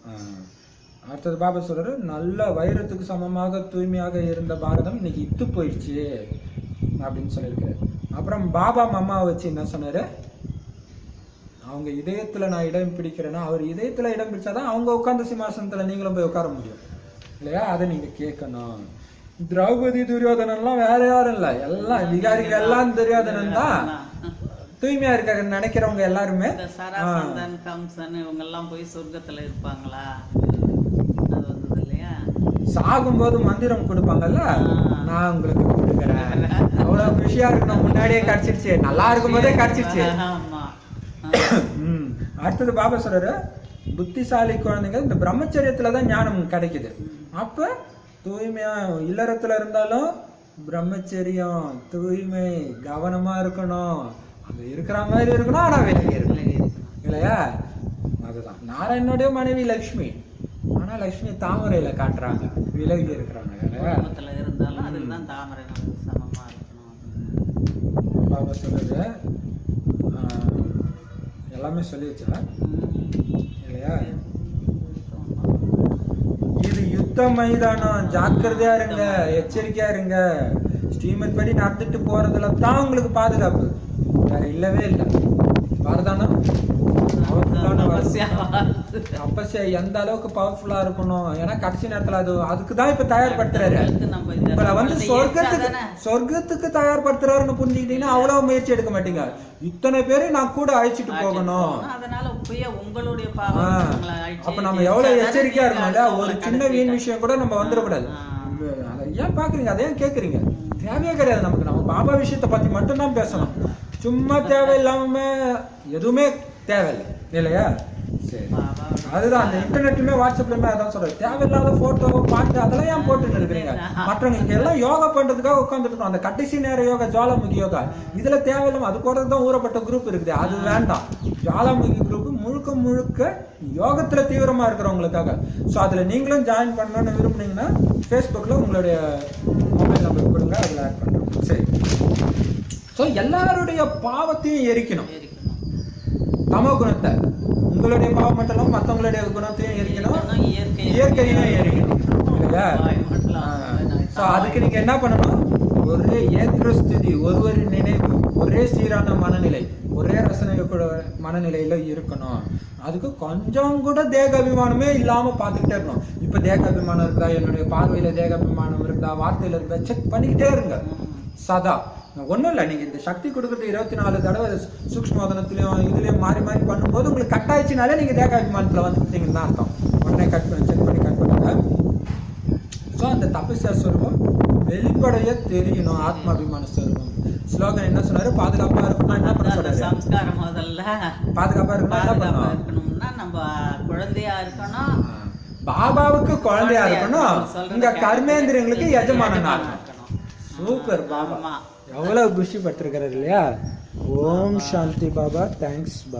அடுத்தது பாபா சொல்றாரு, நல்ல வைரத்துக்கு சமமாக தூய்மையாக இருந்த பாரதம் இன்னைக்கு இத்து போயிடுச்சு அப்படின்னு சொல்லியிருக்காரு. அப்புறம் பாபா மம்மாவை வச்சு என்ன சொன்னாரு? அவங்க இதயத்துல நான் இடம் பிடிக்கிறேன்னா, அவர் இதயத்துல இடம் பிடிச்சாதான் அவங்க உட்கார்ந்த சிம்மாசனத்துல நீங்களும் போய் உட்கார முடியும் இல்லையா? அதை நீங்க கேட்கணும். திரௌபதி துரியோதனன் எல்லாம் வேற யாரும் இல்ல, எல்லாம் விகாரிகள் எல்லாம் துரியோதனன் தான். தூய்மையா இருக்க நினைக்கிறவங்க எல்லாருமே சராசந்தன், கம்சன் இவங்க எல்லாம் போய் சொர்க்கத்துல இருப்பாங்களா? அது வந்தது இல்லையா? சாகும்போது மந்திரம் கொடுப்பாங்கல்ல, நான் உங்களுக்கு கொடுக்குறேன். அவ்வளவு விஷயம் இருக்கணும். முன்னாடியே கிடைச்சிருச்சு, நல்லா இருக்கும் போதே கிடைச்சிருச்சு. அடுத்தது பாபா சொல்றாரு, புத்திசாலி குழந்தைங்க இந்த பிரம்மச்சரியத்துலதான் ஞானம் கிடைக்குது. அப்ப தூய்மையா இல்லறத்துல இருந்தாலும் பிரம்மச்சரியம், தூய்மை, கவனமா இருக்கணும். அங்க இருக்கிற மாதிரி இருக்கணும், ஆனா விலகி இருக்கணும் இல்லையா? அதுதான் நாராயணனுடைய மனைவி லட்சுமி. ஆனா லட்சுமி தாமரையில காட்டுறாங்க, விலகி இருக்கிறாங்க இருந்தாலும் அதுக்குதான் தாமரை சமமா இருக்கணும். பாபா சொல்றது எல்லாமே சொல்லி வச்சா இல்லையா? இது யுத்த மைதானம், ஜாக்கிரதையா இருங்க, எச்சரிக்கையா இருங்க. ஸ்ரீமத் படி நடந்துட்டு போறதுல தான் உங்களுக்கு பாதுகாப்பு, வேற இல்லவே இல்லை. வரதானம் அவசியம் எந்த அளவுக்கு பவர்ஃபுல்லா இருக்கணும். ஏன்னா கடைசி நேரத்துல அதுக்குதான் இப்ப தயார்படுத்துறாரு. உங்களை வந்து சொர்க்கத்துக்கு தயார்படுத்துறாருன்னு புரிஞ்சுக்கிட்டீங்கன்னா அவ்வளவு முயற்சி எடுக்க மாட்டீங்க. இத்தனை பேரையும் நான் கூட அழைச்சிட்டு போகணும். அப்ப நம்ம எவ்வளவு எச்சரிக்கையா இருக்கணும்ல. ஒரு சின்ன வீண் விஷயம் கூட நம்ம வந்துடக்கூடாது. அதை ஏன் பாக்குறீங்க, அதை ஏன் கேக்குறீங்க? தேவையே கிடையாது நமக்கு. நம்ம பாபா விஷயத்தை பத்தி மட்டும்தான் பேசணும். சும்மா தேவையில்லாம எதுவுமே தேவையில்லை இல்லையா? சரி, அதுதான் அந்த இன்டர்நெட்லயுமே வாட்ஸ்அப்லயுமே அதான் சொல்றேன். தேவையில்லாத போட்டோ, பாட்டு அதெல்லாம் ஏன் போட்டுன்னு இருக்கிறீங்க? மற்றவங்க இங்க எல்லாம் யோகா பண்றதுக்காக உட்காந்துட்டு இருக்கோம். அந்த கடைசி நேர யோகா, ஜுவாலாமுகி யோகா, இதுல தேவையில்லாம அது போறதுதான் ஊறப்பட்ட குரூப் இருக்குது. அது வேண்டாம். ஜுவாலாமுகி குரூப் முழுக்க முழுக்க யோகத்துல தீவிரமா இருக்கிறவங்களுக்காக. ஸோ அதுல நீங்களும் ஜாயின் பண்ணணும்னு விரும்புனீங்கன்னா ஃபேஸ்புக்ல உங்களுடைய மொபைல் நம்பர் கொடுங்க, அதுல ஆட் பண்றோம். சரி, ஸோ எல்லாருடைய பாவத்தையும் எரிக்கணும். தமோ குணத்தை, உங்களுடைய பாவம் மட்டும் மற்றவங்களுடைய குணத்தையும் எரிக்கணும், இயற்கையும் எரிக்கணும் இல்லையா? ஸோ அதுக்கு நீங்க என்ன பண்ணணும்? ஒரே ஏற்ற ஸ்திதி, ஒருவரின் நினைவு, ஒரே சீரான மனநிலை, ஒரே ரசனை கூட மனநிலையில இருக்கணும். அதுக்கு கொஞ்சம் கூட தேக அபிமானமே இல்லாம பார்த்துக்கிட்டே இருக்கணும். இப்ப தேக அபிமானம் இருக்குதா, என்னுடைய பார்வையில தேக அபிமானம் இருக்குதா, வார்த்தையில இருக்குதா, செக் பண்ணிக்கிட்டே இருங்க சதா. ஒண்ணும் இல்லை, நீங்க இந்த சக்தி கொடுக்குறது 24 தடவை சூக்ஷ்மோதனத்திலையும் இதுலயும் மாறி மாறி பண்ணும்போது உங்களுக்கு கட் ஆயிடுச்சுனாலே நீங்க தேக அபிமானத்துல வந்துட்டீங்கன்னு தான் அர்த்தம். உடனே கட் பண்ணி செக் பண்ணி கட் பண்ணுங்க. ஸோ அந்த தபஸ்யா ஸ்வரூபம் வெளிப்படைய தெரியணும். ஆத்ம அபிமான ஸ்வரூபம். ஸ்லோகன் என்ன சொன்னாரு? பாதுகாப்பா இருக்கணும்னா என்ன பண்ண சொல்றாரு? சம்ஸ்காரம் முதல்ல பாதுகாப்பா இருக்கணும்னா நம்ம குழந்தையா இருக்கணும், பாபாவுக்கு குழந்தையா இருக்கணும், இங்க கர்மேந்திரியங்களுக்கு எஜமானனா இருக்கணும். சூப்பர் பாபா, எவ்வளவு குஷி பட்டிருக்கிறாரு இல்லையா? ஓம் சாந்தி பாபா. தேங்க்ஸ்.